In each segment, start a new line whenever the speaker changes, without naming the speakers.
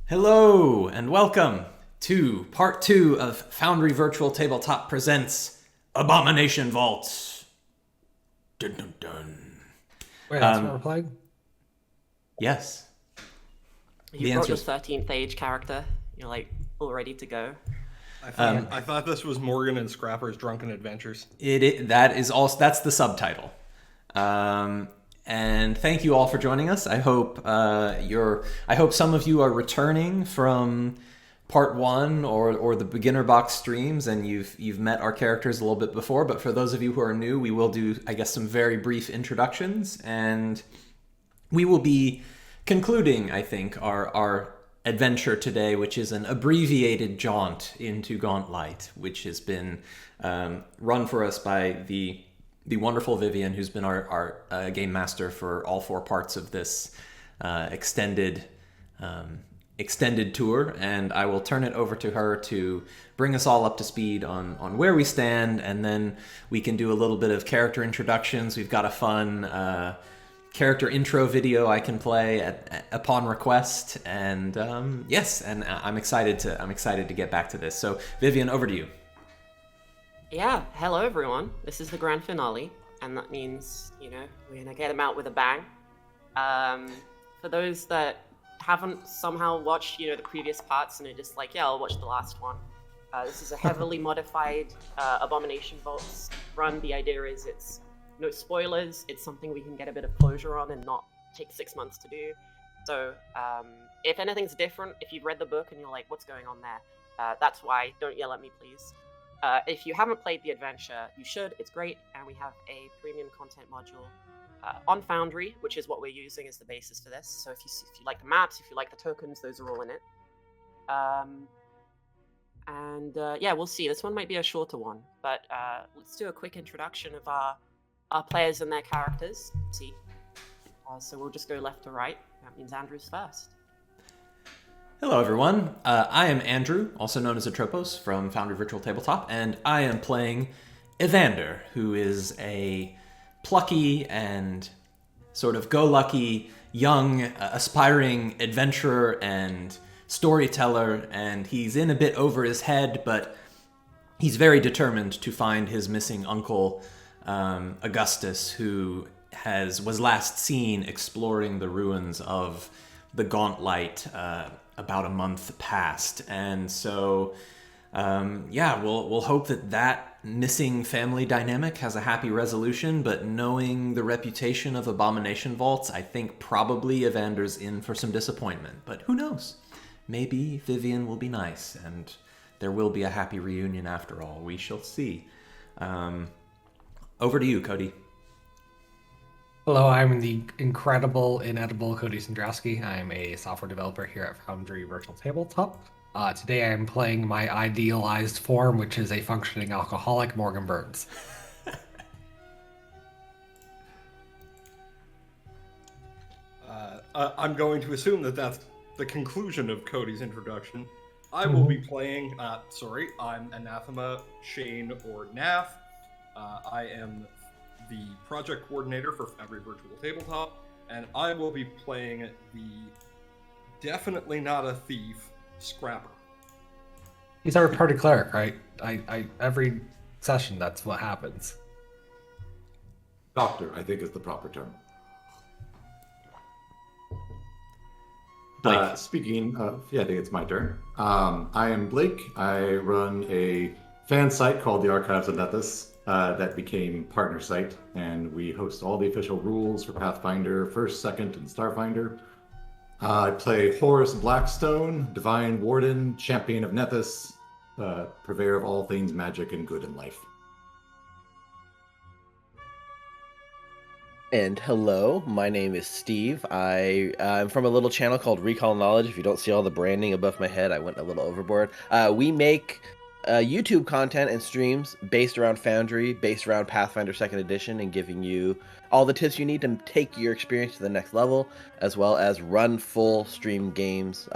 Hello and welcome to part 2 of Foundry Virtual Tabletop presents Abomination Vaults. Dun dun dun.
Wait, that's what we're playing?
Yes.
You brought your 13th age character. You're like all ready to go.
I thought this was Morgan and Scrapper's Drunken Adventures.
That's the subtitle. And thank you all for joining us. I hope some of you are returning from part 1 or the beginner box streams, and you've met our characters a little bit before. But for those of you who are new, we will do, I guess, some very brief introductions, and we will be concluding, I think, our adventure today, which is an abbreviated jaunt into Gauntlight, which has been run for us by the wonderful Viviane, who's been our game master for all 4 parts of this extended tour, and I will turn it over to her to bring us all up to speed on where we stand, and then we can do a little bit of character introductions. We've got a fun character intro video I can play upon request, and yes, and I'm excited to get back to this. So Viviane, over to you.
Yeah, hello everyone. This is the grand finale, and that means, we're gonna get them out with a bang. For those that haven't somehow watched, the previous parts and are just like, yeah, I'll watch the last one. This is a heavily modified Abomination Vaults run. The idea is it's no spoilers. It's something we can get a bit of closure on and not take 6 months to do. So if anything's different, if you've read the book and you're like, what's going on there? That's why. Don't yell at me, please. If you haven't played the adventure, you should. It's great, and we have a premium content module on Foundry, which is what we're using as the basis for this. So if you like the maps, if you like the tokens, those are all in it. Yeah, we'll see. This one might be a shorter one, but let's do a quick introduction of our players and their characters. Let's see. So we'll just go left to right. That means Andrew's first.
Hello, everyone. I am Andrew, also known as Atropos from Foundry Virtual Tabletop, and I am playing Evander, who is a plucky and sort of go-lucky, young, aspiring adventurer and storyteller, and he's in a bit over his head, but he's very determined to find his missing uncle, Augustus, who was last seen exploring the ruins of the Gauntlight about a month past, and so we'll hope that missing family dynamic has a happy resolution. But knowing the reputation of Abomination Vaults, I think probably Evander's in for some disappointment. But who knows? Maybe Viviane will be nice, and there will be a happy reunion after all. We shall see. Over to you, Cody.
Hello, I'm the incredible, inedible Cody Sandrowski. I'm a software developer here at Foundry Virtual Tabletop. Today I'm playing my idealized form, which is a functioning alcoholic, Morgan Burns.
I'm going to assume that that's the conclusion of Cody's introduction. I will be playing, I'm Anathema, Shane, or Nath. I am the project coordinator for Foundry Virtual Tabletop, and I will be playing the definitely not a thief, Scrapper.
He's our party cleric, right? I every session, that's what happens.
Doctor, I think is the proper term. Speaking of, I think it's my turn. I am Blake. I run a fan site called the Archives of Nethys that became partner site, and we host all the official rules for Pathfinder, 1st, 2nd, and Starfinder. I play Horace Blackstone, Divine Warden, Champion of Nethys, purveyor of all things magic and good in life.
And hello, my name is Steve. I'm from a little channel called Recall Knowledge. If you don't see all the branding above my head, I went a little overboard. We make YouTube content and streams based around Foundry, based around Pathfinder 2nd Edition, and giving you all the tips you need to take your experience to the next level, as well as run full stream games,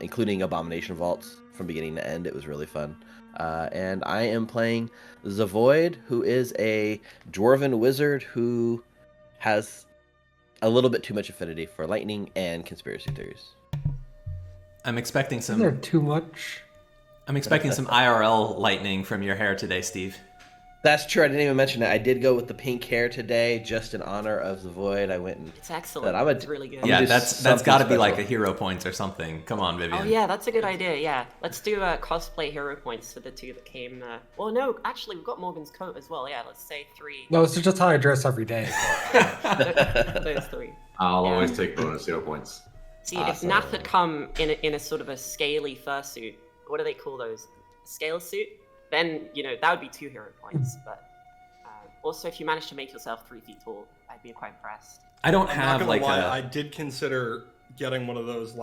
including Abomination Vaults from beginning to end. It was really fun. And I am playing Zavoid, who is a dwarven wizard who has a little bit too much affinity for lightning and conspiracy theories.
I'm expecting
Isn't there
some.
too much?
I'm expecting some IRL lightning from your hair today, Steve.
That's true. I didn't even mention it. I did go with the pink hair today, just in honor of Zavoid. I went and
It's excellent.
I'm a-
It's really good.
I'm
Yeah,
just
that's
something
got to be like a
special.
hero points or something. Come on, Viviane.
Oh yeah, that's a good idea. Yeah, let's do cosplay hero points for the two that came. Well, no, actually, we've got Morgan's coat as well. Yeah, let's say 3.
No, it's just how I dress every day.
Those 3.
I'll
Yeah.
always take bonus hero points.
See, if Nath had come in a sort of a scaly fursuit, what do they call those? Scale suit? Then that would be 2 hero points. But also, if you manage to make yourself 3 feet tall, I'd be quite impressed.
I don't
I'm
have
not
like
gonna lie,
a.
I did consider getting one of those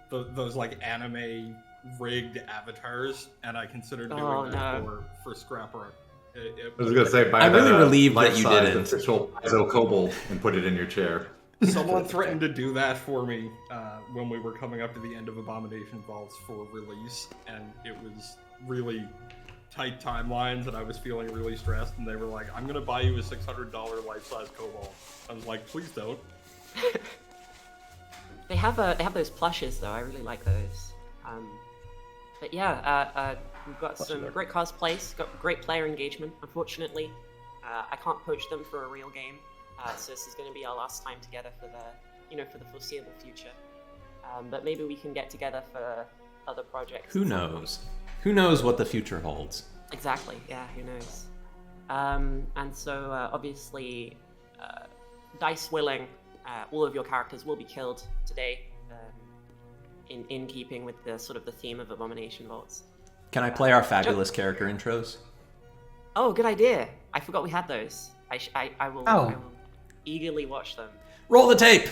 those like anime rigged avatars, and I considered doing
Oh,
that
no.
for Scrapper.
I was gonna say, buy
I'm really
that,
relieved that you
life-size
didn't.
official Paizo kobold and put it in your chair.
Someone threatened to do that for me when we were coming up to the end of Abomination Vaults for release, and it was really tight timelines, and I was feeling really stressed, and they were like, I'm gonna buy you a $600 life-size kobold. I was like, please don't.
They have those plushes though. I really like those. But yeah, we've got some great cosplays, got great player engagement. Unfortunately, I can't poach them for a real game, so this is going to be our last time together for the foreseeable future. But maybe we can get together for other projects.
Who knows? Who knows what the future holds?
Exactly. Yeah. Who knows? And so obviously, dice willing, all of your characters will be killed today. In keeping with the sort of the theme of Abomination Vaults.
Can I play our fabulous character intros?
Oh, good idea. I forgot we had those. I will eagerly watch them.
Roll the tape.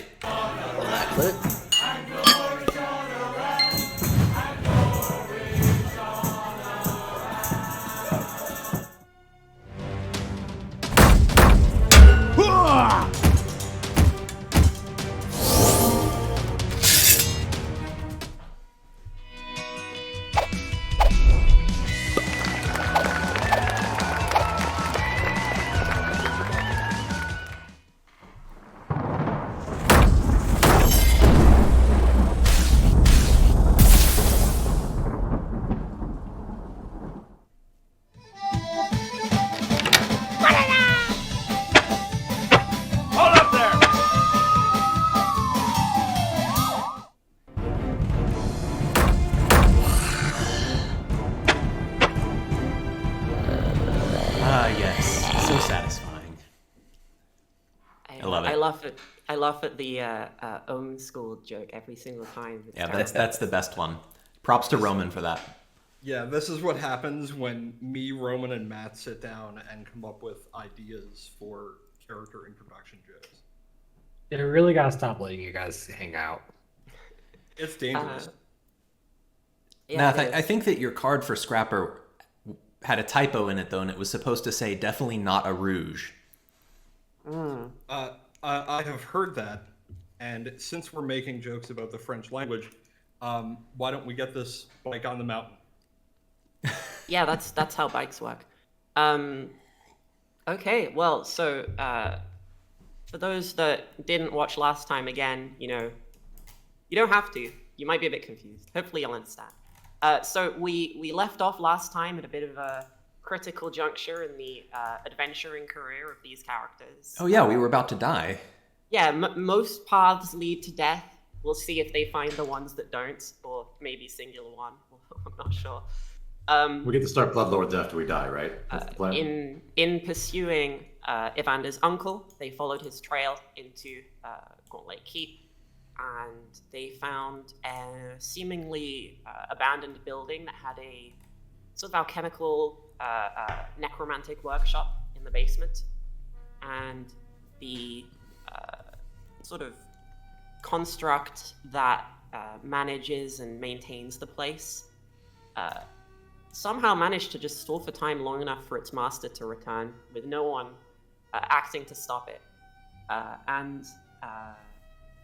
Yes, so satisfying. I love it.
I laugh at the own school joke every single time. It's
Yeah,
terrible.
that's the best one. Props to Roman for that.
Yeah, this is what happens when me, Roman, and Matt sit down and come up with ideas for character introduction jokes.
Yeah, we really gotta stop letting you guys hang out.
It's dangerous.
Yeah,
Nath,
it
I
is.
think that your card for Scrapper had a typo in it, though, and it was supposed to say definitely not a rouge.
I have heard that, and since we're making jokes about the French language, why don't we get this bike on the mountain?
Yeah, that's how bikes work. Okay, well, so for those that didn't watch last time, again, you don't have to. You might be a bit confused. Hopefully you'll understand. So we left off last time at a bit of a critical juncture in the adventuring career of these characters.
Oh yeah, we were about to die.
Yeah, most paths lead to death. We'll see if they find the ones that don't, or maybe singular one. I'm not sure.
We get to start Bloodlords after we die, right? That's the plan.
In pursuing Evander's uncle, they followed his trail into Gauntlight Keep, and they found a seemingly abandoned building that had a sort of alchemical necromantic workshop in the basement, and the sort of construct that manages and maintains the place somehow managed to just stall for time long enough for its master to return, with no one acting to stop it. And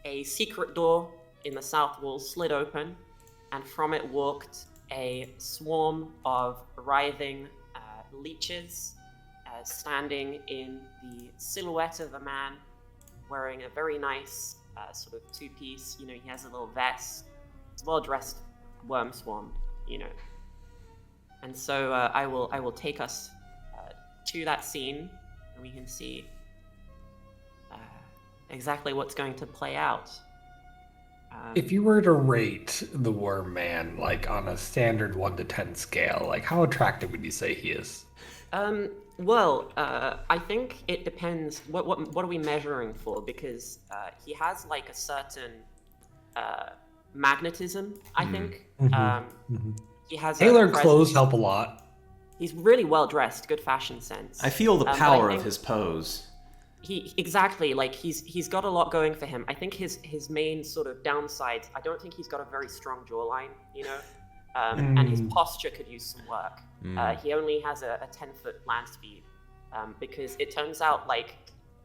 a secret door in the south wall slid open, and from it walked a swarm of writhing leeches, standing in the silhouette of a man wearing a very nice sort of two-piece, he has a little vest, well-dressed worm swarm, you know. And so I will take us to that scene, and we can see exactly what's going to play out.
If you were to rate the worm man, like on a standard 1 to 10 scale, like how attractive would you say he is?
Well, I think it depends. What are we measuring for? Because he has like a certain magnetism, I think. He has
tailored clothes help a lot.
He's really well dressed, good fashion sense.
I feel the power of his pose.
He exactly, like he's got a lot going for him. I think his main sort of downsides, I don't think he's got a very strong jawline, you know, and his posture could use some work. He only has a 10-foot land speed, because it turns out like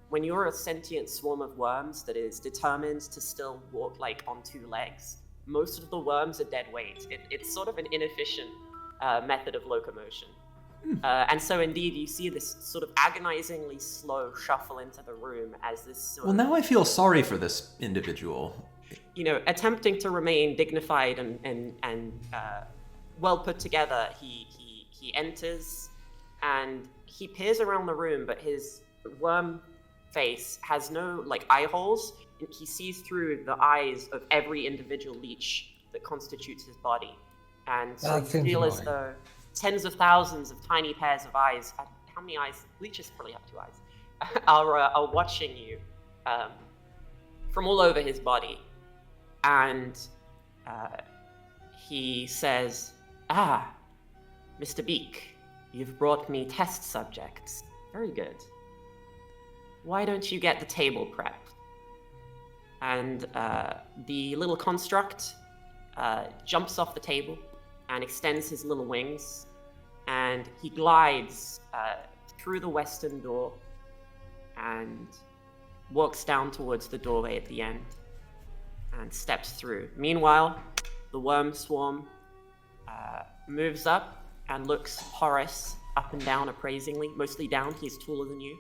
when you're a sentient swarm of worms that is determined to still walk like on 2 legs, most of the worms are dead weight. It's sort of an inefficient method of locomotion. And so indeed you see this sort of agonizingly slow shuffle into the room as this sort
Well, now I feel sorry for this individual.
You know, attempting to remain dignified and well put together, he enters and he peers around the room, but his worm face has no like eye holes. He sees through the eyes of every individual leech that constitutes his body, and so you feel as though tens of thousands of tiny pairs of eyes. How many eyes? Leeches probably have 2 eyes. Are watching you from all over his body, and he says, "Ah, Mr. Beak, you've brought me test subjects. Very good. Why don't you get the table prepped?" And the little construct jumps off the table and extends his little wings, and he glides through the western door and walks down towards the doorway at the end and steps through. Meanwhile, the worm swarm moves up and looks Horace up and down appraisingly, mostly down. He's taller than you.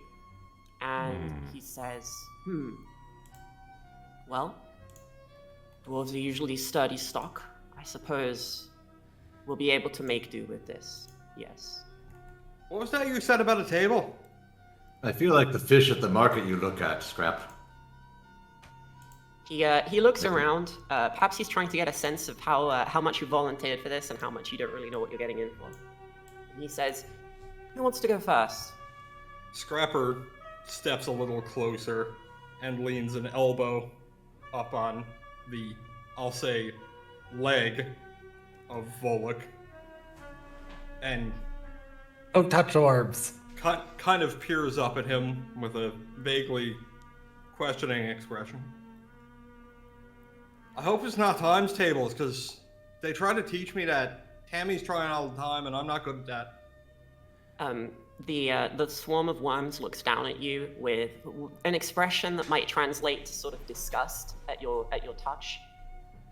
And he says, well, dwarves are usually sturdy stock. I suppose we'll be able to make do with this. Yes.
What was that you said about a table?
I feel like the fish at the market you look at, Scrap.
He looks around. Perhaps he's trying to get a sense of how much you volunteered for this and how much you don't really know what you're getting in for. And he says, "Who wants to go first?"
Scrapper steps a little closer and leans an elbow up on the, I'll say, leg of Volok, and
Don't touch orbs.
kind of peers up at him with a vaguely questioning expression. I hope it's not times tables, because they try to teach me that. Tammy's trying all the time, and I'm not good at that.
The swarm of worms looks down at you with an expression that might translate to sort of disgust at your touch,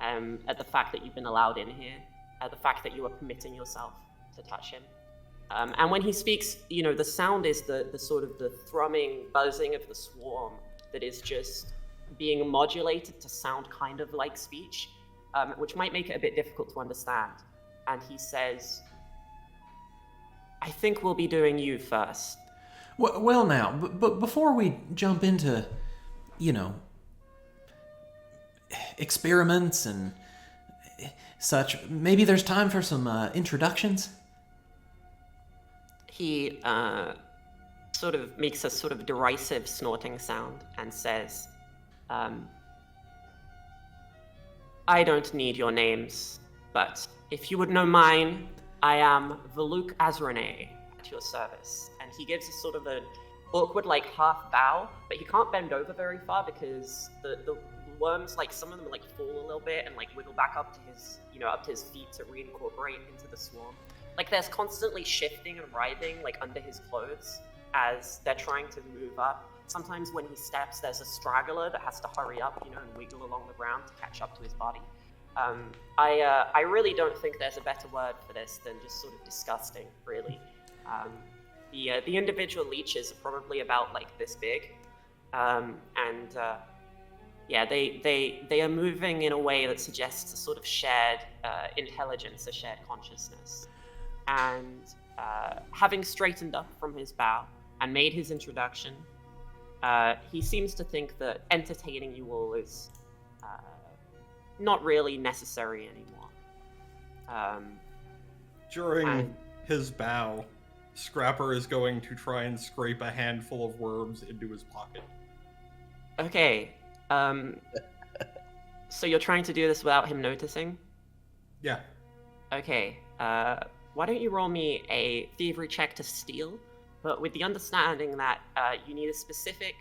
at the fact that you've been allowed in here, at the fact that you are permitting yourself to touch him. And when he speaks, you know, the sound is the sort of the thrumming, buzzing of the swarm that is just being modulated to sound kind of like speech, which might make it a bit difficult to understand. And he says, "I think we'll be doing you first."
Well, now, but before we jump into, you know, experiments and such, maybe there's time for some introductions?
He sort of makes a sort of derisive snorting sound and says, "I don't need your names, but if you would know mine, I am Valuk Azrane at your service." And he gives a sort of an awkward, like, half bow, but he can't bend over very far because the worms, like, some of them, like, fall a little bit and, like, wiggle back up to his, you know, up to his feet to reincorporate into the swarm. Like, there's constantly shifting and writhing, like, under his clothes as they're trying to move up. Sometimes when he steps, there's a straggler that has to hurry up, you know, and wiggle along the ground to catch up to his body. I really don't think there's a better word for this than just sort of disgusting, really. The individual leeches are probably about, like, this big, and Yeah, they are moving in a way that suggests a sort of shared intelligence, a shared consciousness. And having straightened up from his bow and made his introduction, he seems to think that entertaining you all is not really necessary anymore.
During his bow, Scrapper is going to try and scrape a handful of worms into his pocket.
Okay. So you're trying to do this without him noticing?
Yeah.
Okay. Why don't you roll me a thievery check to steal, but with the understanding that you need a specific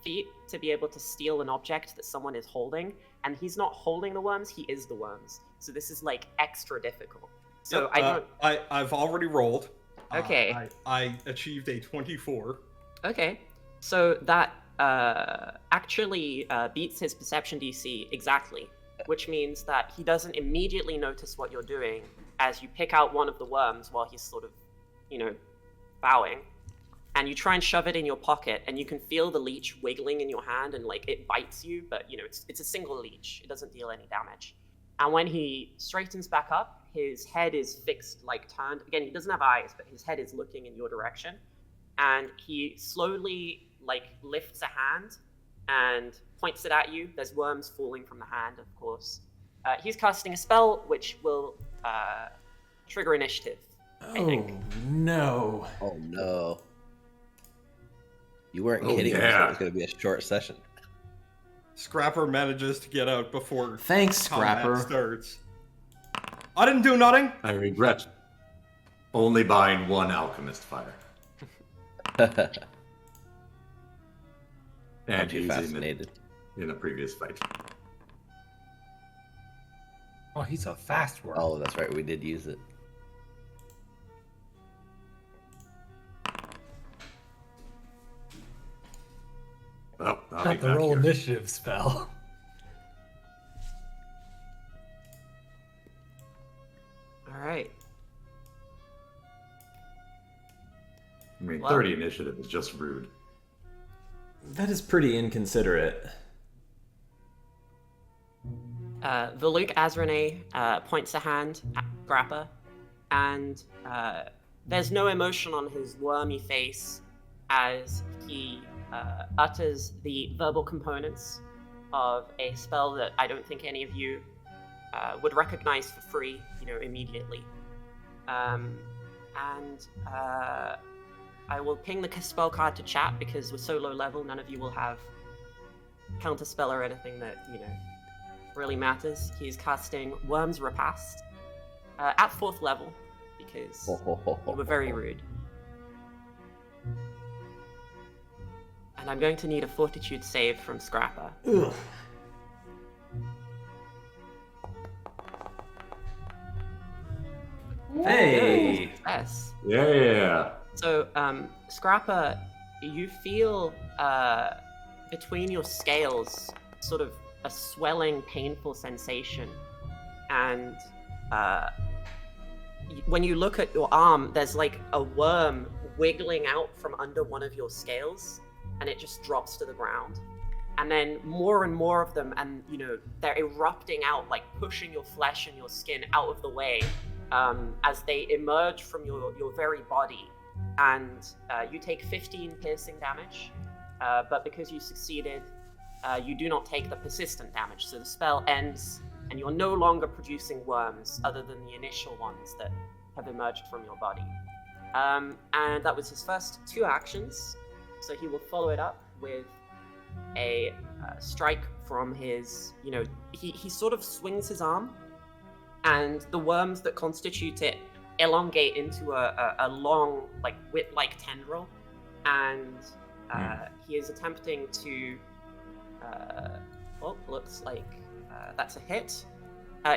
feat to be able to steal an object that someone is holding, and he's not holding the worms, he is the worms. So this is like extra difficult. So
Yep, I've already rolled.
Okay.
I achieved a 24.
Okay. So that actually beats his perception DC exactly, which means that he doesn't immediately notice what you're doing as you pick out one of the worms while he's sort of, bowing, and you try and shove it in your pocket, and you can feel the leech wiggling in your hand, and like it bites you, but it's a single leech. It doesn't deal any damage. And when he straightens back up, his head is fixed, like turned. Again, he doesn't have eyes, but his head is looking in your direction, and he slowly lifts a hand and points it at you. There's worms falling from the hand, of course. He's casting a spell which will trigger initiative, I think.
No.
Oh no. You weren't kidding me.
Yeah.
It was going to be a short session.
Scrapper manages to get out before
Thanks,
combat
Scrapper.
starts. I didn't do nothing.
I regret only buying one alchemist fire.
I'm
And
too
using
fascinated.
it in a previous fight.
Oh, he's a fast worm.
Oh, that's right. We did use it.
Well, I'll
Not
be
the
back
roll
here.
initiative spell.
All right.
I mean,
Well-
30 initiative is just rude.
That is pretty inconsiderate.
Veluk Azrene points a hand at Grappa, and there's no emotion on his wormy face as he utters the verbal components of a spell that I don't think any of you would recognize for free, immediately. I will ping the spell card to chat because we're so low level, none of you will have counterspell or anything that, really matters. He's casting Worm's Repast at 4th level because you were very rude. And I'm going to need a Fortitude save from Scrapper.
Ugh. Hey.
Yes.
Yeah.
So, Scrapper, you feel between your scales sort of a swelling, painful sensation. And when you look at your arm, there's like a worm wiggling out from under one of your scales, and it just drops to the ground. And then more and more of them, and they're erupting out, like pushing your flesh and your skin out of the way as they emerge from your very body. And you take 15 piercing damage, but because you succeeded, you do not take the persistent damage. So the spell ends, and you're no longer producing worms other than the initial ones that have emerged from your body. And that was his first 2 actions. So he will follow it up with a strike from his, he sort of swings his arm, and the worms that constitute it elongate into a long, like whip-like tendril, and he is attempting to. Looks like that's a hit.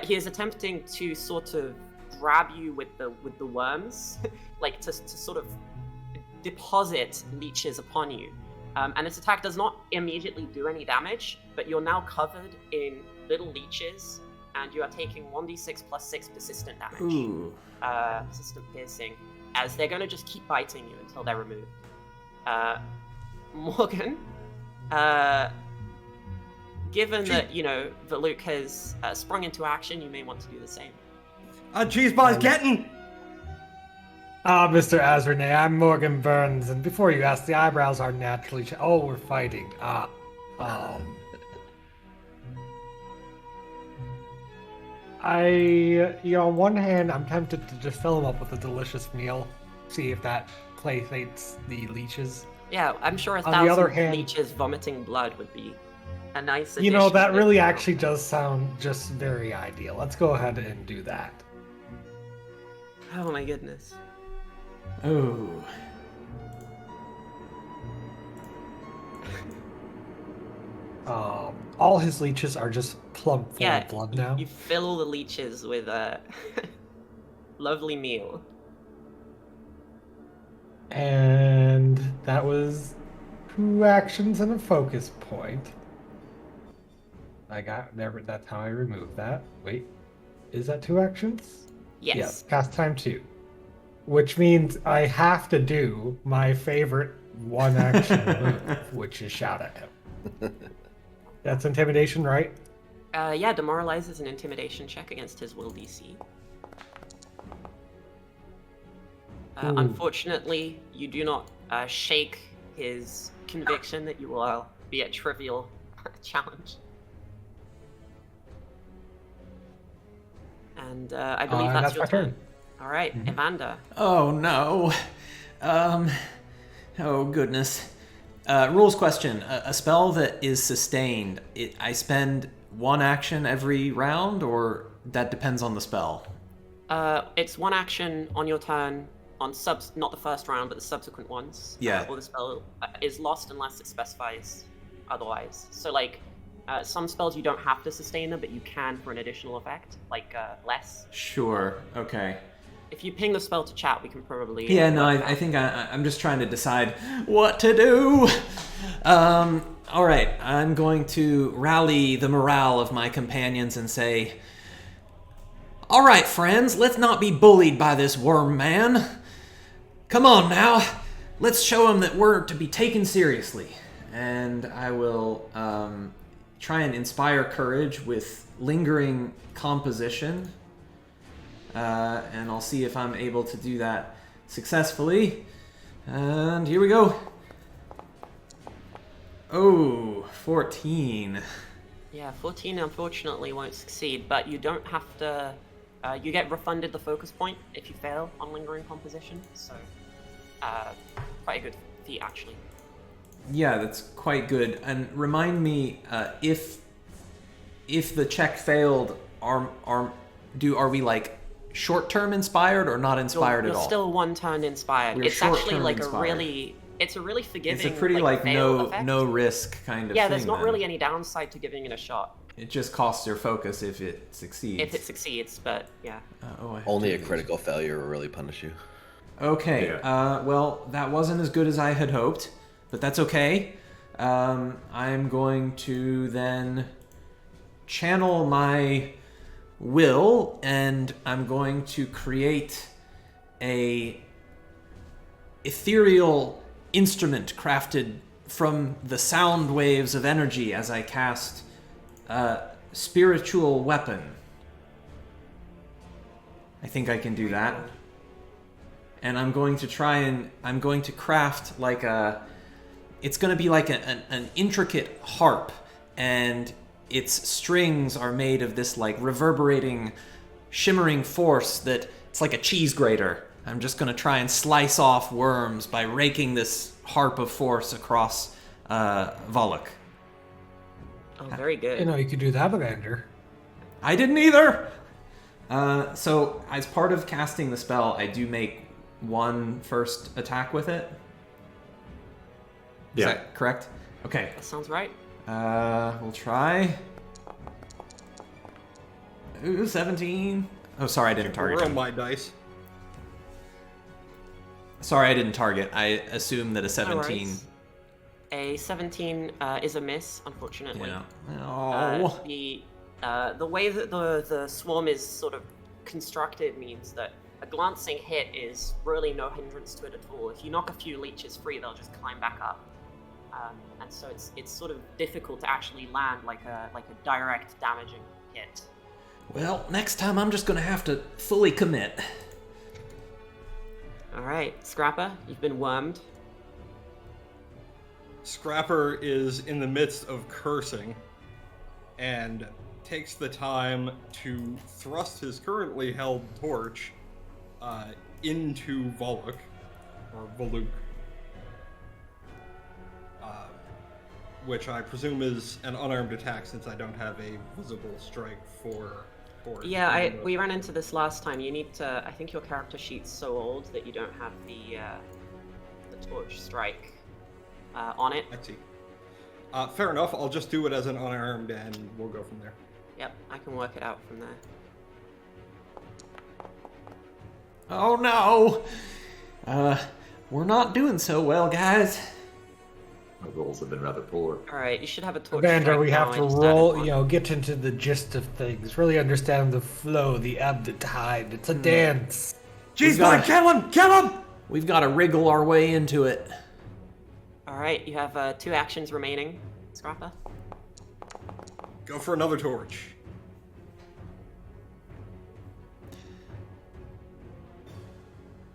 He is attempting to sort of grab you with the worms, like to sort of deposit leeches upon you. And this attack does not immediately do any damage, but you're now covered in little leeches, and you are taking 1d6 plus 6 persistent damage.
Ooh.
Persistent piercing, as they're going to just keep biting you until they're removed. given that, you know, that Luke has sprung into action, you may want to do the same.
Cheese bar's getting!
Mr. Azrene, I'm Morgan Burns, and before you ask, the eyebrows are naturally... Oh, we're fighting. On one hand, I'm tempted to just fill him up with a delicious meal, see if that placates the leeches.
Yeah, I'm sure
On the other
1,000
hand-
leeches vomiting blood would be a nice addition.
You know, that
to
really
the meal.
actually does sound just very ideal. Let's go ahead and do that.
Oh my goodness.
Oh.
All his leeches are just plump full
Yeah,
of blood now.
You fill the leeches with a lovely meal.
And that was 2 actions and a focus point. I got there. That's how I removed that. Wait, is that 2 actions?
Yes.
Yes. Cast time 2, which means I have to do my favorite 1 action move, which is shout at him. That's intimidation, right?
Yeah, demoralizes an intimidation check against his will DC.
Ooh.
Unfortunately, you do not shake his conviction that you will be a trivial challenge. And I believe that's your
my turn.
All right, Evander.
Oh no. Oh goodness. Rules question. A spell that is sustained, I spend 1 action every round, or that depends on the spell?
It's 1 action on your turn on not the first round, but the subsequent ones.
Yeah.
Or the spell is lost unless it specifies otherwise. So like, some spells you don't have to sustain them, but you can for an additional effect, like less.
Sure. Okay.
If you ping the spell to chat, we can probably...
Yeah, no, I think I'm just trying to decide what to do. All right, I'm going to rally the morale of my companions and say, all right, friends, let's not be bullied by this worm man. Come on now, let's show him that we're to be taken seriously. And I will try and inspire courage with lingering composition. And I'll see if I'm able to do that successfully. And here we go. Oh, 14.
Yeah, 14 unfortunately won't succeed, but you don't have to... you get refunded the focus point if you fail on lingering composition, so... quite a good feat, actually.
Yeah, that's quite good. And remind me, if the check failed, are we like short-term inspired or not inspired
you're
at all?
Still 1 turn inspired.
We're
It's actually
short-term
like
inspired.
it's a really forgiving.
It's a pretty
like fail effect.
no risk kind of
Yeah,
thing.
there's not
then.
really any downside to giving it a shot.
It just costs your focus if it succeeds.
If it succeeds, but yeah.
I have
Only
to
a
use-
critical failure will really punish you.
Okay,
Yeah.
well, that wasn't as good as I had hoped, but that's okay. I'm going to then channel my will, and I'm going to create a ethereal instrument crafted from the sound waves of energy as I cast spiritual weapon. I think I can do that. And I'm going to craft like it's going to be like an intricate harp, and its strings are made of this like reverberating, shimmering force that it's like a cheese grater. I'm just going to try and slice off worms by raking this harp of force across Volok.
Oh, very good.
You know, you could do that, Evander.
I didn't either! So, as part of casting the spell, I do make 1 first attack with it. Is
Yeah.
that correct? Okay.
That sounds right.
We'll try. Ooh, 17. Oh, sorry, I didn't target
Roll
him.
my dice.
Sorry, I didn't target. I assumed that a 17...
worries. A 17 is a miss, unfortunately.
Yeah. Oh.
The way that the swarm is sort of constructed means that a glancing hit is really no hindrance to it at all. If you knock a few leeches free, they'll just climb back up. and so it's sort of difficult to actually land like a direct damaging hit.
Well, next time I'm just gonna have to fully commit.
All right, Scrapper, you've been wormed.
Scrapper is in the midst of cursing and takes the time to thrust his currently held torch into Voluk, or Voluk, which I presume is an unarmed attack since I don't have a visible strike for
Yeah, we ran into this last time. You need to. I think your character sheet's so old that you don't have the torch strike on it.
I see. Fair enough. I'll just do it as an unarmed, and we'll go from there.
Yep, I can work it out from there.
Oh no! We're not doing so well, guys.
My rolls have been rather poor.
All right, you should have a torch
Evander,
strike
we
now.
have
I
to
just added
roll,
one.
get into the gist of things. Really understand the flow, the ebb, the tide. It's a dance.
Jeez, man, kill him! Kill him!
We've got to wriggle our way into it.
All right, you have 2 actions remaining, Scrapper.
Go for another torch.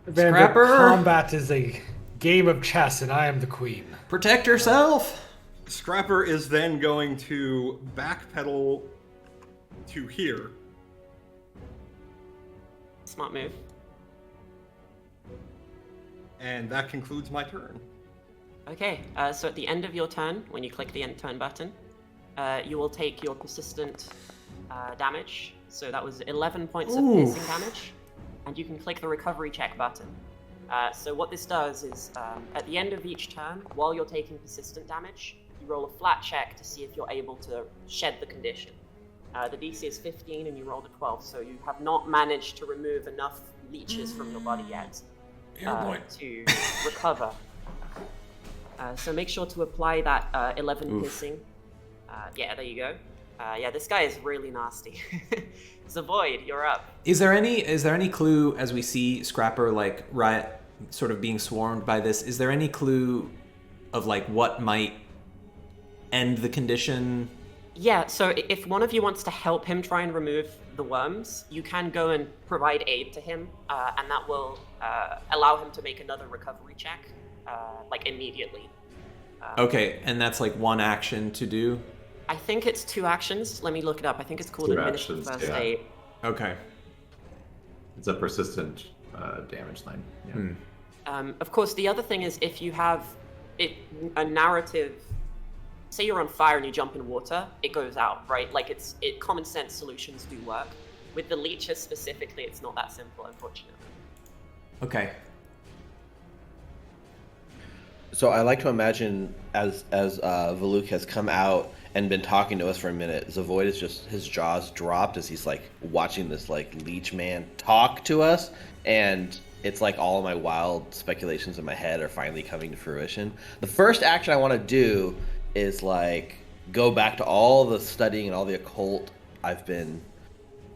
Evander,
Scrapper!
combat is a game of chess, and I am the queen.
Protect yourself!
Scrapper is then going to backpedal to here.
Smart move.
And that concludes my turn.
Okay, so at the end of your turn, when you click the end turn button, you will take your persistent damage. So that was 11 points of piercing damage. And you can click the recovery check button. So what this does is, at the end of each turn, while you're taking persistent damage, you roll a flat check to see if you're able to shed the condition. The DC is 15 and you rolled a 12, so you have not managed to remove enough leeches from your body yet to recover. So make sure to apply that 11 piercing. Yeah, there you go. Yeah, this guy is really nasty. Zavoid, you're up.
Is there any clue as we see Scrapper sort of being swarmed by this? Is there any clue of what might end the condition?
Yeah, so if one of you wants to help him try and remove the worms, you can go and provide aid to him, and that will allow him to make another recovery check, immediately.
Okay, and that's one action to do?
I think it's 2 actions. Let me look it up. I think it's called
2
Administer
actions,
First
yeah.
Aid.
Okay.
It's a persistent damage line. Yeah.
Of course, the other thing is if you have a narrative, say you're on fire and you jump in water, it goes out, right? Common sense solutions do work. With the leeches specifically, it's not that simple, unfortunately.
Okay.
So I like to imagine as Voluk has come out and been talking to us for a minute, Zavoid is just, his jaws dropped as he's watching this leech man talk to us, and it's all of my wild speculations in my head are finally coming to fruition. The first action I want to do is go back to all the studying and all the occult I've been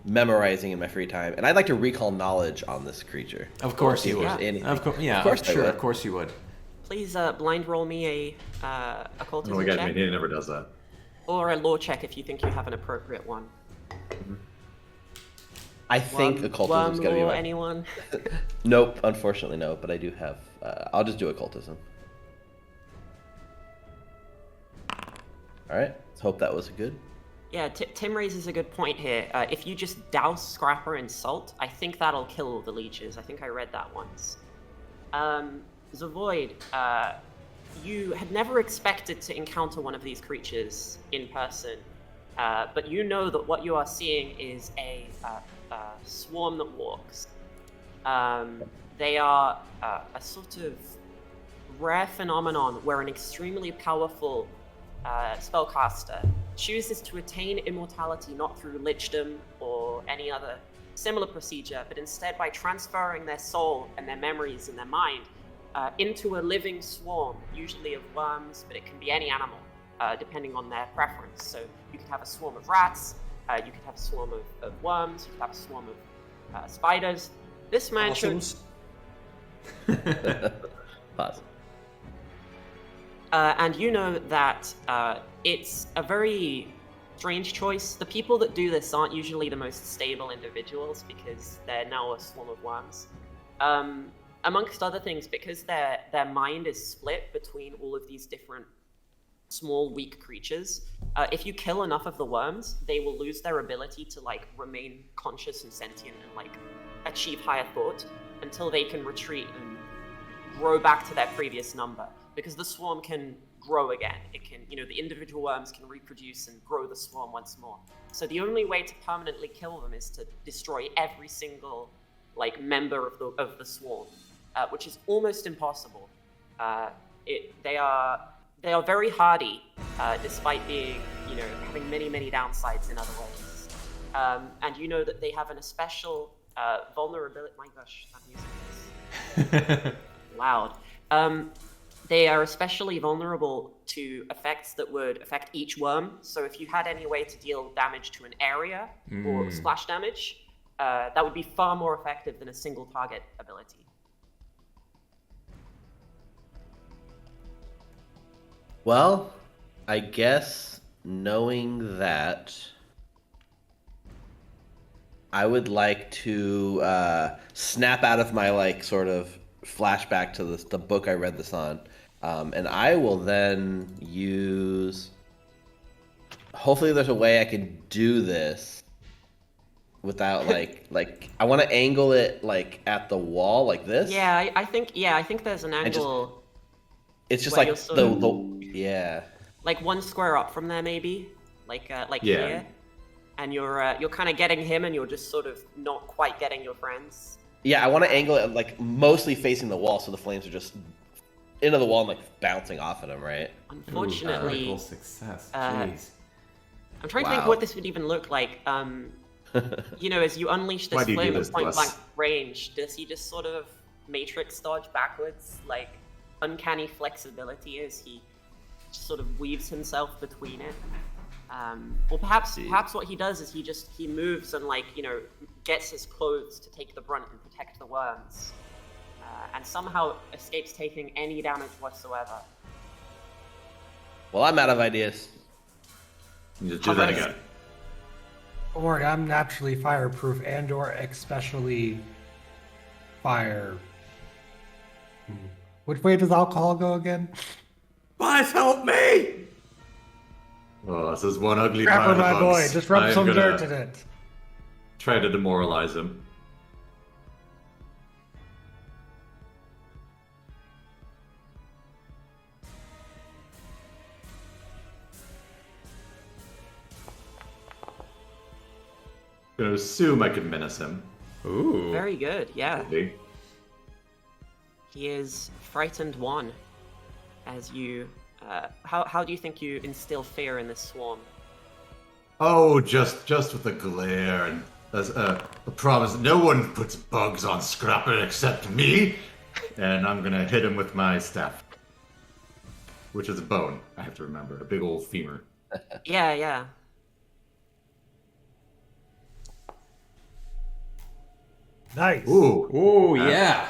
memorizing in my free time, and I'd like to recall knowledge on this creature.
Of course you would.
Yeah.
Of course, yeah.
Of course I
sure.
would.
Of course you would.
Please blind roll me a occultism
Oh my god,
check,
he never does that.
or a law check if you think you have an appropriate one.
I think occultism's gonna be
law,
my...
anyone?
Nope, unfortunately no, but I do have... I'll just do occultism. Alright, let's hope that was good.
Yeah, Tim raises a good point here. If you just douse Scrapper in salt, I think that'll kill all the leeches. I think I read that once. Zavoid, you had never expected to encounter one of these creatures in person, but you know that what you are seeing is a swarm that walks. They are a sort of rare phenomenon where an extremely powerful spellcaster chooses to attain immortality not through lichdom or any other similar procedure, but instead by transferring their soul and their memories and their mind into a living swarm, usually of worms, but it can be any animal, depending on their preference. So you could have a swarm of rats, you could have a swarm of worms, you could have a swarm of spiders. This man
Possums.
Pause.
And you know that it's a very strange choice. The people that do this aren't usually the most stable individuals because they're now a swarm of worms. Amongst other things, because their mind is split between all of these different small, weak creatures. If you kill enough of the worms, they will lose their ability to like remain conscious and sentient and like achieve higher thought until they can retreat and grow back to their previous number. Because the swarm can grow again. It can, the individual worms can reproduce and grow the swarm once more. So the only way to permanently kill them is to destroy every single like member of the swarm, which is almost impossible. They are very hardy, despite being, having many downsides in other ways. And you know that they have an special vulnerability. My gosh, that music is loud. They are especially vulnerable to effects that would affect each worm. So if you had any way to deal damage to an area or splash damage, that would be far more effective than a single target ability.
Well, I guess knowing that, I would like to snap out of my like sort of flashback to the book I read this on, and I will then use. Hopefully, there's a way I can do this without like I want to angle it like at the wall like this.
Yeah, I think there's an angle.
It's just
where
like yeah.
Like one square up from there, maybe, here, and you're kind of getting him, and you're just sort of not quite getting your friends.
Yeah, I want to angle it like mostly facing the wall, so the flames are just into the wall and like bouncing off at him, right?
Unfortunately,
critical success. Jeez.
I'm trying to think what this would even look like. As you unleash this flame at point blank range, does he just sort of matrix dodge backwards, like uncanny flexibility as he just sort of weaves himself between it? Or perhaps what he does is he moves and gets his clothes to take the brunt and protect the worms, and somehow escapes taking any damage whatsoever.
Well, I'm out of ideas.
You just do that again.
Don't worry, I'm naturally fireproof and/or especially fire. Which way does alcohol go again?
Guys, help me!
Oh, this is one ugly
Grab
pile
her,
of
my
bugs.
boy. Just rub some dirt in it.
Try to demoralize him. I'm gonna assume I can menace him.
Ooh.
Very good, yeah.
Maybe.
He is frightened one. As you, how do you think you instill fear in this swarm?
Oh, just with a glare and as a promise. No one puts bugs on Scrapper except me, and I'm gonna hit him with my staff, which is a bone. I have to remember, a big old femur.
Yeah.
Nice.
Ooh,
Yeah.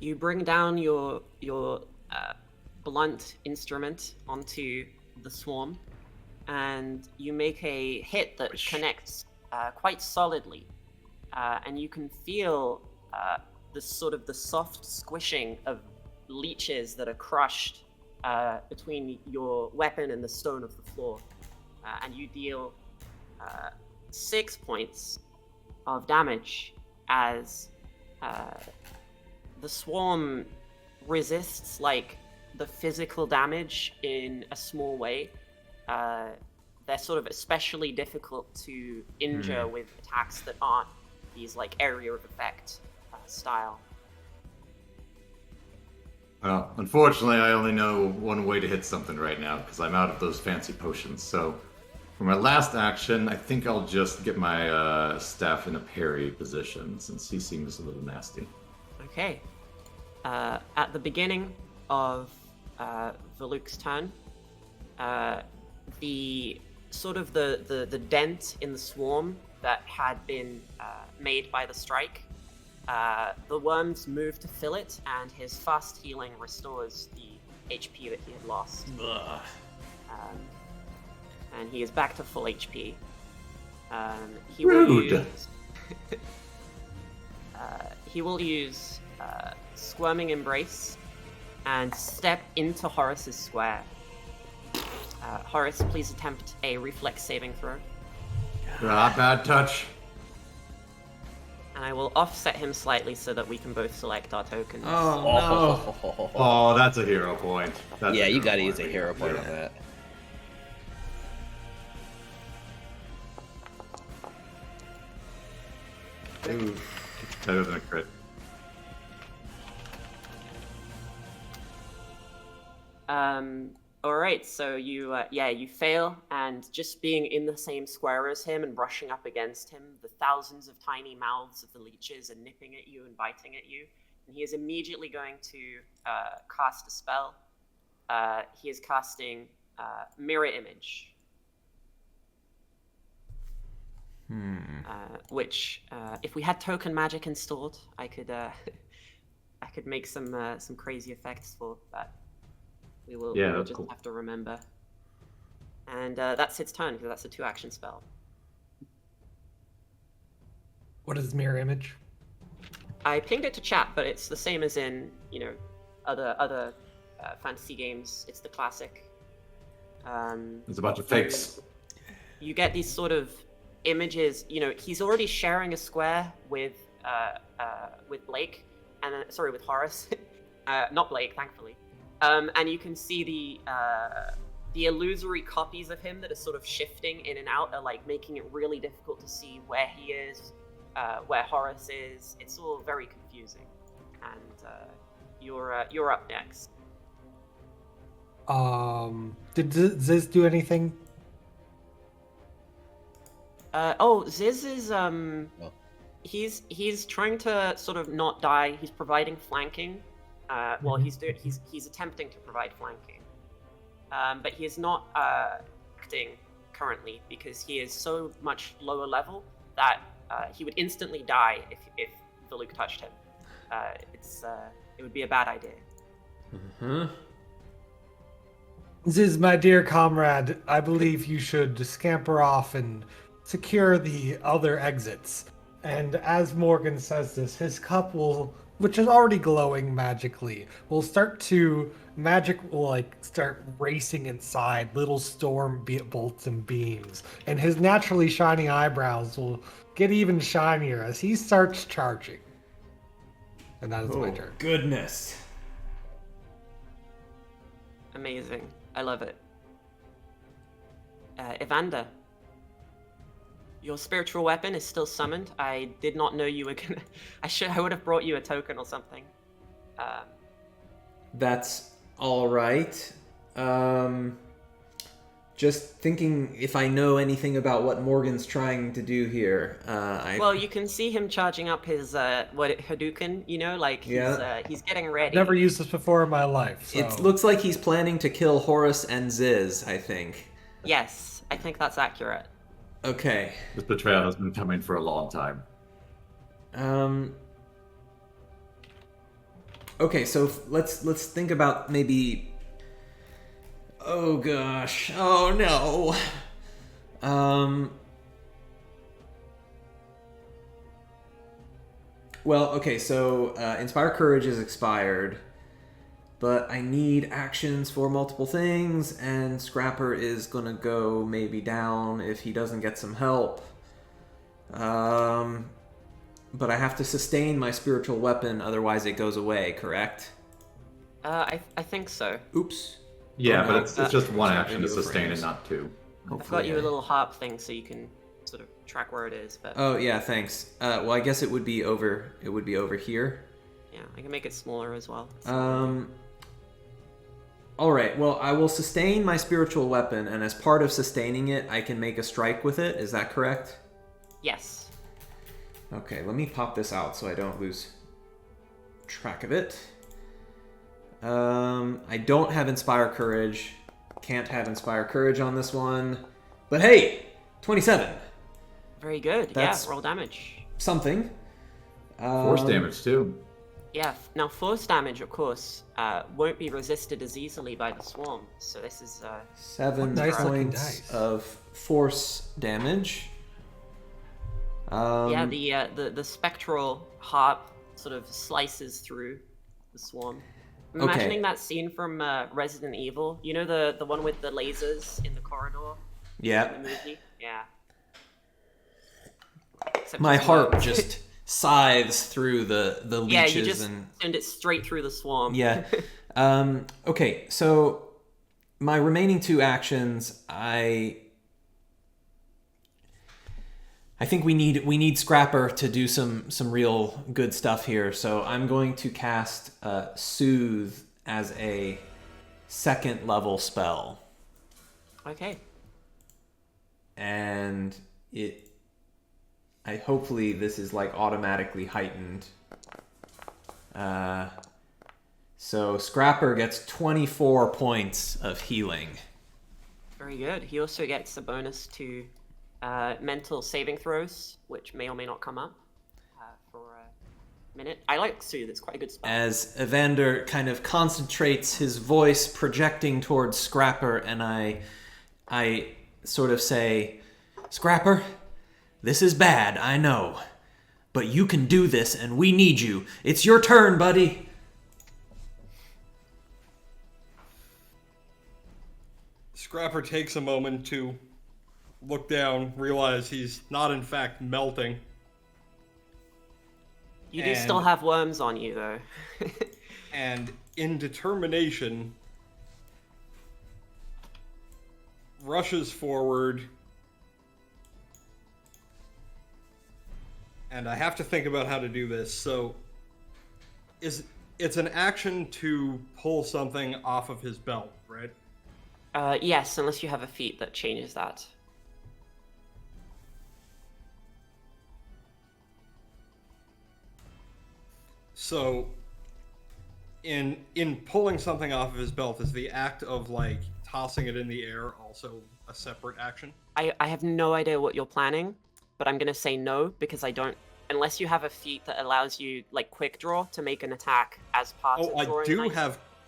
You bring down your blunt instrument onto the swarm, and you make a hit that connects quite solidly, and you can feel the soft squishing of leeches that are crushed between your weapon and the stone of the floor, and you deal 6 points of damage as the swarm resists like the physical damage in a small way. They're sort of especially difficult to injure with attacks that aren't these like area of effect style.
Well, unfortunately, I only know one way to hit something right now because I'm out of those fancy potions. So, for my last action, I think I'll just get my staff in a parry position since he seems a little nasty.
Okay. At the beginning of Valuk's turn, the dent in the swarm that had been made by the strike the worms move to fill it, and his fast healing restores the HP that he had lost. And he is back to full HP. He will use. He will use Squirming Embrace and step into Horace's square. Horace, please attempt a reflex saving throw.
Bad touch.
And I will offset him slightly so that we can both select our tokens.
Oh, no.
Oh, that's a hero point.
Yeah, you gotta use a hero point on that.
Ooh, better than a crit.
Alright, so you fail, and just being in the same square as him and brushing up against him, the thousands of tiny mouths of the leeches are nipping at you and biting at you, and he is immediately going to cast a spell. He is casting Mirror Image. Which, if we had token magic installed, I could make some crazy effects for that. We'll just
cool.
have to remember. And that's its turn, because that's a 2-action spell.
What is mirror image?
I pinged it to chat, but it's the same as in, other fantasy games. It's the classic.
There's a bunch of fakes.
You get these sort of images. He's already sharing a square with Blake, and with Horace. Not Blake, thankfully. And you can see the illusory copies of him that are sort of shifting in and out, are like making it really difficult to see where he is, where Horace is. It's all very confusing. And you're up next.
Did Ziz do anything?
Ziz is he's trying to sort of not die. He's providing flanking. Well, he's attempting to provide flanking, but he is not acting currently because he is so much lower level that he would instantly die if the Luke touched him. It would be a bad idea.
Ziz, my dear comrade, I believe you should scamper off and secure the other exits. And as Morgan says this, his cup will, which is already glowing magically, will start racing inside little storm bolts and beams. And his naturally shiny eyebrows will get even shinier as he starts charging. And that is my turn.
Goodness.
Amazing. I love it. Evander. Your spiritual weapon is still summoned. I did not know you were gonna... I would have brought you a token or something.
That's all right. Just thinking if I know anything about what Morgan's trying to do here.
Well, you can see him charging up his Hadouken. He's getting ready.
Never used this before in my life. So.
It looks like he's planning to kill Horace and Ziz, I think.
Yes, I think that's accurate.
Okay.
This betrayal has been coming for a long time.
Okay, so let's think about maybe. Oh gosh. Oh no. Well, okay, so Inspire Courage is expired, but I need actions for multiple things, and Scrapper is gonna go maybe down if he doesn't get some help. But I have to sustain my spiritual weapon, otherwise it goes away, correct?
I think so.
Oops.
Yeah,
Oh,
but
no.
it's just one action to
Video
sustain
frames.
and not two.
I've got you a little harp thing so you can sort of track where it is. But
Oh yeah, thanks. Well, I guess it would be over. It would be over here.
yeah, I can make it smaller as well.
All right. Well, I will sustain my spiritual weapon, and as part of sustaining it, I can make a strike with it. Is that correct?
Yes.
Okay. Let me pop this out so I don't lose track of it. I don't have Inspire Courage. Can't have Inspire Courage on this one. But hey, 27.
Very good.
That's-
Yeah, roll damage.
Something.
Force damage too.
Yeah, now force damage, of course, won't be resisted as easily by the swarm. So this is
7
nice looking
points
dice.
of force damage.
yeah, the spectral harp sort of slices through the swarm. I'm
Okay.
imagining that scene from Resident Evil. You know the one with the lasers in the corridor in the
Yeah.
movie? Yeah. Except
My
it's
harp
worms.
just scythes through the
Yeah,
leeches
you just
and
send it straight through the swarm.
yeah. Okay, so my remaining 2 actions, I think we need Scrapper to do some real good stuff here. So I'm going to cast Soothe as a 2nd level spell,
Okay.
and hopefully this is like automatically heightened. So Scrapper gets 24 points of healing.
Very good. He also gets a bonus to mental saving throws, which may or may not come up for a minute. I like Soothe. It's quite a good spell.
As Evander kind of concentrates his voice projecting towards Scrapper, and I sort of say, Scrapper, this is bad, I know. But you can do this, and we need you. It's your turn, buddy.
Scrapper takes a moment to look down, realize he's not in fact melting.
You do still have worms on you, though.
And in determination, rushes forward. And I have to think about how to do this. So, it's an action to pull something off of his belt, right?
Yes, unless you have a feat that changes that.
So, in pulling something off of his belt, is the act of like tossing it in the air also a separate action?
I have no idea what you're planning, but I'm gonna say no because I don't. Unless you have a feat that allows you like quick draw to make an attack as part of
Oh,
drawing.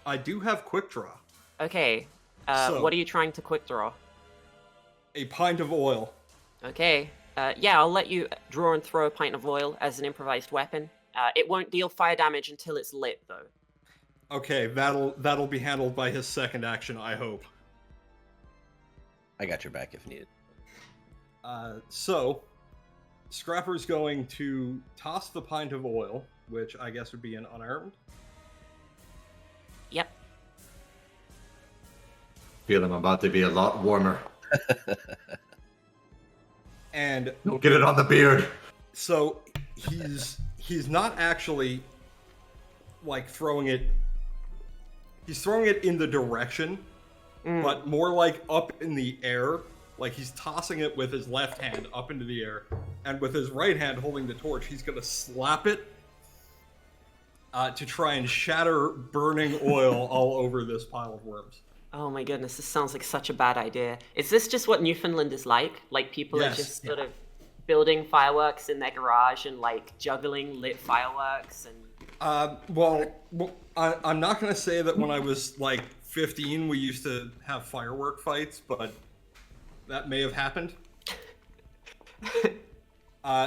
I do have quick draw.
Okay.
So-
What are you trying to quick draw?
A pint of oil.
Okay. Yeah, I'll let you draw and throw a pint of oil as an improvised weapon. It won't deal fire damage until it's lit, though.
Okay, that'll be handled by his second action, I hope.
I got your back if needed.
So, Scrapper's going to toss the pint of oil, which I guess would be an unarmed.
Yep.
Feel I'm about to be a lot warmer.
And
Don't get it on the beard.
so he's not actually like throwing it. He's throwing it in the direction, but more like up in the air. Like he's tossing it with his left hand up into the air, and with his right hand holding the torch, he's gonna slap it to try and shatter burning oil all over this pile of worms.
Oh my goodness, this sounds like such a bad idea. Is this just what Newfoundland is like? Like people
Yes.
are just sort of building fireworks in their garage and like juggling lit fireworks and.
Well, I'm not gonna say that when I was like 15 we used to have firework fights, but that may have happened.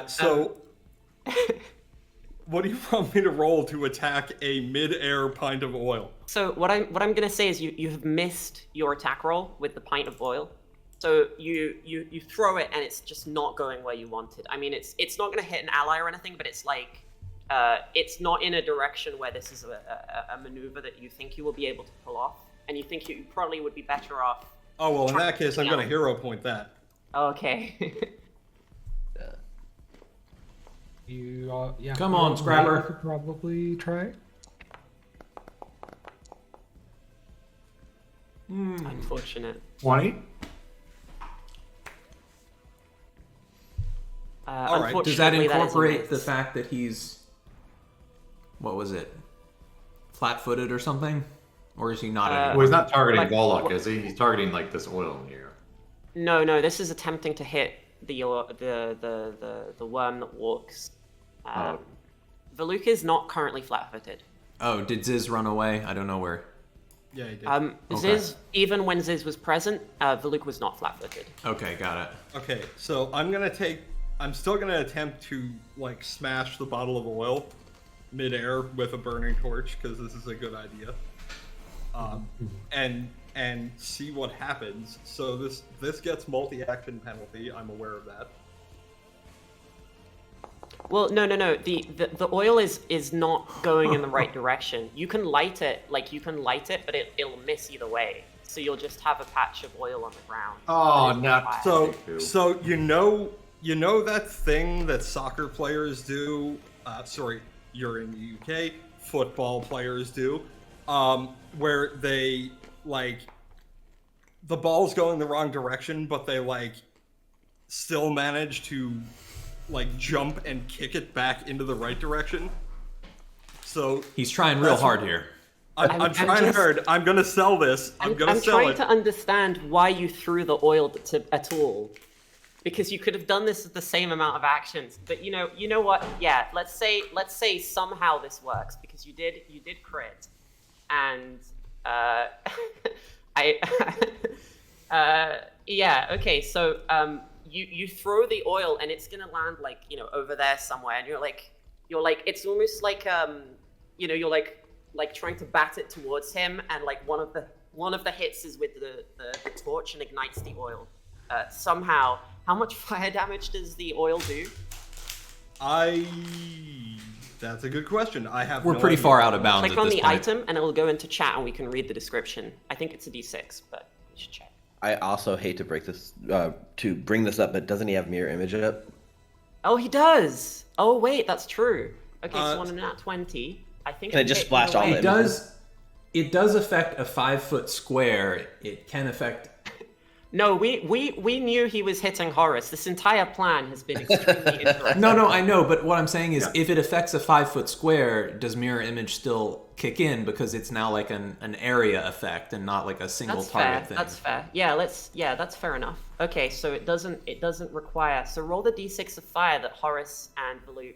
So, what do you want me to roll to attack a mid-air pint of oil?
So what I'm gonna say is you have missed your attack roll with the pint of oil. So you throw it and it's just not going where you wanted. I mean it's not gonna hit an ally or anything, but it's like it's not in a direction where this is a maneuver that you think you will be able to pull off, and you think you probably would be better off.
Oh well, in that case, I'm
Yeah.
gonna hero point that.
Okay.
Yeah.
Come on,
you
Scrapper.
could probably try.
Unfortunate.
20?
All right.
Does that
unfortunately, is a
incorporate
miss.
the fact that he's, what was it, flat-footed or something? Or is he not
Well,
anymore?
he's not targeting
Like-
Volok, is he? He's targeting like this oil in here.
No, this is attempting to hit the worm that walks.
Oh.
Valuk is not currently flat-footed.
Oh, did Ziz run away? I don't know where.
Yeah, he did.
Ziz, even when Ziz was present, Valuk was not flat-footed.
Okay, got it.
Okay, so I'm still gonna attempt to like smash the bottle of oil midair with a burning torch because this is a good idea. And see what happens. So this gets multi-action penalty. I'm aware of that.
Well, no. The oil is not going in the right direction. You can light it, but it'll miss either way. So you'll just have a patch of oil on the ground.
Oh, not
So you know that thing that soccer players do. Sorry, you're in the UK. Football players do, where they like the ball's going the wrong direction, but they like still manage to like jump and kick it back into the right direction. So
He's trying real hard here.
I'm trying hard. I'm gonna sell this. I'm trying
to understand why you threw the oil at all, because you could have done this with the same amount of actions. But you know what? Yeah, let's say somehow this works because you did crit, and yeah. Okay, so you throw the oil and it's gonna land like over there somewhere, and you're like it's almost like you're like trying to bat it towards him, and like one of the hits is with the torch and ignites the oil. Somehow, how much fire damage does the oil do?
That's a good question.
We're pretty far out of bounds.
Click on the item and it'll go into chat and we can read the description. I think it's a D6, but you should check.
I also hate to bring this up, but doesn't he have mirror image up?
Oh, he does. Oh wait, that's true. Okay, so on a nat 20, I think.
Can it just splash all
it does? It does affect a 5-foot square. It can affect.
No, we knew he was hitting Horace. This entire plan has been extremely interesting.
No, I know, but what I'm saying is, if it affects a 5-foot square, does mirror image still kick in because it's now like an area effect and not like a single target thing?
That's fair. Yeah, that's fair enough. Okay, so it doesn't require. So roll the d6 of fire that Horace and Valuk.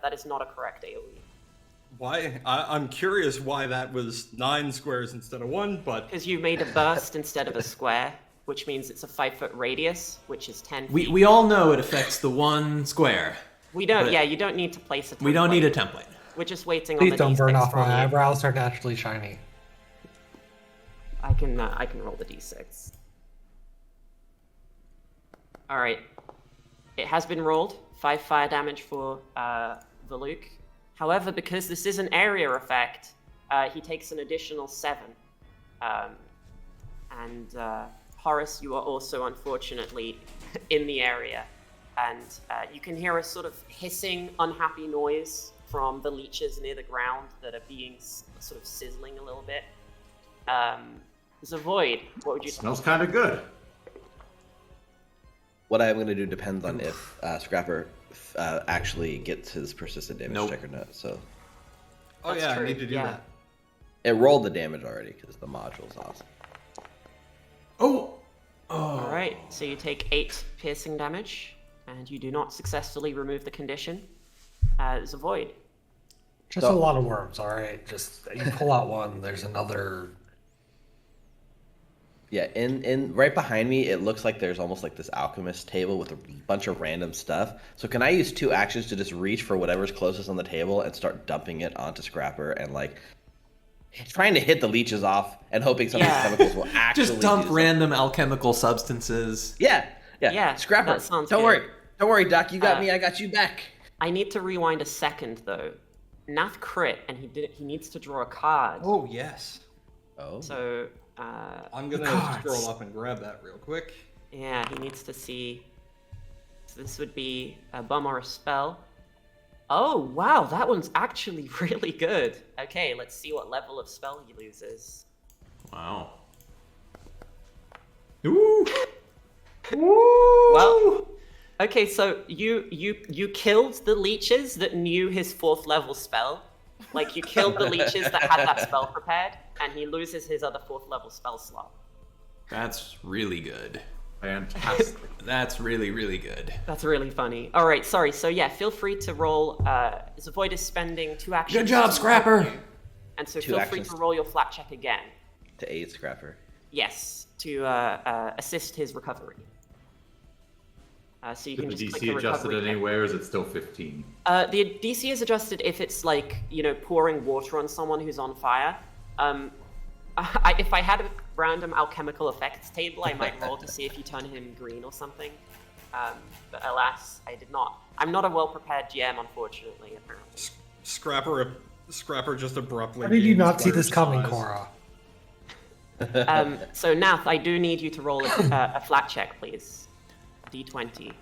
That is not a correct AoE.
Why? I'm curious why that was 9 squares instead of 1, but
because you made a burst instead of a square, which means it's a 5-foot radius, which is 10 feet.
We all know it affects the 1 square.
We don't. Yeah, you don't need to place a template.
We don't need a template.
We're just waiting
Please
on the
don't
d6
burn off
from
my
you.
eyebrows. They're naturally shiny.
I can roll the d6. All right. It has been rolled. 5 fire damage for Valuk. However, because this is an area effect, he takes an additional 7. And Horace, you are also unfortunately in the area. And you can hear a sort of hissing, unhappy noise from the leeches near the ground that are being sort of sizzling a little bit. Zavoid, what would you
Smells kind of good.
What I'm going to do depends on if Scrapper actually gets his persistent damage check or not. So.
Oh
That's
yeah,
true.
I need to do that.
It rolled the damage already because the module's awesome.
Oh.
All right, so you take 8 piercing damage, and you do not successfully remove the condition. Zavoid.
Just a lot of worms, all right? Just you pull out one, there's another.
Yeah, in right behind me, it looks like there's almost like this alchemist table with a bunch of random stuff. So can I use 2 actions to just reach for whatever's closest on the table and start dumping it onto Scrapper and like trying to hit the leeches off and hoping some of the chemicals will actually
just dump random alchemical substances.
Yeah. Scrapper,
that sounds
don't
good.
worry, Doc. You got me. I got you back.
I need to rewind a second though. Nath crit, and he needs to draw a card.
Oh yes.
Oh.
So
I'm gonna scroll up and grab that real quick.
yeah, he needs to see. So this would be a bum or a spell. Oh wow, that one's actually really good. Okay, let's see what level of spell he loses.
Wow. Ooh.
Well, okay, so you killed the leeches that knew his 4th level spell. Like you killed the leeches that had that spell prepared, and he loses his other 4th level spell slot.
That's really good.
Fantastic.
That's really, really good.
That's really funny. All right, sorry. So yeah, feel free to roll. Zavoid is spending 2 actions.
Good job,
to
Scrapper!
help you, and so
2
feel
actions.
free to roll your flat check again.
To aid Scrapper.
Yes, to assist his recovery. So you can
Is the
just click
DC
the
adjusted
recovery.
anywhere, or is it still 15?
The DC is adjusted if it's like, pouring water on someone who's on fire. If I had a random alchemical effects table, I might roll to see if you turn him green or something. But alas, I did not. I'm not a well-prepared GM, unfortunately, apparently.
Scrapper just abruptly.
How did you
gains
not see
fire
this coming,
size.
Cora?
So Nath, I do need you to roll a flat check, please. D20.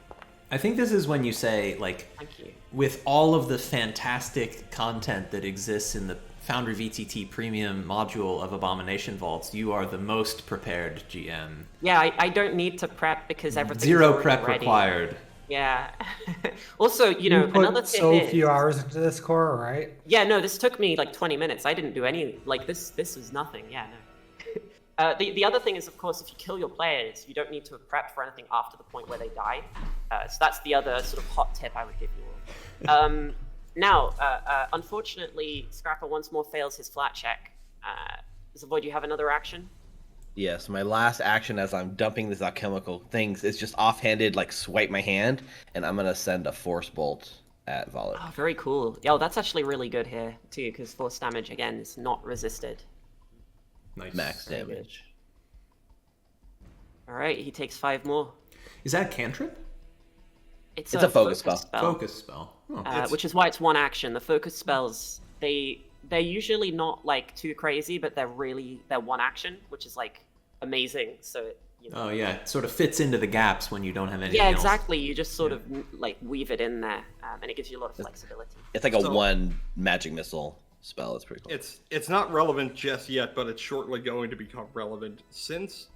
I think this is when you say, like,
Thank you.
with all of the fantastic content that exists in the Foundry VTT premium module of Abomination Vaults, you are the most prepared GM.
Yeah, I don't need to prep because everything's
0
already
prep
ready.
required.
Yeah. Also,
You put
another tip
so
is...
few hours into this, Cora, right?
Yeah, no, this took me like 20 minutes. I didn't do any, like, this was nothing. Yeah, no. The other thing is, of course, if you kill your players, you don't need to prep for anything after the point where they die. So that's the other sort of hot tip I would give you all. Now, unfortunately, Scrapper once more fails his flat check. Zavoid, you have another action?
Yes, my last action as I'm dumping these alchemical things is just offhanded, like swipe my hand, and I'm gonna send a force bolt at Volley.
Oh, very cool. Yeah, that's actually really good here, too, because force damage, again, is not resisted.
Nice.
Max damage.
All right, he takes 5 more.
Is that a cantrip?
It's
a focus spell.
Focus spell. Oh.
Which is why it's 1 action. The focus spells, they're usually not like too crazy, but they're 1 action, which is like amazing. So
Oh yeah, it sort of fits into the gaps when you don't have anything
yeah,
else.
exactly. You just sort of like weave it in there, and it gives you a lot of flexibility.
It's like a
So-
1 magic missile spell. It's pretty cool.
It's not relevant just yet, but it's shortly going to become relevant since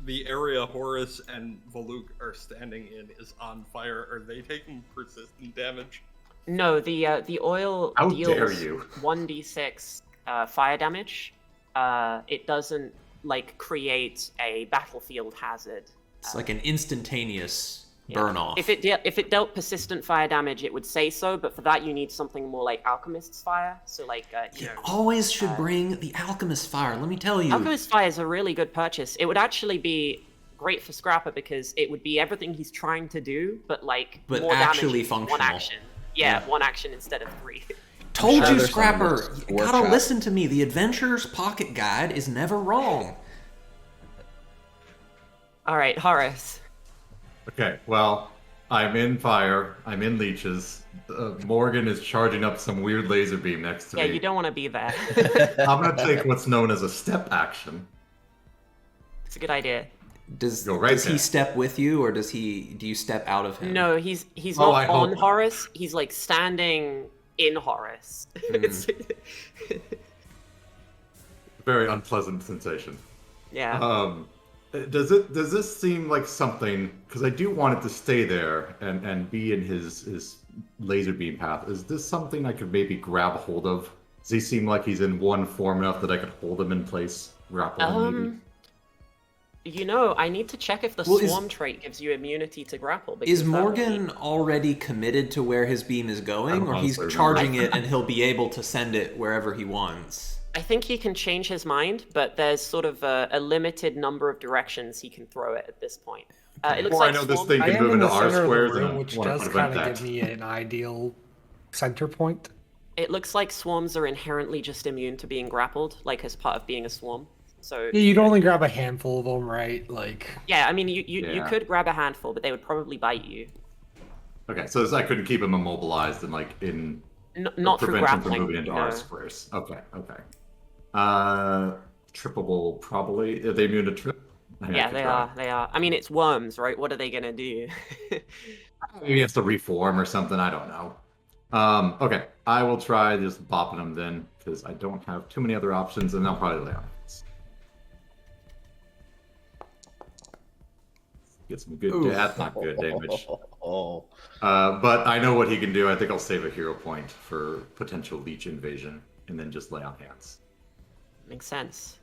the area Horace and Valuk are standing in is on fire. Are they taking persistent damage?
No, the oil
How
deals
dare you.
1d6 fire damage. It doesn't like create a battlefield hazard.
It's like an instantaneous burn off.
If it dealt persistent fire damage, it would say so, but for that you need something more like Alchemist's Fire. So like
You always should bring the Alchemist Fire, let me tell you.
Alchemist's Fire is a really good purchase. It would actually be great for Scrapper because it would be everything he's trying to do, but more
actually
damage in
functional.
1 action. Yeah, 1 action instead of 3.
Told
sure
you,
there's
Scrapper.
some
You
war
gotta
trap.
listen to me. The Adventurer's Pocket Guide is never wrong.
All right, Horace.
Okay, well, I'm in fire. I'm in leeches. Morgan is charging up some weird laser beam next to
Yeah,
me.
you don't want to be there.
I'm gonna take what's known as a step action.
It's a good idea.
Does
Go right
he
there.
step with you, or do you step out of him?
No, he's
Oh,
not
I hope
on
not.
Horace. He's like standing in Horace. It's-
Very unpleasant sensation.
yeah.
Does this seem like something? Because I do want it to stay there and be in his laser beam path. Is this something I could maybe grab hold of? Does he seem like he's in one form enough that I could hold him in place, grapple him maybe?
I need to check if the
Well, is-
swarm trait gives you immunity to grapple. because
Is
that would be-
Morgan already committed to where his beam is going,
I'm
or he's
uncertain.
charging it and he'll be able to send it wherever he wants?
I think he can change his mind, but there's sort of a limited number of directions he can throw it at this point. It looks
Or I
like
know this
swarm-
thing
I
can
am
move
in
into
the
R
center of the
squares, and
room,
I
which
want
does
to
kind
prevent
of give
that.
me an ideal center point.
It looks like swarms are inherently just immune to being grappled, like as part of being a swarm. So
Yeah, you'd only grab a handful of them, right? Like,
yeah, I mean you
Yeah.
could grab a handful, but they would probably bite you.
Okay, so I couldn't keep him immobilized and
Not through
prevent him from
grappling.
moving into
no.
R squares. Okay. Trippable probably. Are they immune to trip? I think I
Yeah,
could
they
try.
are. They are. I mean, it's worms, right? What are they gonna do?
Maybe he has to reform or something. I don't know. Okay, I will try just bopping him then, because I don't have too many other options, and I'll probably lay on hands. Get some good.
Oof.
That's not good damage.
Oh,
But I know what he can do. I think I'll save a hero point for potential leech invasion, and then just lay on hands.
Makes sense.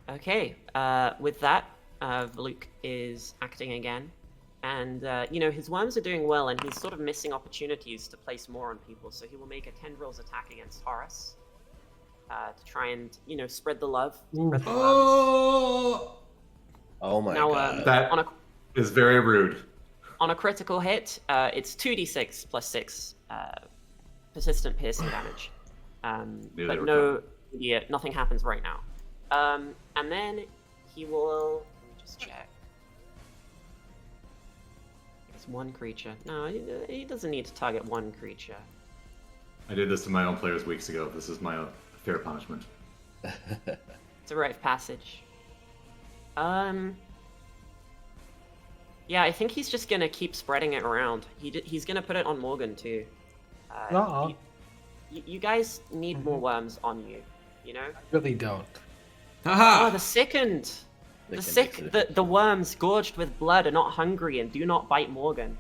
Okay. With that, Valuk is acting again. And, his worms are doing well, and he's sort of missing opportunities to place more on people. So he will make a tendrils attack against Horace to try and, spread the love. Spread the worms.
Oh my
Now,
god.
That is very rude.
On a critical hit, it's 2d6 plus 6 persistent piercing damage. But nothing happens right now. And then he will... Let me just check. It's one creature. No, he doesn't need to target one creature.
I did this to my own players weeks ago. This is my own fair punishment.
It's a rite of passage. Yeah, I think he's just gonna keep spreading it around. He's gonna put it on Morgan too. You guys need more worms on you,
Really don't.
Haha!
Oh, the worms gorged with blood are not hungry and do not bite Morgan.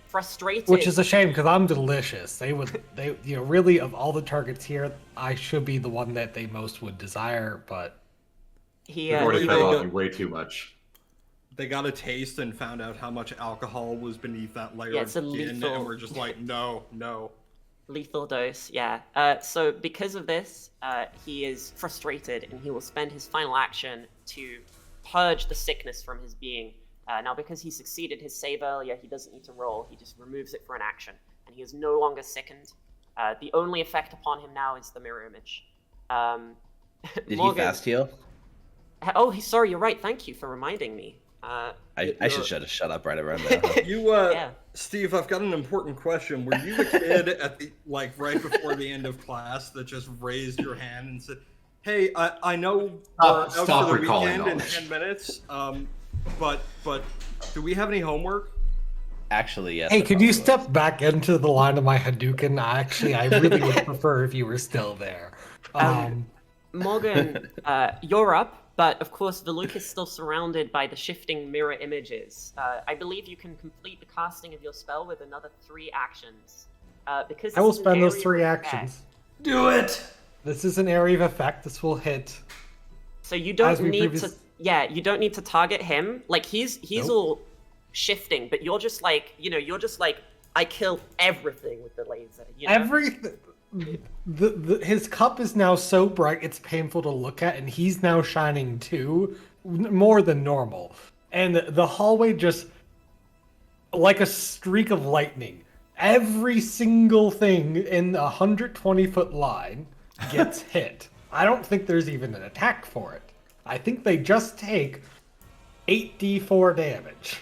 Frustrated.
Which is a shame because I'm delicious. They really of all the targets here, I should be the one that they most would desire, but
We've already fed off you way too much.
They got a taste and found out how much alcohol was beneath that layer
it's a
of gin,
lethal.
and we're just like, no.
Lethal dose, yeah. So because of this, he is frustrated and he will spend his final action to purge the sickness from his being. Now, because he succeeded his save earlier, he doesn't need to roll. He just removes it for an action, and he is no longer sickened. The only effect upon him now is the mirror image.
Did
Morgan,
he fast heal?
Oh, sorry, you're right. Thank you for reminding me.
I should shut up right around there.
Yeah.
Steve, I've got an important question. Were you the kid at the right before the end of class that just raised your hand and said, "Hey, I know we're out
Stop
for the
recalling
weekend in
knowledge.
10 minutes, but do we have any homework?"
Actually, yes.
hey,
I
could you
probably
step back into the line of my Hadouken? I really would prefer if you were still there.
Morgan, you're up, but of course Valuk is still surrounded by the shifting mirror images. I believe you can complete the casting of your spell with another 3 actions. Because
I will
this is an
spend those
area
3
of
actions.
Do it!
This is an area of effect. This will hit.
So you don't
As we
need
previous-
to. Yeah, you don't need to target him. Like he's
Nope.
all shifting, but you're just like, I kill everything with the laser.
Everything. His cup is now so bright it's painful to look at, and he's now shining too, more than normal. And the hallway just like a streak of lightning. Every single thing in a 120-foot line gets hit. I don't think there's even an attack for it. I think they just take 8d4 damage.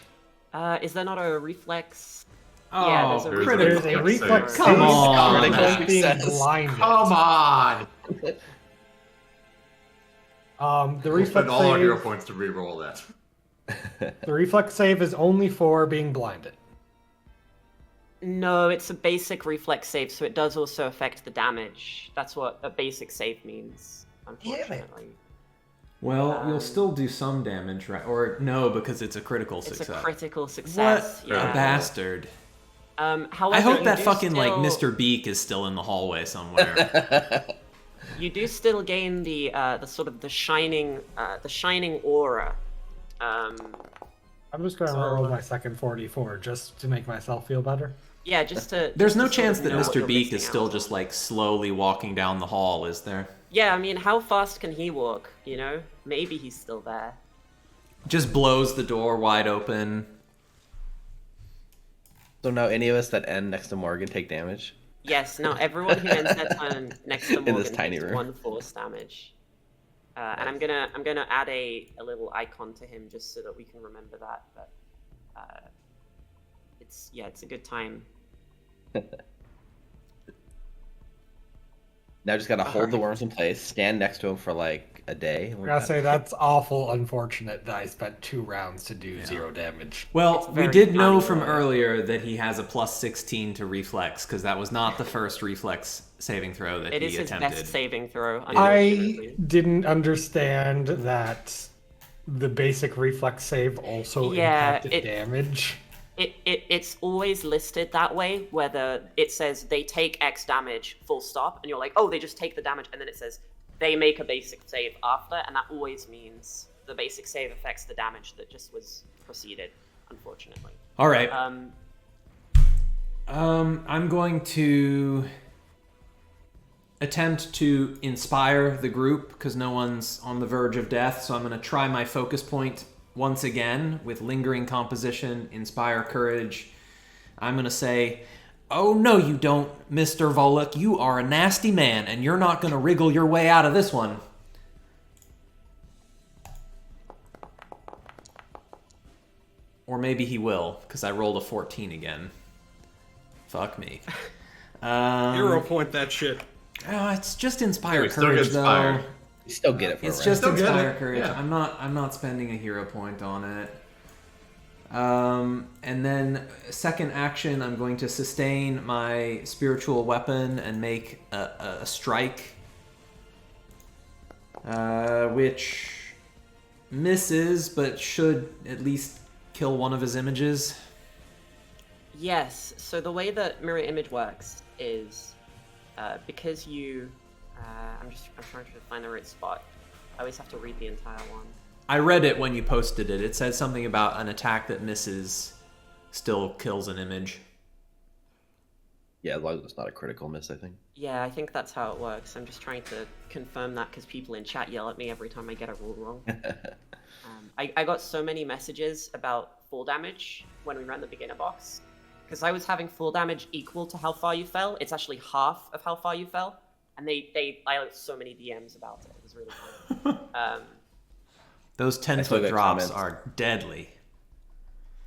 Is there not a reflex?
Oh,
Yeah, there's a
critical.
There's a reflex
Come
save
on.
from
Critical
being
success.
blinded.
Come on!
The
We'll
reflex
spend all our hero
save.
points to re-roll that.
The reflex save is only for being blinded.
No, it's a basic reflex save, so it does also affect the damage. That's what a basic save means, unfortunately.
Well, you'll still do some damage, right? Or no, because it's a critical
It's
success.
a critical success.
What a bastard.
However,
I hope
you
that
do
fucking, like,
still-
Mr. Beak is still in the hallway somewhere.
You do still gain the sort of the shining aura.
I'm just gonna roll my second 44 just to make myself feel better.
Yeah, just to.
There's
just
no
to sort
chance
of
that
know what
Mr.
you're
Beak is
missing
still
out
just,
on.
like, slowly walking down the hall, is there?
Yeah, I mean, how fast can he walk? Maybe he's still there.
Just blows the door wide open.
So now any of us that end next to Morgan take damage?
Yes. Now everyone who ends their turn next to Morgan
this tiny
takes
room.
1 force damage. And I'm gonna add a little icon to him just so that we can remember that. But it's a good time.
Now just gotta hold the worms in place, stand next to him for like a day.
I gotta say, that's awful unfortunate that I spent 2 rounds to do 0 damage.
Well,
It's
we
very
did know
funny,
from
right?
earlier that he has a plus 16 to reflex, because that was not the first reflex saving throw that
It
he
is his
attempted.
best saving throw.
I
Unfortunately.
didn't understand that the basic reflex save also
Yeah,
impacted damage.
It's always listed that way, whether it says they take X damage, full stop, and you're like, oh, they just take the damage, and then it says they make a basic save after, and that always means the basic save affects the damage that just was proceeded, unfortunately.
All right. I'm going to attempt to inspire the group because no one's on the verge of death, so I'm going to try my focus point once again with lingering composition, inspire courage. I'm going to say, "Oh no you don't, Mr. Voluk, you are a nasty man and you're not going to wriggle your way out of this one." Or maybe he will, because I rolled a 14 again. Fuck me.
Hero point that shit.
It's just inspire
Still
courage,
get inspired.
though.
You still get it for
It's
a
just
Still get
inspire
it,
courage.
yeah.
I'm not spending a hero point on it. And then second action, I'm going to sustain my spiritual weapon and make a strike, which misses, but should at least kill one of his images.
Yes, so the way that mirror image works is because you... I'm trying to find the right spot. I always have to read the entire one.
I read it when you posted it. It said something about an attack that misses still kills an image.
Yeah, as long as it's not a critical miss, I think.
Yeah, I think that's how it works. I'm just trying to confirm that because people in chat yell at me every time I get a rule wrong. I got so many messages about full damage when we ran the beginner box. Because I was having full damage equal to how far you fell. It's actually half of how far you fell. And I got so many DMs about it. It was really cool.
Those
still
10-foot
get
drops
comments.
are deadly.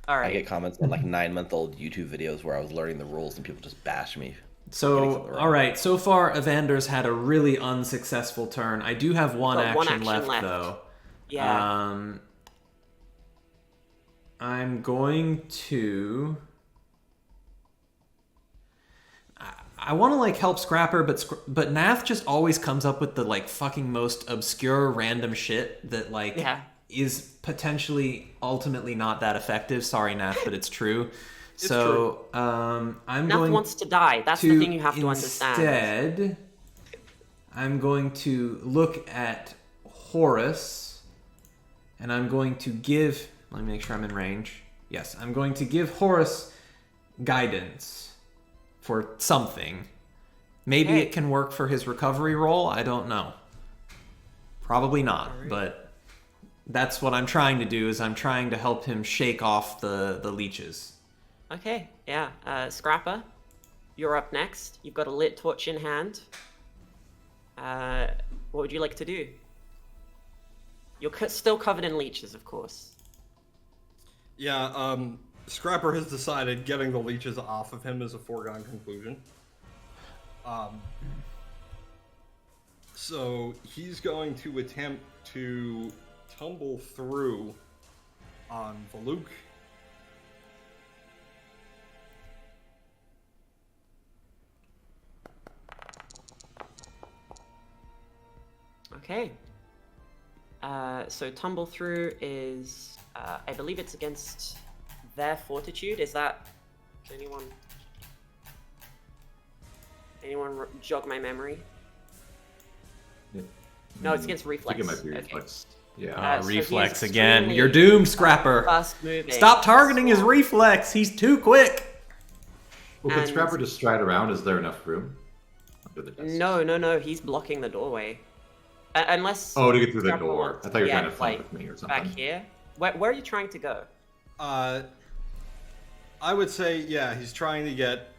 All
I
right.
get comments on like 9-month-old YouTube videos where I was learning the rules and people just bash me.
So, all right. So far, Evander's had a really unsuccessful turn. I do have one
Got
action left, though.
Yeah.
I'm going to... I want to like help Scrapper, but Nath just always comes up with the like fucking most obscure random shit that like is potentially ultimately not that effective. Sorry, Nath, but it's true.
It's
so I'm
Nath
going
wants to die. That's the thing you have to understand.
Instead, I'm going to look at Horace, and I'm going to give... Let me make sure I'm in range. Yes, I'm going to give Horace guidance for something. Maybe
Okay.
it can work for his recovery roll. I don't know. Probably not, but that's what I'm trying to do, is I'm trying to help him shake off the leeches.
Okay, yeah. Scrapper, you're up next. You've got a lit torch in hand. What would you like to do? You're still covered in leeches, of course.
Yeah, Scrapper has decided getting the leeches off of him is a foregone conclusion. So he's going to attempt to tumble through on Voluk.
Okay. So tumble through is, I believe it's against their fortitude. Is that anyone jog my memory? No, it's against reflex.
I think it might be
Okay.
reflex. Yeah.
So
Reflex
he's
again.
extremely
You're doomed, Scrapper.
fast moving.
Stop targeting his reflex. He's too quick.
Well, could
and-
Scrapper just stride around? Is there enough room? Under the desk?
No. He's blocking the doorway. Unless.
Oh, to get through the
Scrapper
door.
wants
I thought you were
to
trying to
get,
flank
like,
with me or something.
back here. Where are you trying to go?
I would say, yeah, he's trying to get...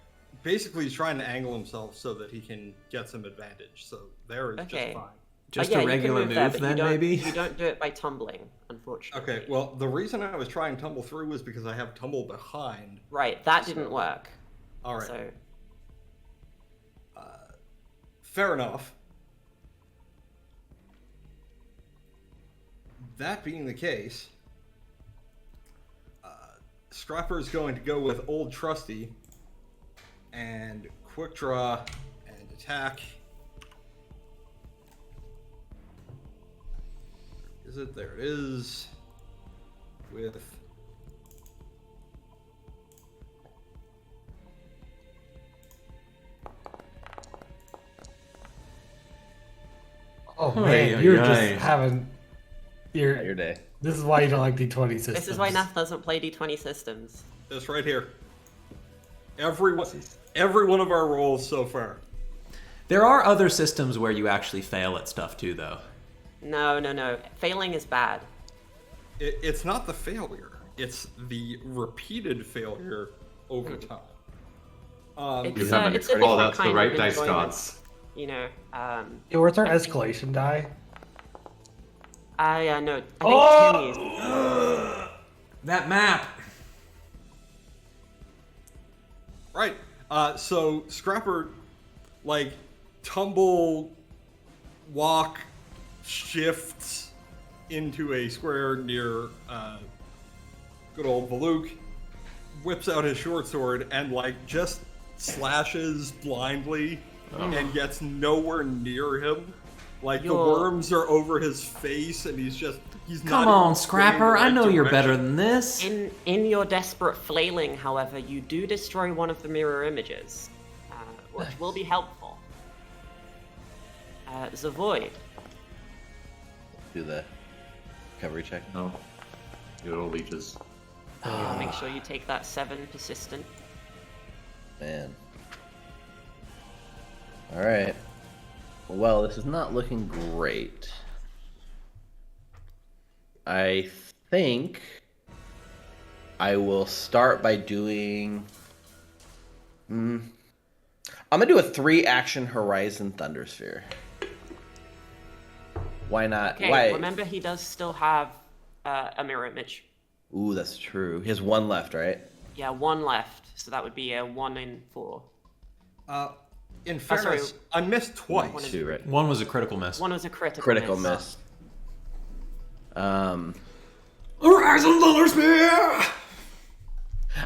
Basically, he's trying to angle himself so that he can get some advantage. So there is
Okay.
just fine.
Just
yeah,
a
you can
regular
move
move,
there, but
then,
you don't,
maybe?
You don't do it by tumbling, unfortunately.
Okay, well, the reason I was trying tumble through was because I have tumble behind.
Right, that didn't work.
All right,
So,
fair enough. That being the case, Scrapper is going to go with Old Trusty and quick draw and attack. Is it? There it is. With
Oh
Ay,
man,
ay,
you're
ay.
just having
Your day.
This is why you don't like D20 systems.
This is why Nath doesn't play D20 systems.
This right here. Every one of our rolls so far.
There are other systems where you actually fail at stuff too, though.
No. Failing is bad.
It's not the failure. It's the repeated failure over time.
It's
have
a
an
different
oh, that's
kind
the right
of
dice
enjoyment.
gods.
You know,
Yeah, where's our escalation die?
I know. I think Timmy's.
That map!
Right. So Scrapper, like, tumble, walk, shifts into a square near good old Valuk, whips out his short sword and, like, just slashes blindly and gets nowhere near him. Like, the worms are over his face and he's not
Come on,
even
Scrapper,
going in the
I
right
know you're
direction.
better than this.
In your desperate flailing, however, you do destroy one of the mirror images, which will be helpful. Zavoid.
Do the recovery check.
No. Good old leeches.
Make sure you take that 7 persistent.
Man. Alright. Well, this is not looking great. I think I will start by doing... I'm gonna do a 3-action Horizon Thundersphere. Why not?
Okay,
Why?
remember he does still have a mirror image.
Ooh, that's true. He has 1 left, right?
Yeah, 1 left, so that would be a 1 in 4.
In
sorry.
fairness, I missed twice.
2, right?
One was a critical miss.
1 was a critical
Critical
miss.
miss.
Horizon Thunderspear!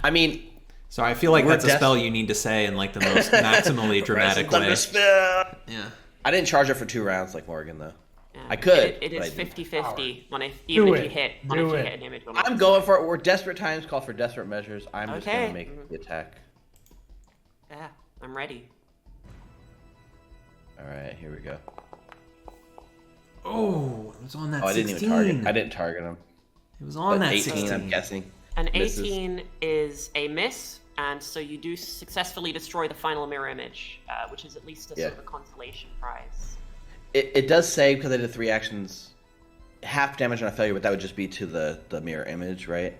I mean,
So I feel like
We're
that's a spell you need to say in like the most maximally dramatic way.
Thundersphere!
Yeah.
I didn't charge it for 2 rounds like Morgan, though.
Yeah.
I could,
It
but I
is
didn't.
50-50 on if
Do
even if
it.
you hit
Do
if you
it.
hit an image on
I'm going for it. We're desperate times call for desperate measures. I'm just
Okay.
gonna make the attack.
Yeah, I'm ready.
Alright, here we go.
Oh, it was on that
Oh, I
16.
didn't even target. I didn't target him.
It was on
But
that
18,
16.
I'm guessing.
An
Misses.
18 is a miss, and so you do successfully destroy the final mirror image, which is at least a sort of a consolation prize.
It does say, because I did 3 actions, half damage on a failure, but that would just be to the mirror image, right?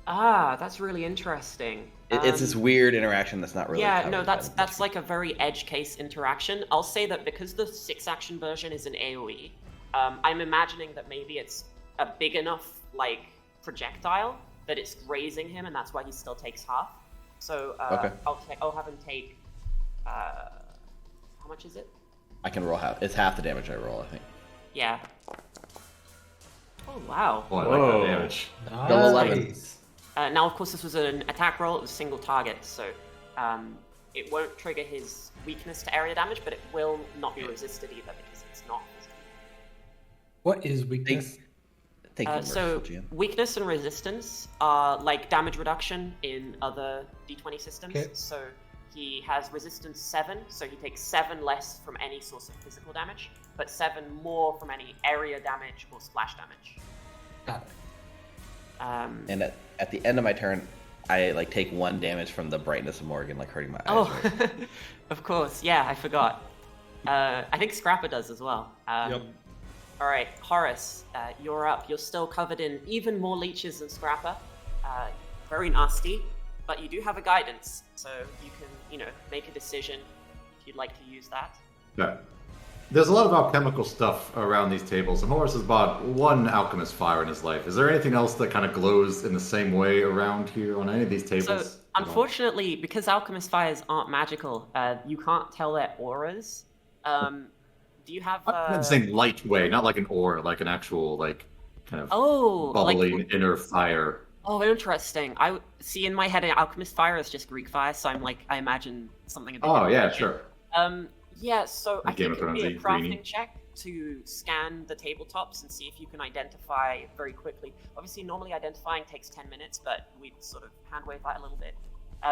Ah, that's really interesting.
It's this weird interaction that's not really.
Yeah,
covered
no,
by
that's
the
that's like a very edge case interaction. I'll say that because the 6-action version is an AoE, I'm imagining that maybe it's a big enough like projectile that it's grazing him, and that's why he still takes half. So
Okay.
I'll have him take. How much is it?
I can roll half. It's half the damage I roll, I think.
Yeah. Oh wow.
Oh, I like that damage.
Double 11.
Nice.
Now, of course, this was an attack roll. It was single target, so it won't trigger his weakness to area damage, but it will not be resisted either because it's not.
What is weakness?
Thank you,
So
Merciful GM.
weakness and resistance are like damage reduction in other D20 systems.
Okay.
So he has resistance 7, so he takes 7 less from any source of physical damage, but 7 more from any area damage or splash damage.
Got it.
And at the end of my turn, I like take 1 damage from the brightness of Morgan, like hurting my eyes.
Oh,
right?
of course. Yeah, I forgot. I think Scrapper does as well.
Yep.
All right, Horace, you're up. You're still covered in even more leeches than Scrapper. Very nasty, but you do have a guidance, so you can, make a decision if you'd like to use that.
Yeah. There's a lot of alchemical stuff around these tables, and Horace has bought 1 alchemist fire in his life. Is there anything else that kind of glows in the same way around here on any of these tables?
So, unfortunately, because alchemist fires aren't magical, you can't tell their auras. Do you have?
Not in the same light way, not like an aura, like an actual, like, kind of bubbling
like,
inner fire.
Oh, interesting. I see in my head, an alchemist fire is just Greek fire, so I imagine something. A bit
Oh, yeah,
different.
sure.
Yeah. So I
Game
think
of
it would be a
Thrones-y,
crafting
greeny.
check to scan the tabletops and see if you can identify very quickly. Obviously, normally identifying takes 10 minutes, but we'd sort of hand wave that a little bit.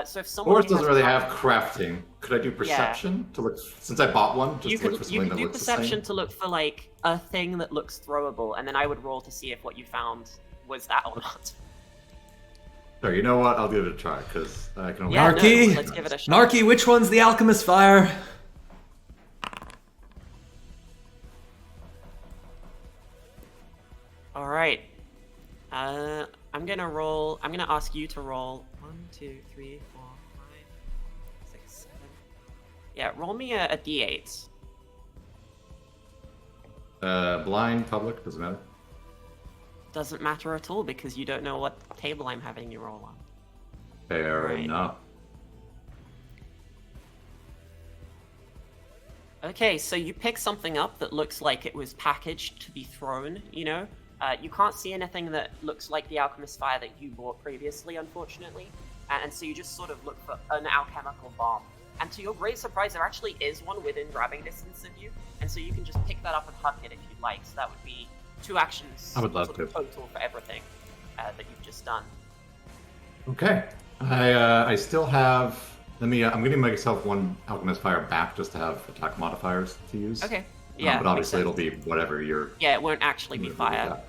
So if someone
Horace
who
doesn't
has
really have crafting. Could I do perception to look? Since I bought one, just
you
to
can
look for
you
something
can
that
do
looks the same.
perception to look for like a thing that looks throwable, and then I would roll to see if what you found was that or not.
Sure, you know what? I'll give it a try because I can only.
Yeah,
Narky!
no, let's give it a shot.
Narky, which one's the alchemist fire?
All right. I'm gonna roll. I'm gonna ask you to roll 1, 2, 3, 4, 5, 6, 7. Yeah, roll me a d8.
Blind, public, doesn't matter.
Doesn't matter at all because you don't know what table I'm having you roll on.
Fair
Right.
enough.
Okay, so you pick something up that looks like it was packaged to be thrown, you know? You can't see anything that looks like the alchemist fire that you bought previously, unfortunately. And so you just sort of look for an alchemical bomb. And to your great surprise, there actually is one within grabbing distance of you. And so you can just pick that up and huck it if you'd like. So that would be 2 actions
I would love
sort of
to.
total for everything that you've just done.
Okay. I still have. Let me. I'm giving myself 1 alchemist fire back just to have attack modifiers to use.
Okay. Yeah.
But
makes
obviously
sense.
it'll be whatever you're.
Yeah, it won't actually be fire.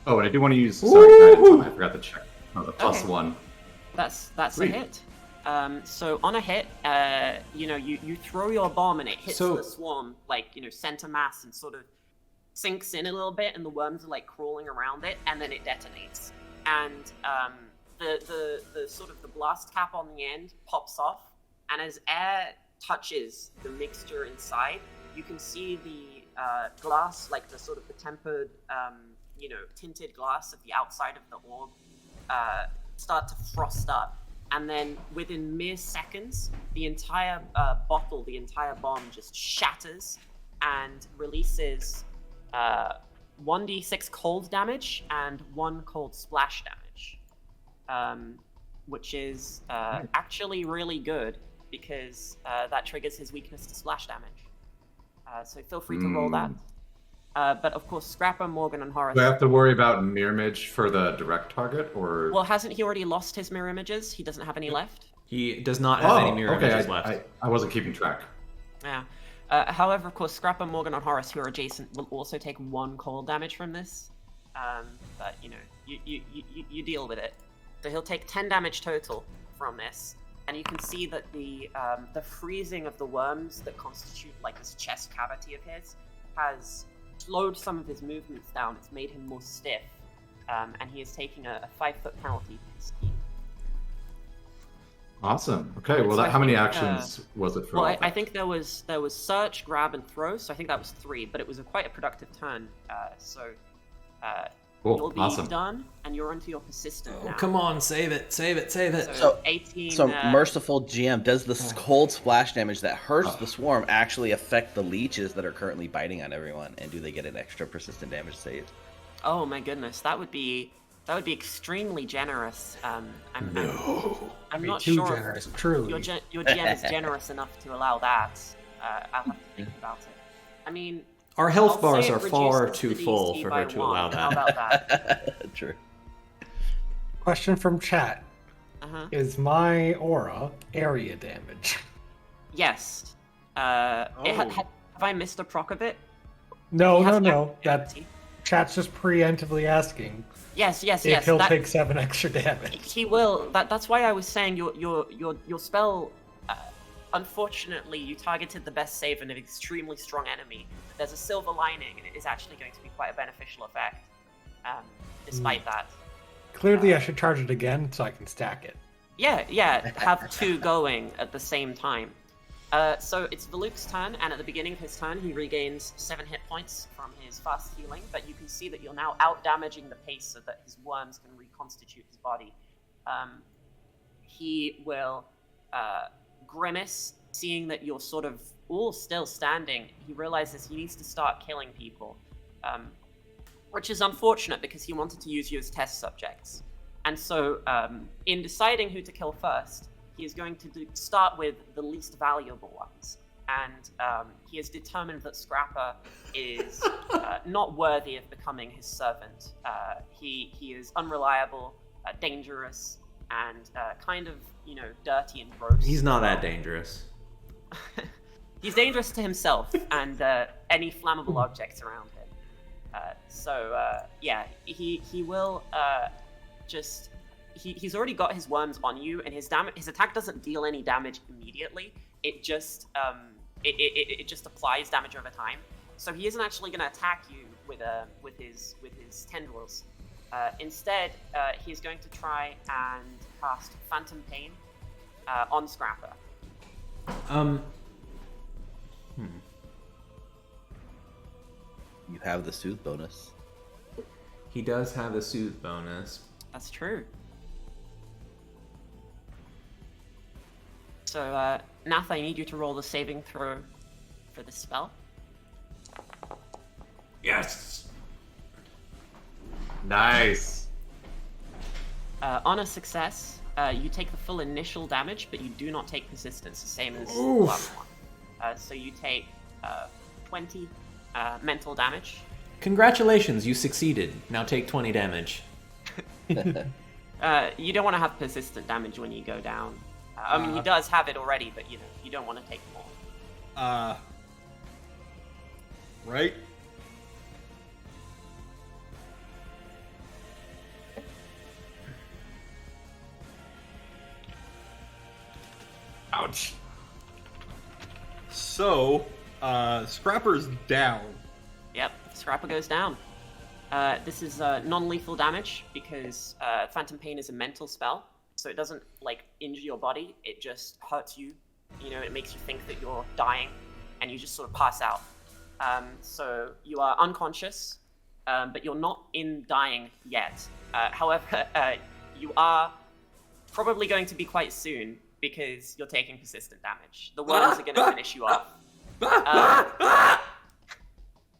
Oh, and I do want to use. Sorry, guidance. I forgot to check. Oh, the +1.
That's a
Sweet.
hit. So on a hit, you throw your bomb and it hits
So-
the swarm, like, center mass and sort of sinks in a little bit and the worms are like crawling around it and then it detonates. And the sort of the blast cap on the end pops off, and as air touches the mixture inside, you can see the glass, like the sort of the tempered, tinted glass of the outside of the orb start to frost up. And then within mere seconds, the entire bottle, the entire bomb just shatters and releases 1d6 cold damage and 1 cold splash damage. Which is actually really good because that triggers his weakness to splash damage. So feel free to roll that. But of course, Scrapper, Morgan, and Horace.
Do I have to worry about mirror image for the direct target, or?
Well, hasn't he already lost his mirror images? He doesn't have any left?
He does not have any mirror
okay.
images left.
I wasn't keeping track.
Yeah. However, of course, Scrapper, Morgan, and Horace, who are adjacent, will also take 1 cold damage from this. But, you deal with it. So he'll take 10 damage total from this. And you can see that the freezing of the worms that constitute like this chest cavity of his has slowed some of his movements down. It's made him more stiff. And he is taking a 5-foot penalty for his ski.
Awesome. Okay. Well,
So I
how many
think,
actions was it for?
Well,
all
I
that?
think there was search, grab, and throw. So I think that was 3, but it was quite a productive turn.
Cool.
You'll be
Awesome.
done, and you're into your persistent
Oh,
now.
come on, save it, save it, save it.
So 18.
So merciful GM, does the cold splash damage that hurts the swarm actually affect the leeches that are currently biting on everyone, and do they get an extra persistent damage save?
Oh my goodness, that would be extremely generous. I'm not
Too
sure
generous,
if
truly.
your GM is generous enough to allow that. I'll have to think about it. I mean,
Our health
I'll
bars
say it
are far
reduces
too
the
full
DC
for
by
her to
1.
allow
How
that.
about that?
True.
Question from chat.
Uh-huh.
Is my aura area damage?
Yes. Have I missed a proc of it?
No,
He has
no. That
ability.
chat's just preemptively asking
Yes.
if
Yes.
he'll
that-
take 7 extra damage.
He will. That's why I was saying your spell. Unfortunately, you targeted the best save in an extremely strong enemy. There's a silver lining, and it is actually going to be quite a beneficial effect. Despite that.
Clearly, I should charge it again so I can stack it.
Yeah. Have 2 going at the same time. So it's Valuk's turn, and at the beginning of his turn, he regains 7 hit points from his fast healing. But you can see that you're now out damaging the pace so that his worms can reconstitute his body. He will grimace, seeing that you're sort of all still standing. He realizes he needs to start killing people, which is unfortunate because he wanted to use you as test subjects. And so, in deciding who to kill first, he is going to start with the least valuable ones. and he has determined that Scrapper is not worthy of becoming his servant. He is unreliable, dangerous, and kind of, dirty and gross.
He's not that dangerous.
He's dangerous to himself and any flammable objects around him. He will he's already got his worms on you, and his attack doesn't deal any damage immediately. It just it just applies damage over time. So he isn't actually going to attack you with his tendrils. Instead, he's going to try and cast Phantom Pain on Scrapper.
You have the soothe bonus.
He does have the soothe bonus.
That's true. So, Nath, I need you to roll the saving throw for this spell.
Yes! Nice!
On a success, you take the full initial damage, but you do not take persistence, the same as the last one. So you take 20 mental damage.
Congratulations, you succeeded. Now take 20 damage.
You don't want to have persistent damage when you go down. I mean, he does have it already, but you don't want to take more.
Right?
Ouch.
So, Scrapper's down.
Yep, Scrapper goes down. This is non-lethal damage because Phantom Pain is a mental spell, so it doesn't injure your body. It just hurts you. It makes you think that you're dying, and you just sort of pass out. So you are unconscious, but you're not in dying yet. However, you are probably going to be quite soon because you're taking persistent damage. The worms are going to finish you off.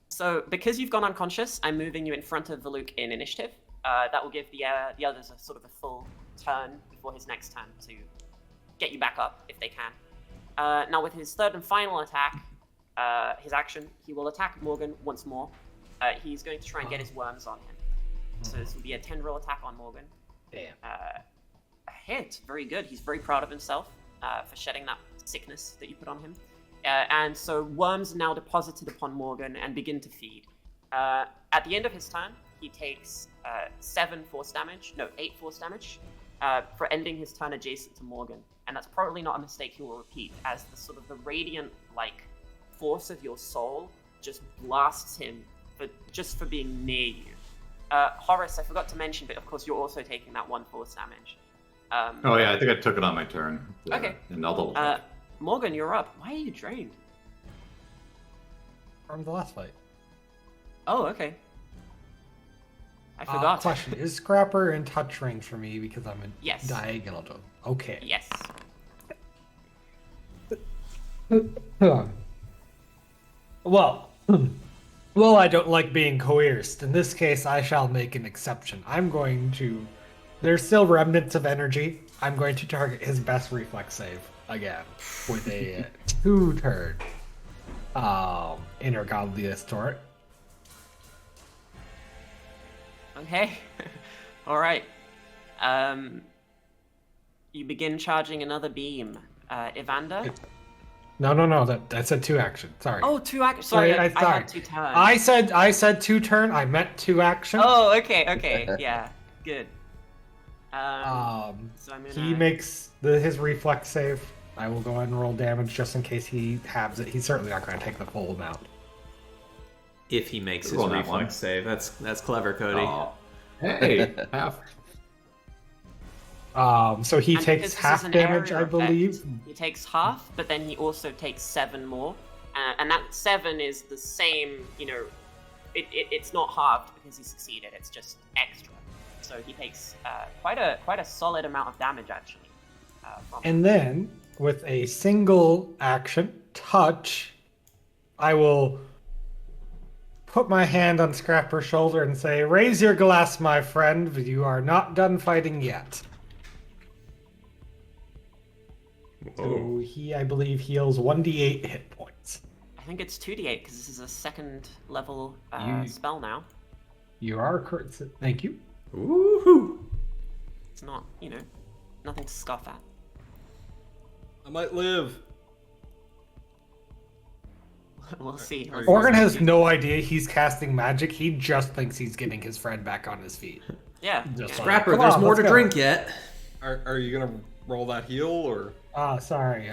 So, because you've gone unconscious, I'm moving you in front of Valuk in initiative. That will give the others a sort of a full turn before his next turn to get you back up if they can. Now, with his third and final attack, his action, he will attack Morgan once more. He's going to try and get his worms on him. So this will be a tendril attack on Morgan.
Damn.
A hit. Very good. He's very proud of himself for shedding that sickness that you put on him. And so worms are now deposited upon Morgan and begin to feed. At the end of his turn, he takes 8 force damage for ending his turn adjacent to Morgan. And that's probably not a mistake he will repeat, as the sort of the radiant, force of your soul just blasts him for being near you. Horace, I forgot to mention, but of course you're also taking that 1 force damage.
Oh yeah, I think I took it on my turn.
Okay.
And I'll double check.
Morgan, you're up. Why are you drained?
From the last fight.
Oh, okay. I forgot.
Question: is Scrapper in touch range for me because I'm a
Yes.
diagonal to him? Okay.
Yes.
Well, I don't like being coerced. In this case, I shall make an exception. There's still remnants of energy. I'm going to target his best reflex save again with a 2-turn Inner Godliest Torrent.
Okay. All right. You begin charging another beam. Evander?
No. That's a 2 action. Sorry.
Oh, 2 action. Sorry, I
sorry.
had 2 turns.
I said 2 turn. I meant 2 action.
Oh, okay. Yeah, good. So I'm gonna...
He makes his reflex save. I will go ahead and roll damage just in case he halves it. He's certainly not going to take the full amount.
If he makes his
Roll that one.
reflex save. That's clever, Cody.
Oh. Hey, half.
So he
And
takes
because this
half
is an
damage,
area
I believe.
effect, he takes half, but then he also takes 7 more. And that 7 is the same, it's not halved because he succeeded, it's just extra. So he takes quite a solid amount of damage, actually.
And then, with a single action, touch, I will put my hand on Scrapper's shoulder and say, "Raise your glass, my friend. You are not done fighting yet." So he, I believe, heals 1d8 hit points.
I think it's 2d8 because this is a second level spell now.
You are correct. Thank you.
Woohoo!
It's not, nothing to scoff at.
I might live.
We'll see.
Are you
Morgan
guys-
has no idea he's casting magic. He just thinks he's getting his friend back on his feet.
Yeah.
Just
yeah.
Scrapper,
Come
there's
on,
more
let's
to
go.
drink yet.
Are you gonna roll that heal or?
Sorry.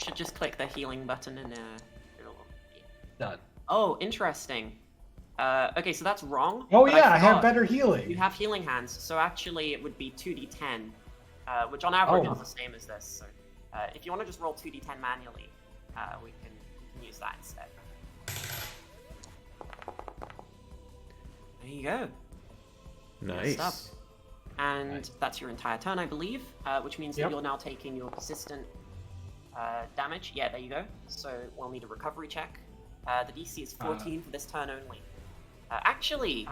Should just click the healing button and it'll...
Done.
Oh, interesting. Okay, so that's wrong.
Oh
but
yeah, I have
forgot.
better
You
healing.
have healing hands, so actually it would be 2d10, which on average
Oh.
is the same as this. So if you want to just roll 2d10 manually, we can use that instead. There you go.
Nice.
Stuff. And that's your entire turn, I believe, which means that
Yep.
you're now taking your persistent damage. Yeah, there you go. So we'll need a recovery check. The DC is 14 for this turn only. Actually,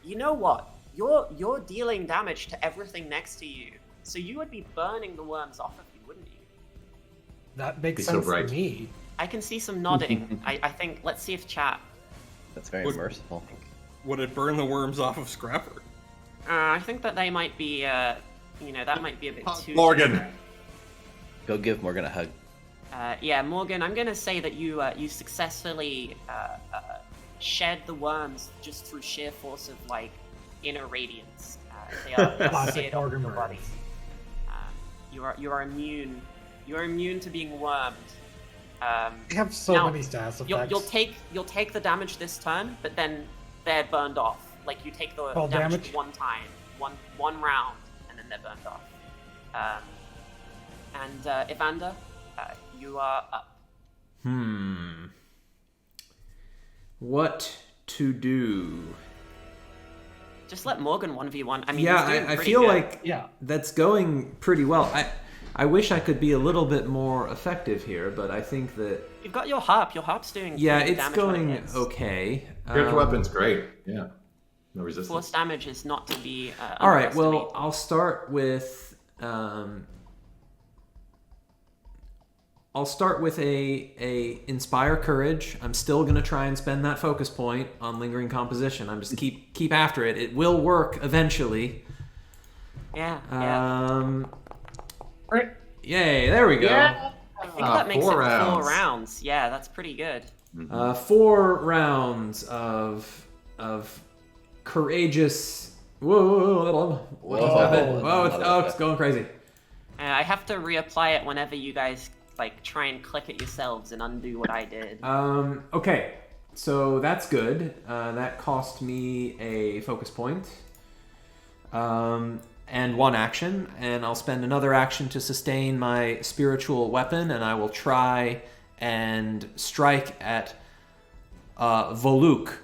you know what? You're dealing damage to everything next to you, so you would be burning the worms off of you, wouldn't you?
That makes
Be so
sense
bright.
to me.
I can see some nodding. I think. Let's see if chat.
That's very
Would-
merciful.
Would it burn the worms off of Scrapper?
I think that they might be. That might be a bit too.
Morgan.
Go give Morgan a hug.
Yeah, Morgan. I'm gonna say that you successfully shed the worms just through sheer force of like inner radiance. They are
Classic
seared onto
Morgan
your
words.
body. You are immune. You are immune to being wormed.
We have so
Now,
many stats effects.
You'll take the damage this turn, but then they're burned off. Like you take the
All
damage
damage?
one time, one round, and then they're burned off. Evander, you are up.
What to do?
Just let Morgan 1v1. I mean,
Yeah,
he's doing
I
pretty
feel
good.
like
Yeah.
that's going pretty well. I wish I could be a little bit more effective here, but I think that
You've got your harp. Your harp's doing
yeah,
pretty good
it's
damage when it
going
hits.
okay.
Spiritual weapon's great. Yeah. No resistance.
Force damage is not to be
All right, well,
underestimated.
I'll start with a inspire courage. I'm still gonna try and spend that focus point on lingering composition. I'm just keep after it. It will work eventually.
Yeah, yeah.
Right.
Yay! There we go.
Yeah.
I think that makes
4
it 4
rounds.
rounds. Yeah, that's pretty good.
4 rounds of courageous. Whoa! What just
Whoa.
happened? Whoa!
Whoa.
It's going crazy.
I have to reapply it whenever you guys like try and click it yourselves and undo what I did.
Okay, so that's good. That cost me a focus point. And 1 action, and I'll spend another action to sustain my spiritual weapon, and I will try and strike at Voluk.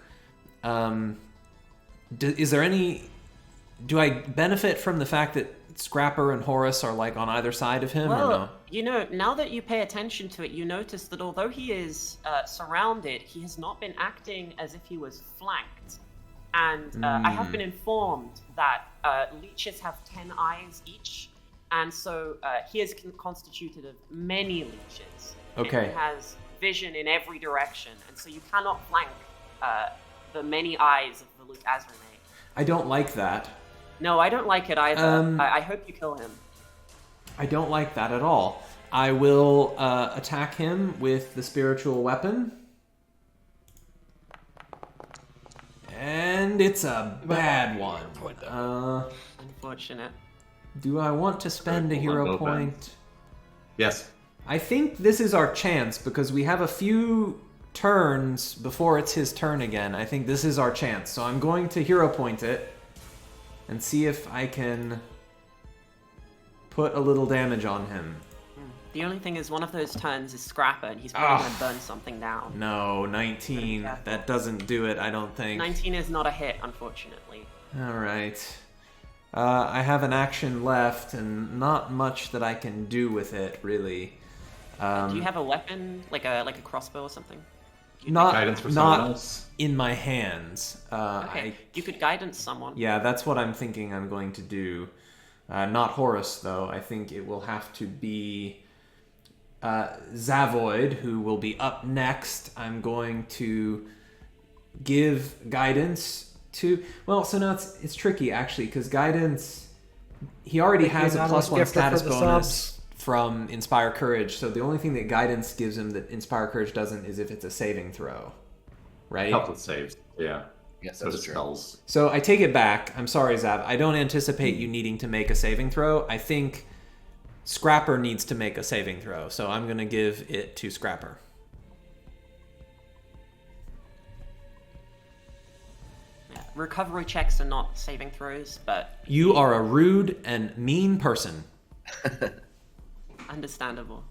Is there any... Do I benefit from the fact that Scrapper and Horace are like on either side of him, or no?
Now that you pay attention to it, you notice that although he is surrounded, he has not been acting as if he was flanked. And I have been informed that leeches have 10 eyes each, and so he is constituted of many leeches.
Okay.
And he has vision in every direction, and so you cannot flank the many eyes of the Luke Azrame.
I don't like that.
No, I don't like it either. I hope you kill him.
I don't like that at all. I will attack him with the spiritual weapon. And it's a bad one.
Unfortunate.
Do I want to spend a hero
Boltbend.
point?
Yes.
I think this is our chance because we have a few turns before it's his turn again. I think this is our chance. So I'm going to hero point it and see if I can put a little damage on him.
The only thing is one of those turns is Scrapper, and he's probably going to burn something down.
No, 19. That doesn't do it, I don't think.
19 is not a hit, unfortunately.
All right. I have an action left and not much that I can do with it, really.
Do you have a weapon, like a crossbow or something?
Not,
Guidance for someone
not
else.
in my hands.
Okay, you could guidance someone.
Yeah, that's what I'm thinking I'm going to do. Not Horace, though. I think it will have to be Zavoid, who will be up next. I'm going to give guidance to... Well, so now it's tricky, actually, because guidance... He already has a +1 status bonus from Inspire Courage, so the only thing that guidance gives him that Inspire Courage doesn't is if it's a saving throw. Right?
Helps with saves. Yeah.
Yes,
So
that's true.
spells.
So I take it back. I'm sorry, Zav. I don't anticipate you needing to make a saving throw. I think Scrapper needs to make a saving throw, so I'm going to give it to Scrapper.
Yeah, recovery checks are not saving throws, but
You are a rude and mean person.
understandable.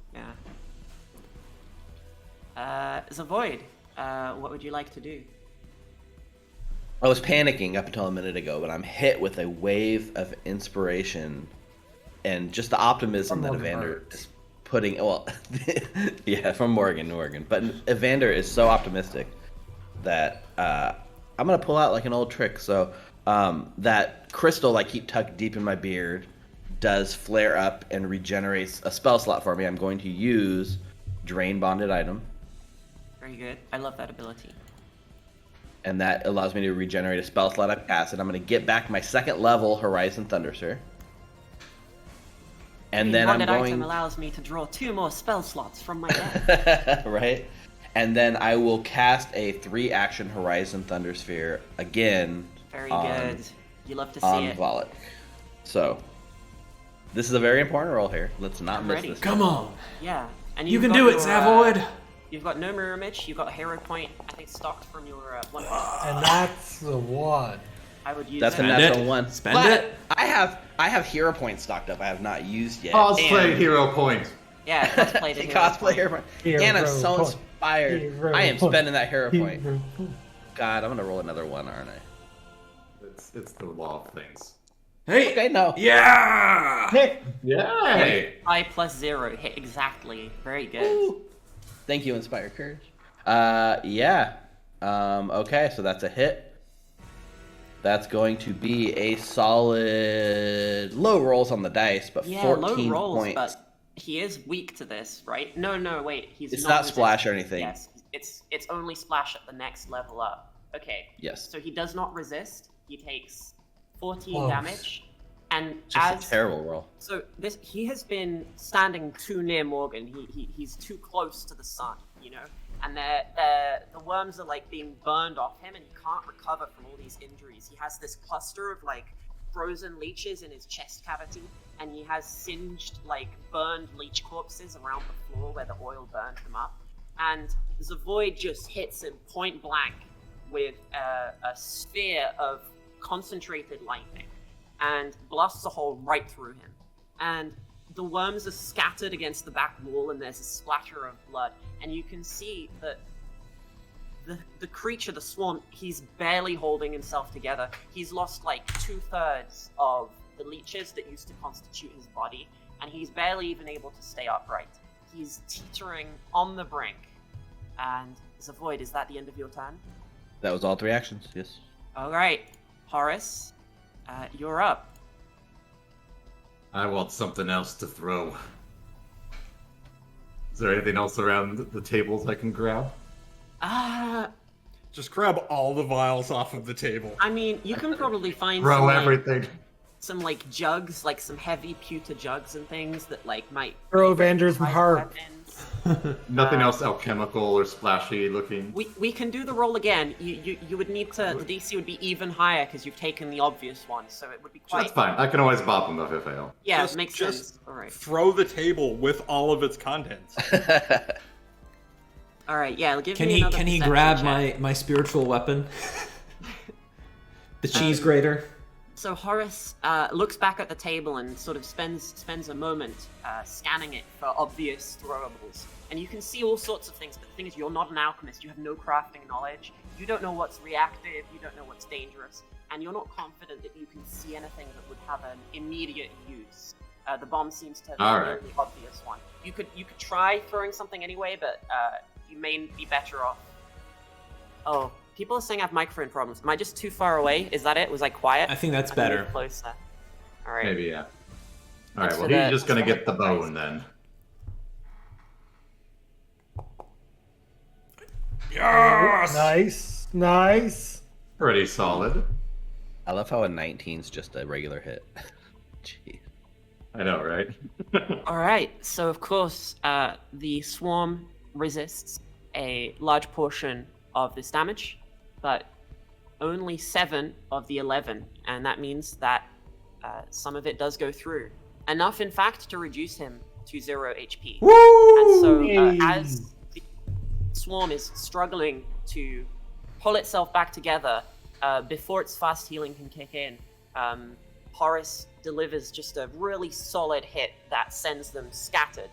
Yeah. Zavoid, what would you like to do?
I was panicking up until a minute ago, but I'm hit with a wave of inspiration and just the optimism that Evander is putting. Well, yeah, from Morgan. But Evander is so optimistic that I'm gonna pull out like an old trick. So that crystal I keep tucked deep in my beard does flare up and regenerates a spell slot for me. I'm going to use Drain Bonded Item.
Very good. I love that ability.
And that allows me to regenerate a spell slot I cast, and I'm going to get back my 2nd level Horizon Thundersphere. And then I'm
Bonded
going...
item allows me to draw 2 more spell slots from my deck.
Right? And then I will cast a 3-action Horizon Thundersphere again.
Very
on,
good. You love to see
on
it.
Volot. So, this is a very important roll here. Let's not miss
ready.
this.
Come on.
Yeah. And
You
you've
can
got
do it,
your,
Zavoid.
You've got no mirror image. You've got a hero point. I think stocked from your one.
And that's the one.
I would use
That's
it.
a
Spend
natural
it.
one.
Spend
But
it.
I have hero points stocked up I have not used yet.
Cosplay
And-
hero point.
Yeah, cosplay the hero
Cosplay
point.
hero point.
Hero
And I'm so
point.
inspired.
Hero
I am
point.
spending that hero point.
Hero point.
God, I'm gonna roll another one, aren't I?
It's the law of things.
Hey.
Okay, no.
Yeah.
Hey,
Yay!
I +0 hit exactly. Very good.
Ooh. Thank you, Inspire Courage. Yeah. Okay, so that's a hit. That's going to be a solid low rolls on the dice, but
Yeah,
14
low rolls,
points.
but he is weak to this, right? No, wait. He's
It's
not
not splash or
resistant.
anything.
Yes, it's only splash at the next level up. Okay.
Yes.
So he does not resist. He takes 14
Close.
damage, and
Just a terrible roll.
So he has been standing too near Morgan. He's too close to the sun, you know. And the worms are like being burned off him, and he can't recover from all these injuries. He has this cluster of like frozen leeches in his chest cavity, and he has singed like burned leech corpses around the floor where the oil burned them up. And Zavoid just hits him point blank with a sphere of concentrated lightning and blasts a hole right through him. And the worms are scattered against the back wall, and there's a splatter of blood. And you can see that the creature, the swarm, he's barely holding himself together. He's lost like 2/3 of the leeches that used to constitute his body, and he's barely even able to stay upright. He's teetering on the brink. And Zavoid, is that the end of your turn?
That was all 3 actions, yes.
All right, Horace, you're up.
I want something else to throw. Is there anything else around the tables I can grab?
Just grab all the vials off of the table.
I mean, you can probably find
Throw
some, like,
everything.
some like jugs, like some heavy pewter jugs and things that like might
throw Evander's
hide
harp.
weapons.
Nothing else alchemical or splashy looking.
We can do the roll again. You would need to. The DC would be even higher because you've taken the obvious one, so it would be quite.
That's fine. I can always bop them if I fail.
Yeah,
Just-
it makes
just
sense. All right.
Throw the table with all of its contents.
All right. Yeah. Give
Can
me
he
another
can he
perception
grab
check.
my spiritual weapon? The cheese grater.
So Horace looks back at the table and sort of spends a moment scanning it for obvious throwables. And you can see all sorts of things, but the thing is, you're not an alchemist. You have no crafting knowledge. You don't know what's reactive. You don't know what's dangerous. And you're not confident that you can see anything that would have an immediate use. The bomb seems to be
All
the
right.
only obvious one. You could try throwing something anyway, but you may be better off. Oh, people are saying I have microphone problems. Am I just too far away? Is that it? Was I quiet?
I think that's
I need to
better.
move closer. All right.
Maybe, yeah. All right,
That's
well,
for
he's
the-
just going to
that's
get
for
the
the dice.
bone then.
Nice.
Pretty solid.
I love how a 19's just a regular hit. Jeez.
I know, right?
All right. So of course, the swarm resists a large portion of this damage, but only 7 of the 11, and that means that some of it does go through. Enough, in fact, to reduce him to 0 HP. And so, as the swarm is struggling to pull itself back together before its fast healing can kick in, Horace delivers just a really solid hit that sends them scattered,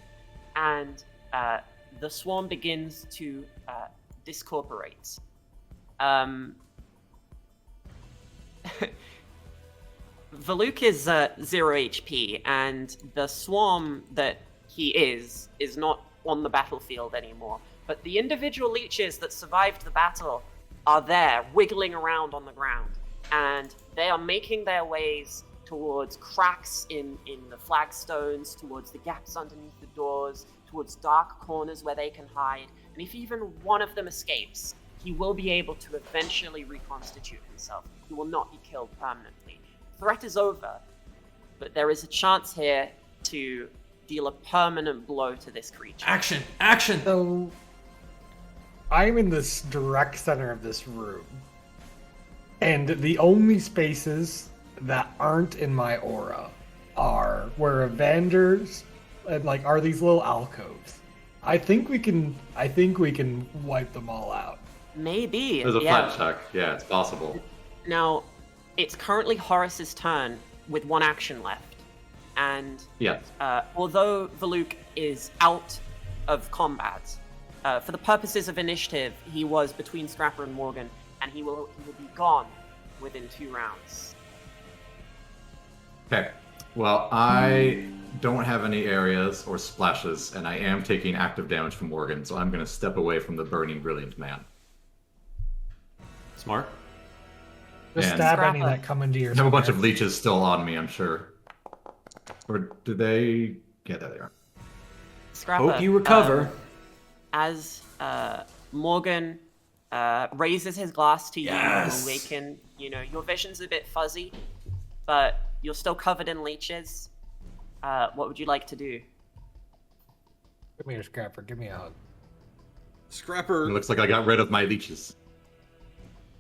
and the swarm begins to discorporate. Valuk is 0 HP, and the swarm that he is not on the battlefield anymore. But the individual leeches that survived the battle are there, wiggling around on the ground, and they are making their ways towards cracks in the flagstones, towards the gaps underneath the doors, towards dark corners where they can hide. And if even one of them escapes, he will be able to eventually reconstitute himself. He will not be killed permanently. The threat is over, but there is a chance here to deal a permanent blow to this creature.
Action!
So, I'm in this direct center of this room, and the only spaces that aren't in my aura are where Evander's and are these little alcoves. I think we can wipe them all out.
Maybe.
There's a
yeah.
flat check. Yeah, it's possible.
Now, it's currently Horace's turn with 1 action left. And
Yes.
although Valuk is out of combat, for the purposes of initiative, he was between Scrapper and Morgan, and he will be gone within 2 rounds.
Okay. Well, I don't have any areas or splashes, and I am taking active damage from Morgan, so I'm going to step away from the burning brilliant man.
Smart.
Just
And-
stab any
Scrappa.
that come into your
I have a bunch
square.
of leeches still on me, I'm sure. Or do they? Yeah, there they are.
Scrapper,
Hope you recover.
as Morgan raises his glass to you,
Yes.
you awaken. Your vision's a bit fuzzy, but you're still covered in leeches. What would you like to do?
Give me your scrapper. Give me a hug.
Scrapper
It looks like I got rid of my leeches.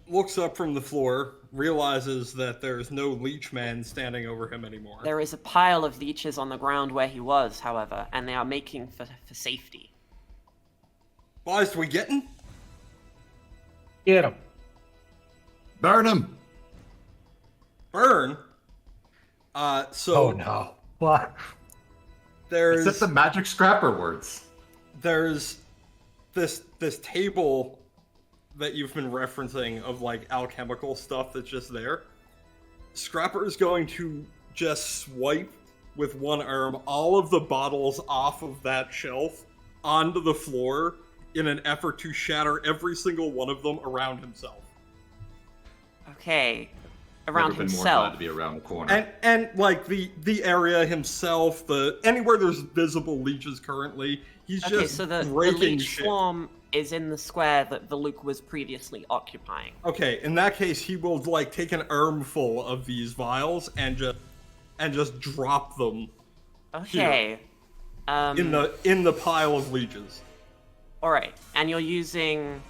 looks up from the floor, realizes that there's no leech man standing over him anymore.
There is a pile of leeches on the ground where he was, however, and they are making for safety.
Boys, we getting?
Get him.
Burn him!
Burn? So
Oh no. What?
I
there's
said the magic scrapper words.
there's this table that you've been referencing of alchemical stuff that's just there. Scrapper is going to just swipe with one arm all of the bottles off of that shelf onto the floor in an effort to shatter every single one of them around himself.
Okay, around
Never been more
himself.
glad to be around the corner.
And the area himself, anywhere there's visible leeches currently, he's
Okay,
just
so the
breaking
leech
shit.
swarm is in the square that Valuk was previously occupying.
Okay, in that case, he will take an armful of these vials and just drop them
Okay.
in the pile of leeches.
All right, and you're using.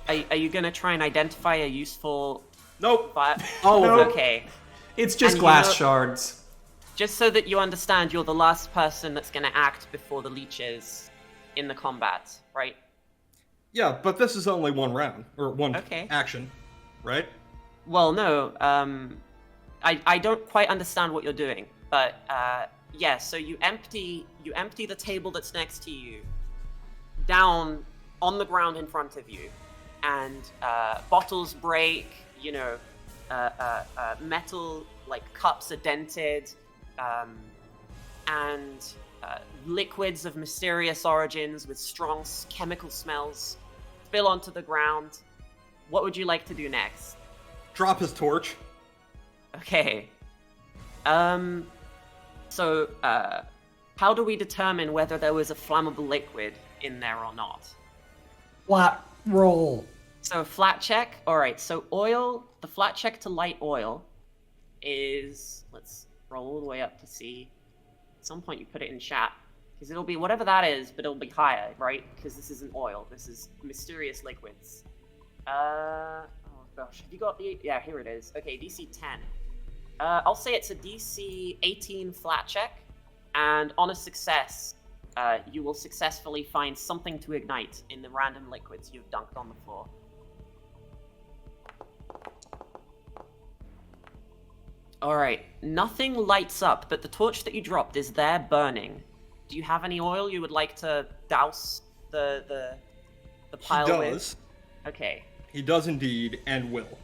Are you gonna try and identify a useful?
Nope.
Oh,
Nope.
okay.
It's just
And
glass shards.
Just so that you understand, you're the last person that's gonna act before the leeches in the combat, right?
Yeah, but this is only one round or one
Okay.
action, right?
Well, no. I don't quite understand what you're doing, but yeah. So you empty the table that's next to you down on the ground in front of you, and bottles break. Metal cups are dented, and liquids of mysterious origins with strong chemical smells spill onto the ground. What would you like to do next?
Drop his torch.
Okay. So, how do we determine whether there was a flammable liquid in there or not?
Flat roll.
So flat check. All right. So oil. The flat check to light oil is. Let's roll all the way up to see. At some point, you put it in chat because it'll be whatever that is, but it'll be higher, right? Because this isn't oil. This is mysterious liquids. Oh gosh, have you got the? Yeah, here it is. Okay, DC 10. I'll say it's a DC 18 flat check, and on a success, you will successfully find something to ignite in the random liquids you've dunked on the floor. Alright, nothing lights up, but the torch that you dropped is there burning. Do you have any oil you would like to douse the pile with?
He does.
Okay.
He does indeed, and will.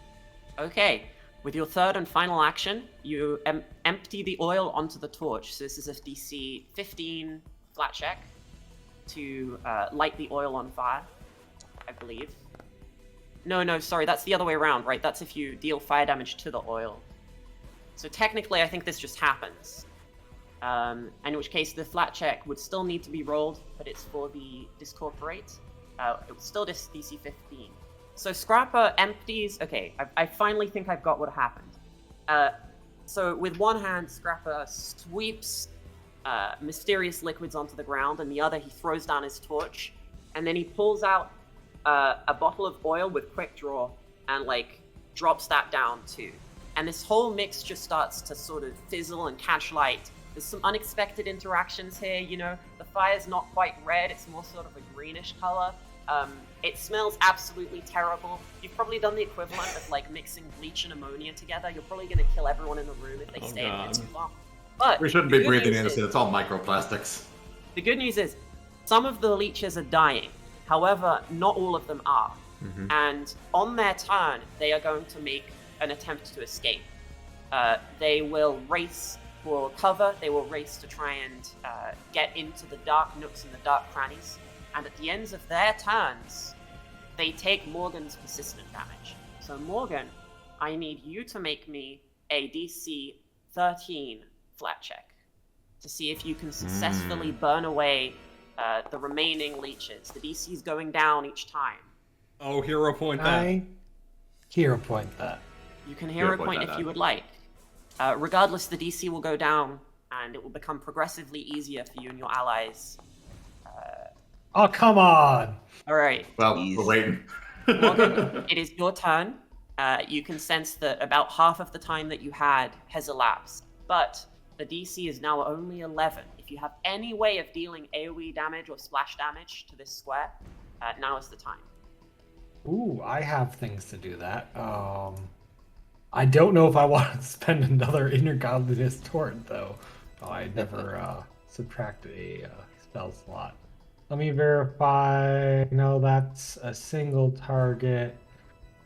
Okay. With your third and final action, you empty the oil onto the torch. So this is a DC 15 flat check to light the oil on fire, I believe. No, sorry, that's the other way around, right? That's if you deal fire damage to the oil. So technically, I think this just happens. In which case, the flat check would still need to be rolled, but it's for the discorporate. It was still DC 15. So Scrapper empties... Okay, I finally think I've got what happened. So with one hand, Scrapper sweeps mysterious liquids onto the ground, and the other he throws down his torch, and then he pulls out a bottle of oil with quick draw and drops that down too. And this whole mix just starts to sort of fizzle and catch light. There's some unexpected interactions here, you know. The fire's not quite red, it's more sort of a greenish color. It smells absolutely terrible. You've probably done the equivalent of mixing bleach and ammonia together. You're probably gonna kill everyone in the room if they stay in here too long. But
We shouldn't be breathing in this. It's all microplastics.
the good news is, some of the leeches are dying. However, not all of them are.
Mm-hmm.
And on their turn, they are going to make an attempt to escape. They will race for cover. They will race to try and get into the dark nooks and the dark crannies. And at the ends of their turns, they take Morgan's persistent damage. So Morgan, I need you to make me a DC 13 flat check to see if you can successfully burn away the remaining leeches. The DC is going down each time.
Oh, hero point that.
I hero point that.
You can hero point if you would like. Regardless, the DC will go down, and it will become progressively easier for you and your allies.
Oh, come on!
All right.
Well, we're waiting.
Morgan, it is your turn. You can sense that about half of the time that you had has elapsed, but the DC is now only 11. If you have any way of dealing AoE damage or splash damage to this square, now is the time.
Ooh, I have things to do that. I don't know if I want to spend another Inner Godliness Torrent, though. Oh, I never subtracted a spell slot. Let me verify. No, that's a single target.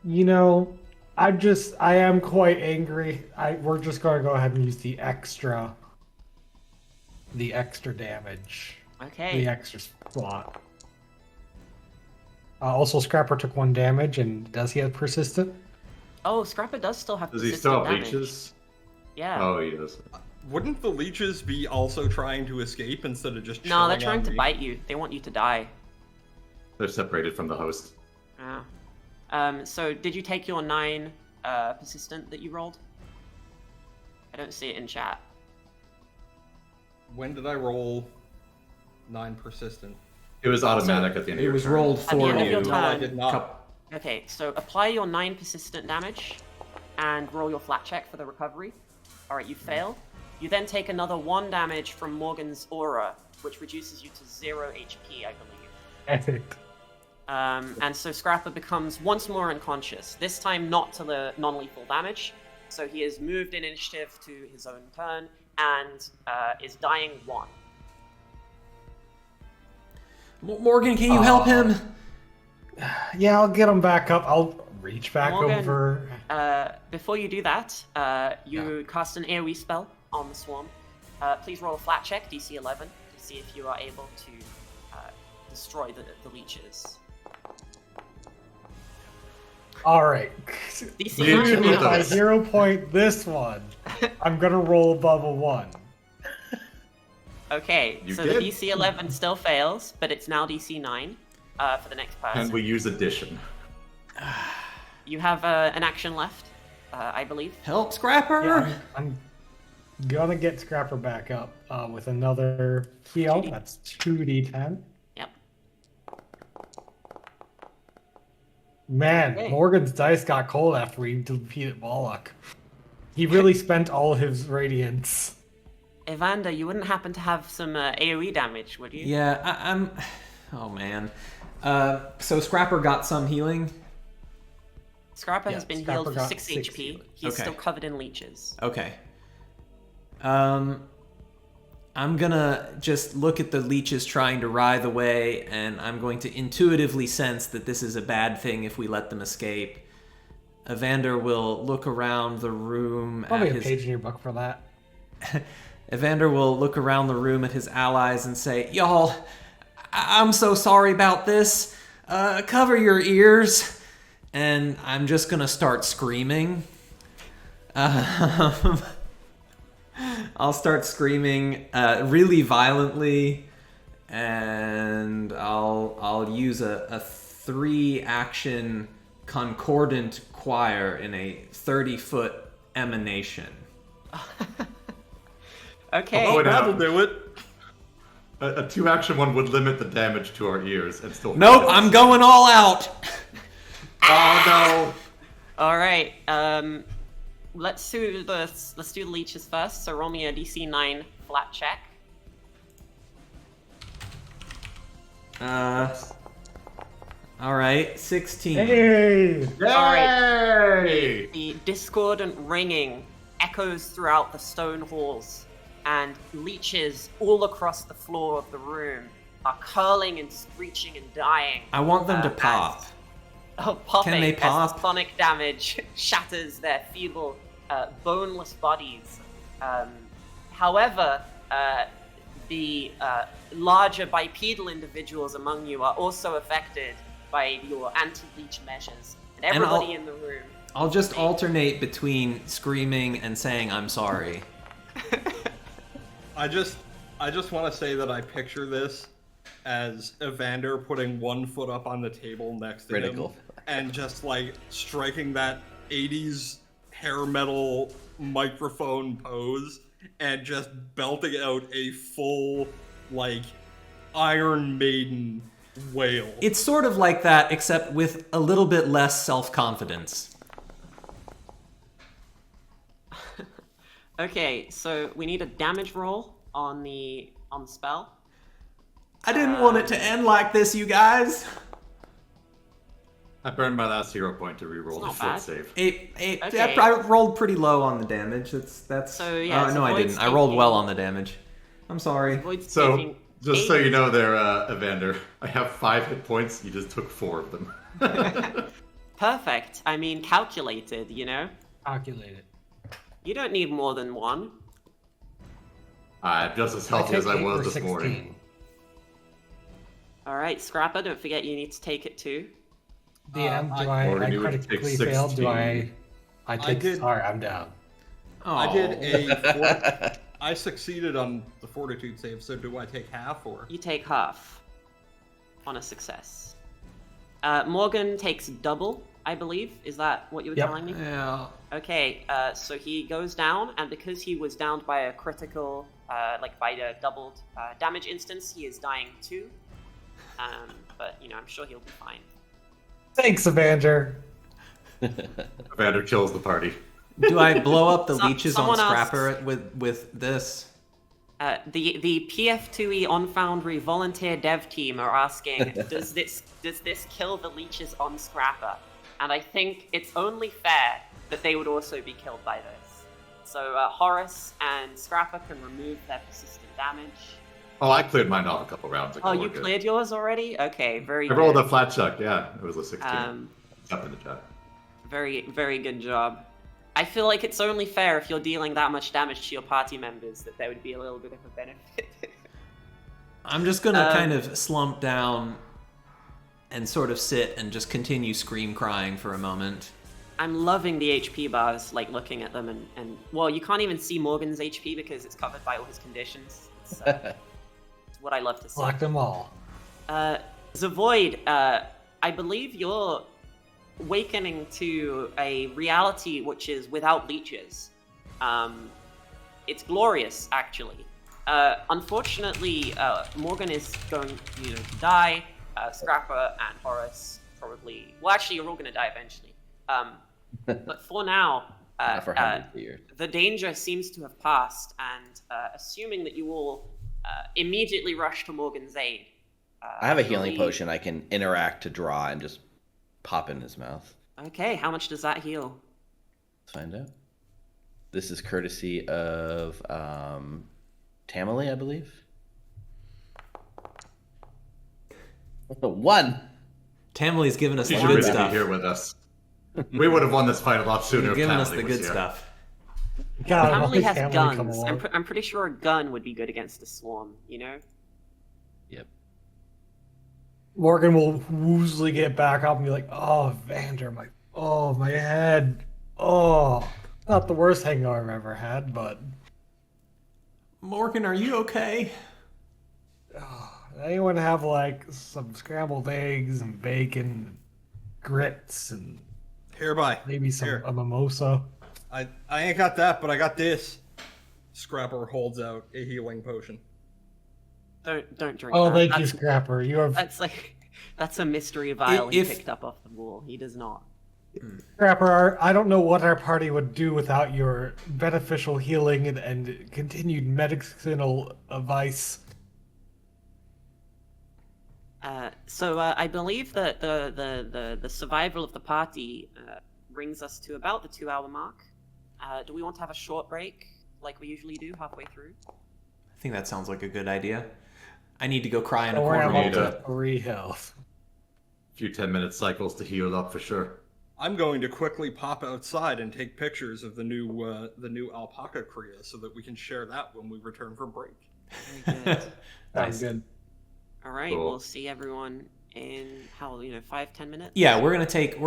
You know, I am quite angry. We're just going to go ahead and use the extra damage.
Okay.
The extra slot. Also, Scrapper took 1 damage, and does he have persistent?
Oh, Scrapper does still have
Does he
persistent
still have
damage.
leeches?
Yeah.
Oh, he does.
Wouldn't the leeches be also trying to escape instead of just
No, they're
chilling
trying
on
to
me?
bite you. They want you to die.
They're separated from the host.
Yeah. So did you take your 9 persistent that you rolled? I don't see it in chat.
When did I roll 9 persistent?
It was automatic at the end of
It
your
was
turn.
rolled
At the
for
end of your
you.
turn.
No, I did not.
Okay, so apply your 9 persistent damage and roll your flat check for the recovery. Alright, you fail. You then take another 1 damage from Morgan's aura, which reduces you to 0 HP, I believe.
Epic.
And so Scrapper becomes once more unconscious, this time not to the non-lethal damage. So he is moved in initiative to his own turn and is dying 1.
Morgan, can you help him?
Yeah, I'll get him back up. I'll reach back
Morgan,
over.
Before you do that, you cast an AoE spell on the swarm. Please roll a flat check, DC 11, to see if you are able to destroy the leeches.
All right.
DC
Yeah,
nine
If I
now.
hero point this one, I'm gonna roll above a 1.
Okay,
You
so
did.
the DC 11 still fails, but it's now DC 9 for the next person.
And we use addition.
You have an action left, I believe.
Help, Scrapper!
Yeah, I'm gonna get Scrapper back up with another heal.
2D.
That's 2d10.
Yep.
Man,
Okay.
Morgan's dice got cold after we defeated Bollock. He really spent all his radiance.
Evander, you wouldn't happen to have some AoE damage, would you?
Yeah, I'm... Oh, man. So Scrapper got some healing?
Scrapper
Yeah,
has been
Scrapper
healed for
got
6
6
HP.
healing.
He's
Okay.
still covered in leeches.
Okay. I'm gonna just look at the leeches trying to writhe away, and I'm going to intuitively sense that this is a bad thing if we let them escape. Evander will look around the room
Probably
at
a
his...
page in your book for that.
Evander will look around the room at his allies and say, "Y'all, I'm so sorry about this. Cover your ears." And I'm just gonna start screaming. I'll start screaming really violently, and I'll use a 3-action concordant choir in a 30-foot emanation.
Okay.
Oh,
That'll do it.
A 2-action one would limit the damage to our ears and still.
Nope,
hurt us.
I'm going all out.
Oh
All right. Let's do the leeches first. So roll me a DC 9 flat check.
All right, 16.
Hey!
no!
Alright.
Yay!
The discordant ringing echoes throughout the stone halls, and leeches all across the floor of the room are curling and screeching and dying.
I want them to pop.
Popping
Can they
as
pop?
the sonic damage shatters their feeble, boneless bodies. However, the larger bipedal individuals among you are also affected by your anti-leech measures, and
And
everybody
I'll-
in the room.
I'll just alternate between screaming and saying I'm sorry.
I just want to say that I picture this as Evander putting one foot up on the table next to
Critical.
him and just like striking that 80s hair metal microphone pose and just belting out a full like Iron Maiden wail.
It's sort of like that, except with a little bit less self-confidence.
Okay, so we need a damage roll on the spell.
I didn't want it to end like this, you guys.
I burned my last hero point to reroll the
not
fort
bad.
save.
Okay.
I rolled pretty low on the damage. That's.
So, yeah,
Oh, no, I
Zavoid's
didn't. I rolled
taking-
well on the damage. I'm sorry.
Void's
So,
taking
just so
8
you know there, Evander, I have 5 hit points, you just took 4 of them.
Perfect. I mean, calculated, you know?
Calculated.
You don't need more than one.
I'm just as healthy as I
take 8
was
for
this
16.
morning.
Alright, Scrapper, don't forget you need to take it too.
DM, do
I-
I
Morgan, you would
critically
take
failed? Do
16.
I take...
did-
Sorry, I'm down.
I did
Aw.
I succeeded on the fortitude save, so do I take half or?
You take half on a success. Morgan takes double, I believe. Is that what you were
Yep.
telling me?
Yeah.
Okay, so he goes down, and because he was downed by a critical, like by a doubled damage instance, he is dying too. But, you know, I'm sure he'll be fine.
Thanks, Evander.
Evander kills the party.
Do I blow up the
Some-
leeches on
someone asks-
Scrapper with this?
The PF2E on Foundry volunteer dev team are asking, does this kill the leeches on Scrapper? And I think it's only fair that they would also be killed by this. So Horace and Scrapper can remove their persistent damage.
Oh, I cleared mine off a couple rounds ago.
Oh,
we're
you
good.
cleared yours already? Okay, very
I
good.
rolled a flat chuck, yeah. It was a 16. Up in the chat.
Very, very good job. I feel like it's only fair if you're dealing that much damage to your party members that there would be a little bit of a benefit.
I'm just gonna kind of slump down and sort of sit and just continue scream crying for a moment.
I'm loving the HP bars, like looking at them and well, you can't even see Morgan's HP because it's covered by all his conditions. It's, what I love to see.
Select them all.
Zavoid, I believe you're awakening to a reality which is without leeches. It's glorious, actually. Unfortunately, Morgan is going to die. Scrapper and Horace probably... Well, actually, you're all going to die eventually. But for now,
Not for hundreds of years.
the danger seems to have passed, and assuming that you all immediately rush to Morgan's aid...
I have a healing potion I can interact to draw and just pop in his mouth.
Okay, how much does that heal?
Let's find out. This is courtesy of Tamale, I believe. 1.
Tamale's given us
You
the
should
good
really
stuff.
be here with us. We would have won this fight a lot sooner.
You've
if
given us
Tamale
the
was
good
here.
stuff.
God,
Family has
come
guns.
along.
I'm pretty sure a gun would be good against a swarm, you know?
Yep.
Morgan will woozily get back up and be like, "Oh, Evander, my head. Oh, not the worst hangover I've ever had, but
Morgan, are you okay?
anyone have like some scrambled eggs and bacon, grits, and
Hereby.
maybe
Here.
a mimosa?"
I ain't got that, but I got this. Scrapper holds out a healing potion.
Don't drink
Oh,
that.
thank you,
That's-
Scrapper. You have
That's a mystery vial he
If-
picked up off the wall. He does not.
Scrapper. I don't know what our party would do without your beneficial healing and continued medicinal advice.
So I believe that the survival of the party brings us to about the 2-hour mark. Do we want to have a short break, like we usually do, halfway through?
I think that sounds like a good idea. I need to go cry in a
Don't worry,
corner.
I'm
need
up to 3 health.
A few 10-minute cycles to heal up for sure.
I'm going to quickly pop outside and take pictures of the new alpaca cria so that we can share that when we return from break.
Very good.
Sounds
Nice.
good.
All right,
Cool.
we'll see everyone in 5-10 minutes.
Yeah, we're gonna take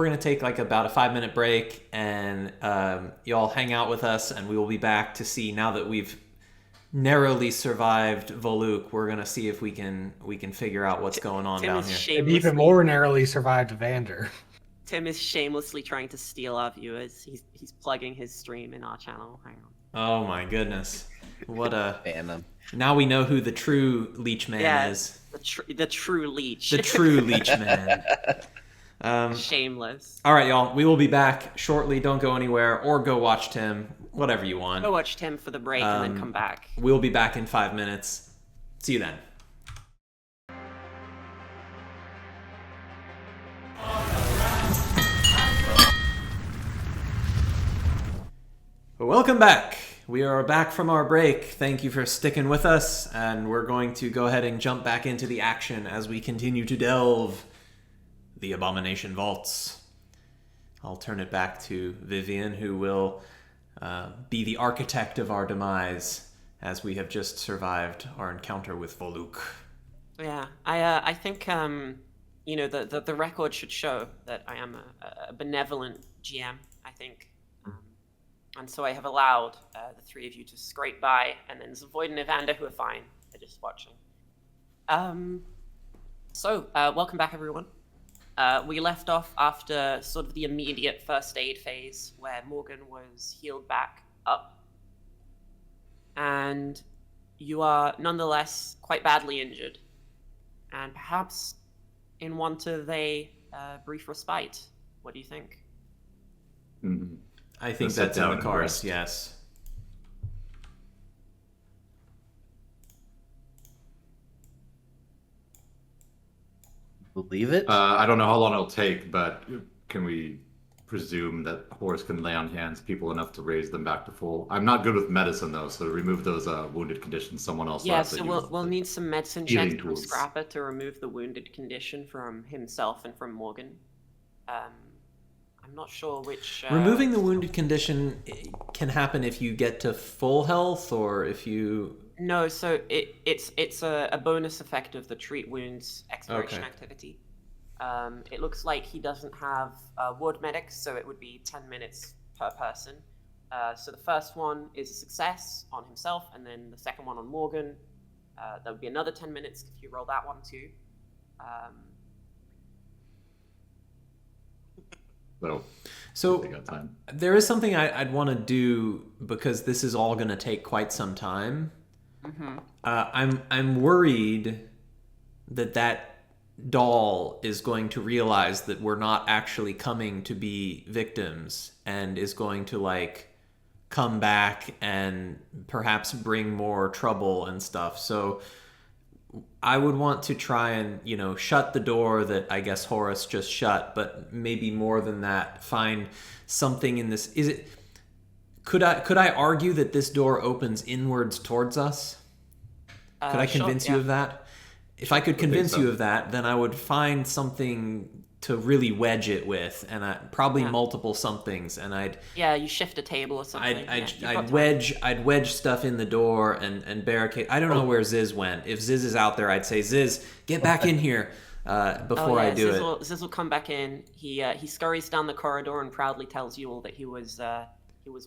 like about a 5-minute break, and y'all hang out with us, and we will be back to see, now that we've narrowly survived Voluk, we're gonna see if we can figure out what's going on
Tim
down
is
here.
And even more narrowly survived Evander.
Tim is shamelessly trying to steal our viewers. He's plugging his stream in our channel. Hang on.
Oh my goodness. What a...
Phantom.
Now we know who the true leech man is.
The true leech.
The true leech man.
Shameless.
All right, y'all. We will be back shortly. Don't go anywhere, or go watch Tim. Whatever you want.
Go watch Tim for the break and then come back.
We'll be back in 5 minutes. See you then. Welcome back. We are back from our break. Thank you for sticking with us, and we're going to go ahead and jump back into the action as we continue to delve the Abomination Vaults. I'll turn it back to Viviane, who will be the architect of our demise as we have just survived our encounter with Voluk.
Yeah, I think the record should show that I am a benevolent GM. I think. And so I have allowed the 3 of you to scrape by, and then Zavoid and Evander, who are fine. They're just watching. Welcome back, everyone. We left off after sort of the immediate first aid phase, where Morgan was healed back up. And you are nonetheless quite badly injured, and perhaps in want of a brief respite. What do you think?
Mm-hmm.
I think
Sit
that's in
down
the
and
cards,
rest.
yes.
Believe it?
I don't know how long it'll take, but can we presume that Horace can lay on hands people enough to raise them back to full? I'm not good with medicine, though, so to remove those wounded conditions, someone else will
Yeah,
have to
so
use
we'll
the
need some medicine
healing
checks from
tools.
Scrapper to remove the wounded condition from himself and from Morgan. I'm not sure which...
Removing the wounded condition can happen if you get to full health, or if you...
No, so it's a bonus effect of the treat wounds exploration
Okay.
activity. It looks like he doesn't have ward medics, so it would be 10 minutes per person. So the first one is a success on himself, and then the second one on Morgan. There would be another 10 minutes if you roll that one too.
So they got time.
There is something I'd want to do because this is all going to take quite some time.
Mm-hmm.
I'm worried that doll is going to realize that we're not actually coming to be victims and is going to like come back and perhaps bring more trouble and stuff. So I would want to try and, shut the door that I guess Horace just shut, but maybe more than that, find something in this. Could I argue that this door opens inwards towards us? Could I convince you of that? If I could convince you of that, then I would find something to really wedge it with, and probably multiple somethings, and
you shift a table or something.
I'd wedge stuff in the door and barricade. I don't know where Ziz went. If Ziz is out there, I'd say, Ziz, get back in here before I do it.
Ziz will come back in. He scurries down the corridor and proudly tells you all that he was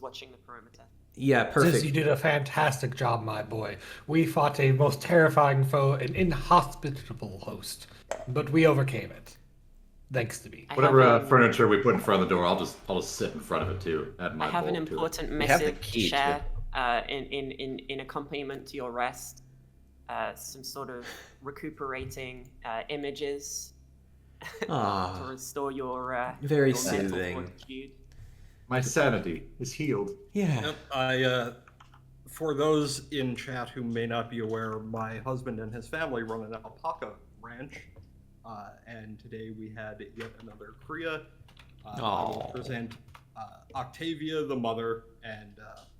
watching the perimeter.
Yeah, perfect.
Ziz, you did a fantastic job, my boy. We fought a most terrifying foe, an inhospitable host, but we overcame it. Thanks to me.
Whatever furniture we put in front of the door, I'll just sit in front of it too.
I have an important message to share in accompaniment to your rest. Some sort of recuperating images to restore your
very
your
soothing.
mental fortitude.
My sanity is healed.
Yeah.
For those in chat who may not be aware, my husband and his family run an alpaca ranch. And today we had yet another Kriya. I will present Octavia, the mother, and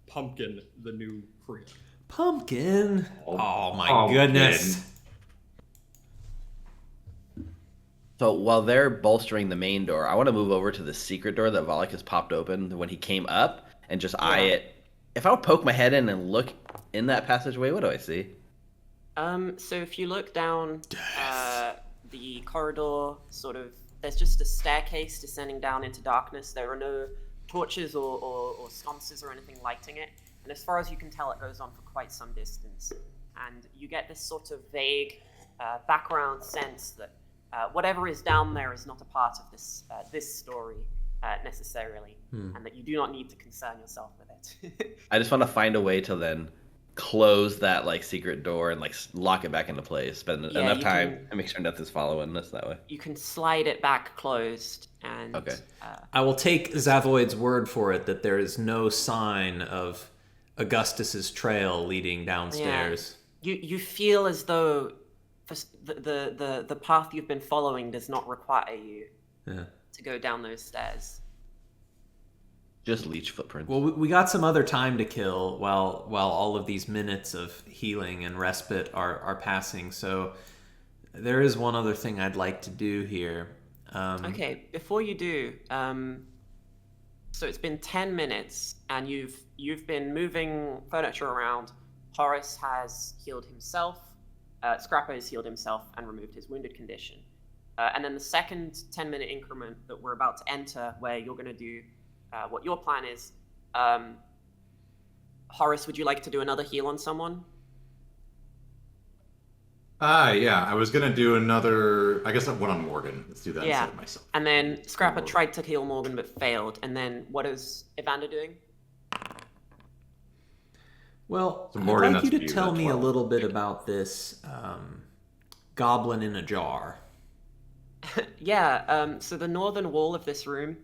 Pumpkin, the new Kriya.
Pumpkin? Oh my goodness.
So while they're bolstering the main door, I want to move over to the secret door that Volek has popped open when he came up and just eye it. If I would poke my head in and look in that passageway, what do I see?
So if you look down the corridor, there's just a staircase descending down into darkness. There are no torches or sconces or anything lighting it. And as far as you can tell, it goes on for quite some distance. And you get this sort of vague background sense that whatever is down there is not a part of this story necessarily, and that you do not need to concern yourself with it.
I just want to find a way to then close that secret door and lock it back into place. Spend enough time and make sure Neth is following us that way.
You can slide it back closed, and
okay.
I will take Zavoid's word for it that there is no sign of Augustus's trail leading downstairs.
Yeah. You feel as though the path you've been following does not require you to go down those stairs.
Just leech footprints.
Well, we got some other time to kill while all of these minutes of healing and respite are passing. So there is one other thing I'd like to do here.
Okay, before you do, so it's been 10 minutes and you've been moving furniture around. Horace has healed himself. Scrappo has healed himself and removed his wounded condition. And then the second 10-minute increment that we're about to enter, where you're going to do what your plan is. Horace, would you like to do another heal on someone?
Yeah, I was gonna do another. I guess one on Morgan. Let's do that instead of myself.
And then Scrappa tried to heal Morgan but failed. And then what is Evander doing?
Well,
So
I'd
Morgan,
like you
that's
to
you,
tell
that's
me a
12.
little bit about this goblin in a jar.
So the northern wall of this room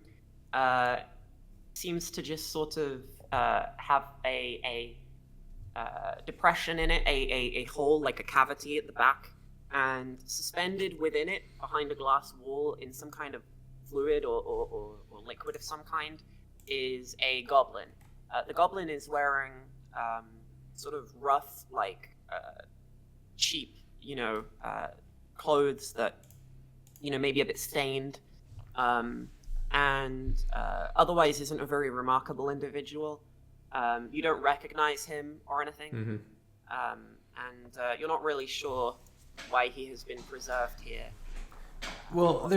seems to just sort of have a depression in it, a hole, like a cavity at the back, and suspended within it, behind a glass wall, in some kind of fluid or liquid of some kind, is a goblin. The goblin is wearing sort of rough, cheap, clothes that, maybe a bit stained, and otherwise isn't a very remarkable individual. You don't recognize him or anything, and you're not really sure why he has been preserved here.
Well,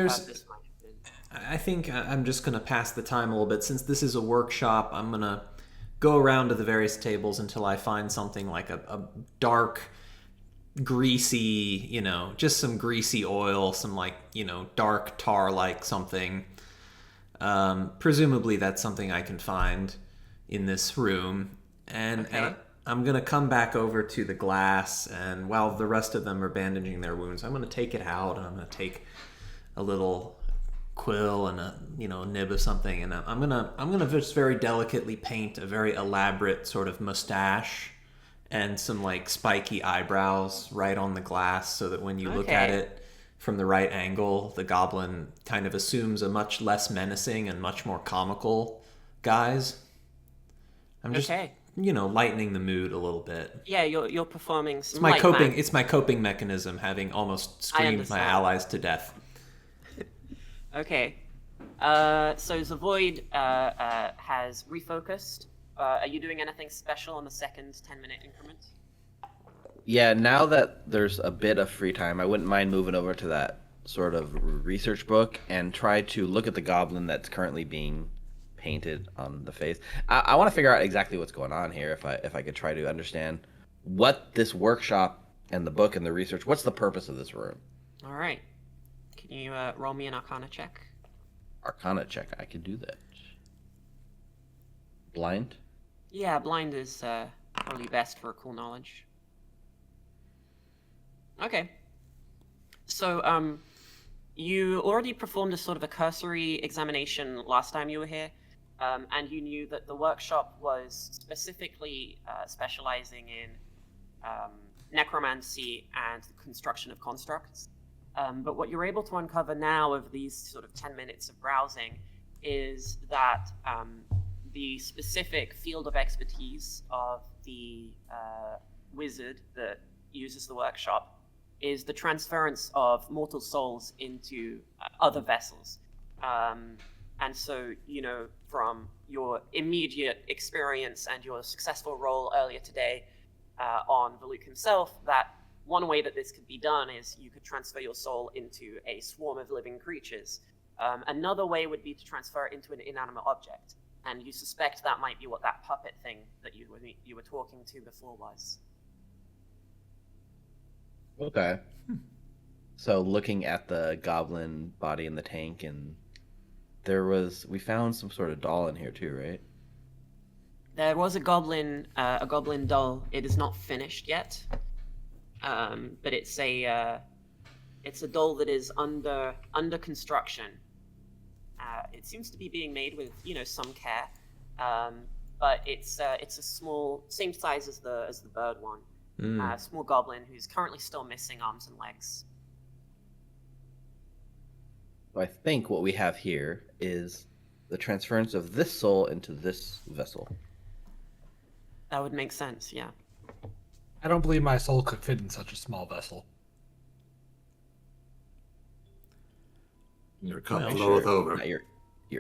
I think I'm just going to pass the time a little bit. Since this is a workshop, I'm going to go around to the various tables until I find something like a dark, greasy, just some greasy oil, some like, dark tar like something. Presumably that's something I can find in this room. And I'm going to come back over to the glass, and while the rest of them are bandaging their wounds, I'm going to take it out, and I'm going to take a little quill and a nib of something, and I'm gonna just very delicately paint a very elaborate sort of mustache and some like spiky eyebrows right on the glass, so that when you look at it from the right angle, the goblin kind of assumes a much less menacing and much more comical guise. I'm just lightening the mood a little bit.
Yeah, you're performing some
It's my coping mechanism, having almost screamed my allies to death.
Okay. So Zavoid has refocused. Are you doing anything special on the second 10-minute increment?
Yeah, now that there's a bit of free time, I wouldn't mind moving over to that sort of research book and try to look at the goblin that's currently being painted on the face. I want to figure out exactly what's going on here, if I could try to understand what this workshop and the book and the research, what's the purpose of this room?
All right. Can you roll me an Arcana check?
Arcana check, I can do that. Blind?
Yeah, blind is probably best for cool knowledge. Okay. So, you already performed a sort of a cursory examination last time you were here, and you knew that the workshop was specifically specializing in necromancy and the construction of constructs. But what you're able to uncover now of these sort of 10 minutes of browsing is that the specific field of expertise of the wizard that uses the workshop is the transference of mortal souls into other vessels. And so, from your immediate experience and your successful role earlier today on Valuk himself, that one way that this could be done is you could transfer your soul into a swarm of living creatures. Another way would be to transfer it into an inanimate object. And you suspect that might be what that puppet thing that you were talking to before was.
Okay. So looking at the goblin body in the tank, and we found some sort of doll in here too, right?
There was a goblin doll. It is not finished yet. But it's a doll that is under construction. It seems to be being made with some care, but it's a small, same size as the bird one, small goblin who's currently still missing arms and legs.
So I think what we have here is the transference of this soul into this vessel.
That would make sense, yeah.
I don't believe my soul could fit in such a small vessel.
Your cup floweth over.
Not your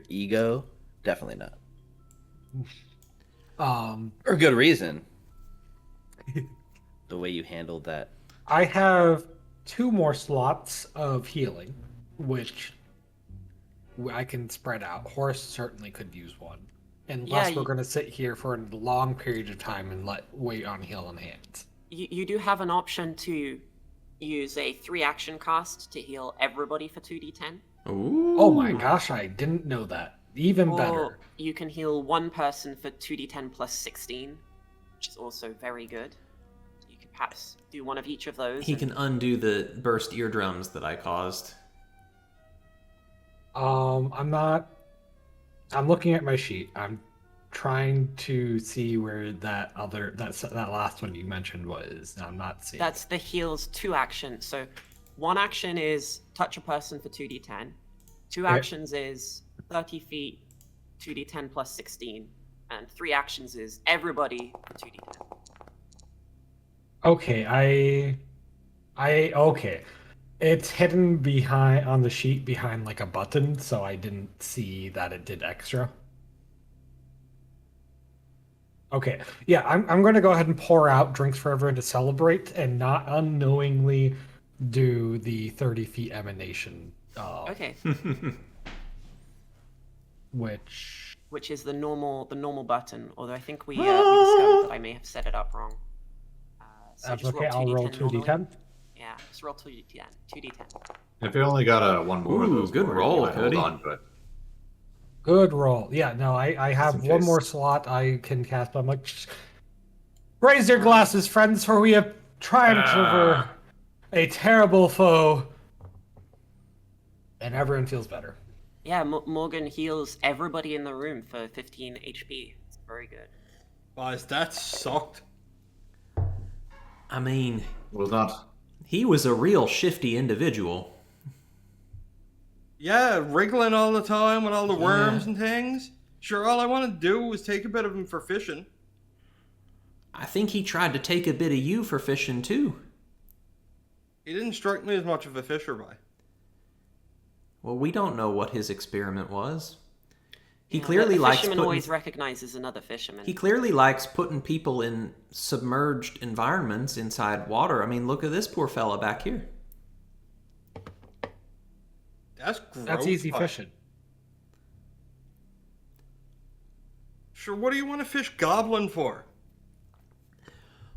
ego, definitely not. For good reason. The way you handled that.
I have 2 more slots of healing, which I can spread out. Horace certainly could use one. Unless we're going to sit here for a long period of time and wait on healing hands.
You do have an option to use a 3-action cost to heal everybody for 2d10.
Ooh.
Oh my gosh, I didn't know that. Even better.
You can heal one person for 2d10 plus 16, which is also very good. You could perhaps do one of each of those.
He can undo the burst eardrums that I caused.
I'm looking at my sheet. I'm trying to see where that last one you mentioned was. I'm not seeing.
That's the heal's 2 actions. So 1 action is touch a person for 2d10. 2 actions is 30 feet, 2d10 plus 16. And 3 actions is everybody for 2d10.
Okay, okay. It's hidden behind on the sheet behind like a button, so I didn't see that it did extra. Okay, yeah, I'm going to go ahead and pour out drinks for everyone to celebrate and not unknowingly do the 30 feet emanation.
Okay.
Which
is the normal button, although I think we discovered that I may have set it up wrong. So
That's
just
okay. I'll
roll
roll
2d10 normally.
2d10.
Yeah, just roll 2d10. 2d10.
If you only got a one more of
Ooh,
those,
good
for it,
roll,
you might hold
Cody.
on to it.
Good roll. Yeah, no, I have
in
one
case.
more slot I can cast, but I'm like, raise your glasses, friends, for we have triumphed over a terrible foe. And everyone feels better.
Yeah, Morgan heals everybody in the room for 15 HP. It's very good.
Guys, that sucked.
I mean,
Was not.
he was a real shifty individual.
Yeah, wriggling all the time with all the worms
Yeah.
and things. Sure, all I want to do was take a bit of him for fishing.
I think he tried to take a bit of you for fishing too.
He didn't strike me as much of a fisher by.
Well, we don't know what his experiment was. He
Yeah,
clearly
a
likes
fisherman
putting...
always recognizes another fisherman.
He clearly likes putting people in submerged environments inside water. I mean, look at this poor fella back here.
That's gross.
That's easy
but-
fishing.
Sure, what do you want to fish goblin for?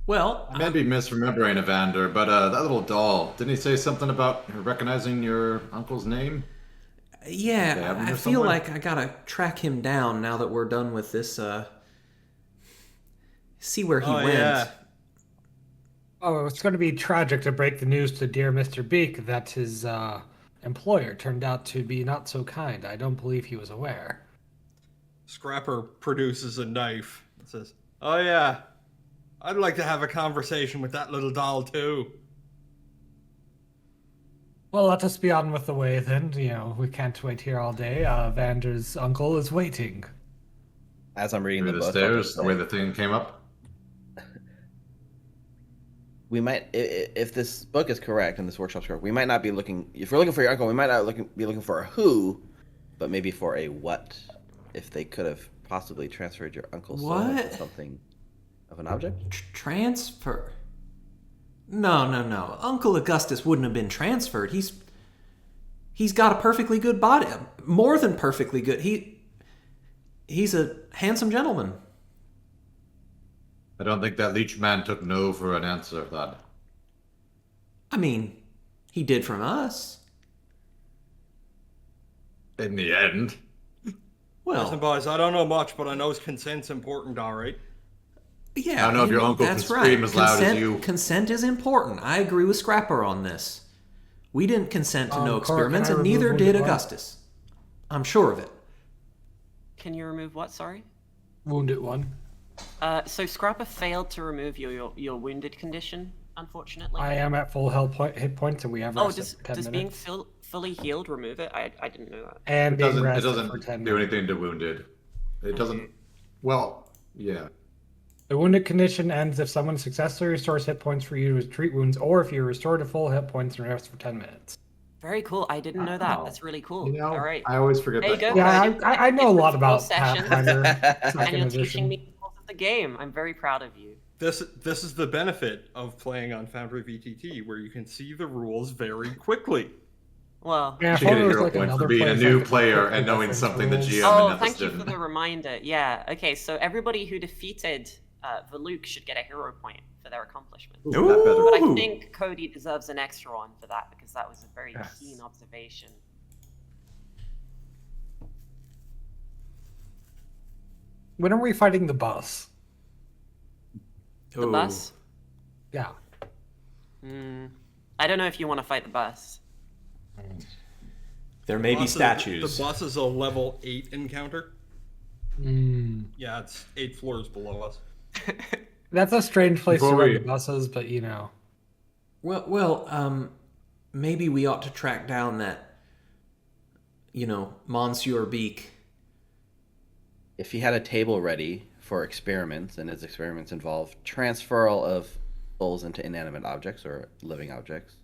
Well,
I may be misremembering Evander, but that little doll, didn't he say something about recognizing your uncle's name?
yeah,
They have him
I
here
feel
somewhere?
like I gotta track him down now that we're done with this, see where he
Oh,
went.
yeah.
Oh, it's going to be tragic to break the news to dear Mr. Beak that his employer turned out to be not so kind. I don't believe he was aware.
Scrapper produces a knife and says, "Oh yeah, I'd like to have a conversation with that little doll too."
Well, let us be on with the way then. You know, we can't wait here all day. Vander's uncle is waiting.
As I'm reading
Through
the
the
book, I'll
stairs,
just
the
say,
way the thing came up?
we might, if this book is correct and this workshop's correct, we might not be looking. If we're looking for your uncle, we might not be looking for a who, but maybe for a what. If they could have possibly transferred your uncle's soul into
What?
something of an object.
Transfer? No. Uncle Augustus wouldn't have been transferred. He's got a perfectly good body, more than perfectly good. He's a handsome gentleman.
I don't think that leech man took no for an answer, lad.
I mean, he did from us.
In the end.
Listen,
Well,
boys, I don't know much, but I know consent's important, all right?
yeah.
I don't know if your uncle
that's
can
right.
scream as loud as
Consent-
you.
Consent is important. I agree with Scrapper on this. We didn't consent to no
Cora,
experiments,
can I
and neither
remove
did
Wounded One?
Augustus. I'm sure of it.
Can you remove what? Sorry.
Wounded one.
So Scrapper failed to remove your wounded condition, unfortunately.
I am at full hit points, and we have
Oh,
rested for 10
does being
minutes.
fully healed remove it? I didn't know that.
And
It
being
doesn't,
rested for 10
do
minutes.
anything to wounded. It doesn't. Well, yeah.
The wounded condition ends if someone successfully restores hit points for you to treat wounds, or if you restore to full hit points and rest for 10 minutes.
Very cool. I didn't know that.
Wow.
That's really cool.
You know,
All right.
I always forget
There you
that.
go.
Yeah,
Cody.
I know a lot
Different
about
sessions.
Pathfinder
And
second
you're teaching
edition.
me the rules of the game. I'm very proud of you.
This is the benefit of playing on Foundry VTT, where you can see the rules very quickly.
Well,
Yeah,
You
if
should get
only
a
it was
hero
like
point for
another
being a
place I
new
could
player
quickly
and knowing
reference
something the
rules.
GM
oh,
and Nethys
thank you for
didn't.
the reminder. Yeah. Okay, so everybody who defeated Valuk should get a hero point for their accomplishment.
Ooh, that better.
But I
Ooh.
think Cody deserves an extra one for that because that was a very
Yes.
keen observation.
When are we fighting the boss?
The
Ooh.
bus?
Yeah.
I don't know if you want to fight the bus.
There may be
Boss is-
statues.
The boss is a level 8 encounter.
Mm.
Yeah, it's 8 floors below us.
That's a strange place
Before
to run
we-
the buses, but you know.
Well, maybe we ought to track down that, Monsieur Beak.
If he had a table ready for experiments, and his experiments involve transferal of souls into inanimate objects or living objects.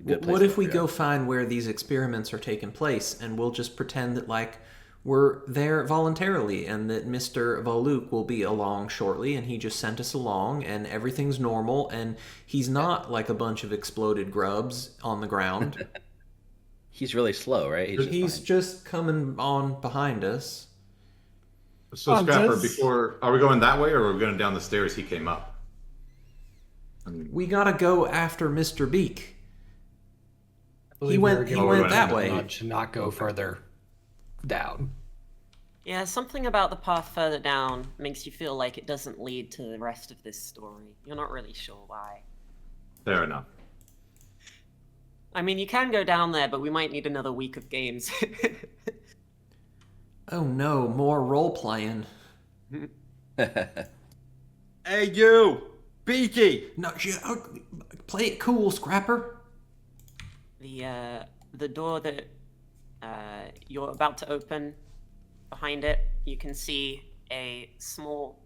Good place
What
to
if we
figure
go
out.
find where these experiments are taking place, and we'll just pretend that, we're there voluntarily, and that Mr. Voluk will be along shortly, and he just sent us along, and everything's normal, and he's not like a bunch of exploded grubs on the ground.
He's really slow, right?
He's
fine.
just coming on behind us.
So,
Oh,
Scrapper,
this-
are we going that way or are we going down the stairs he came up?
We gotta go after Mr. Beak.
I believe
He
we were
went
given
that
a
way.
nudge to not go further down.
Yeah, something about the path further down makes you feel like it doesn't lead to the rest of this story. You're not really sure why.
Fair enough.
I mean, you can go down there, but we might need another week of games.
Oh no, more role-playing.
Hey, you! Beaky!
No, play it cool, Scrapper.
The door that you're about to open, behind it, you can see a small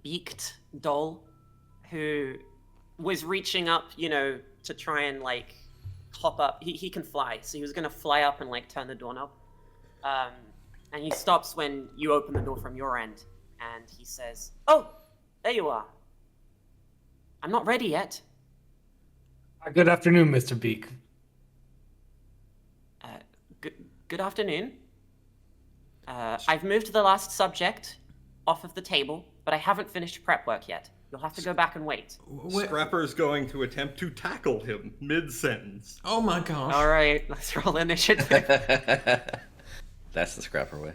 beaked doll who was reaching up, to try and like hop up. He can fly, so he was gonna fly up and like turn the doorknob. And he stops when you open the door from your end, and he says, "Oh, there you are. I'm not ready yet."
Good afternoon, Mr. Beak.
Good afternoon. I've moved the last subject off of the table, but I haven't finished prep work yet. You'll have to go back and wait.
Scrapper's going to attempt to tackle him mid-sentence.
Oh my gosh.
All right, let's roll initiative.
That's the Scrapper way.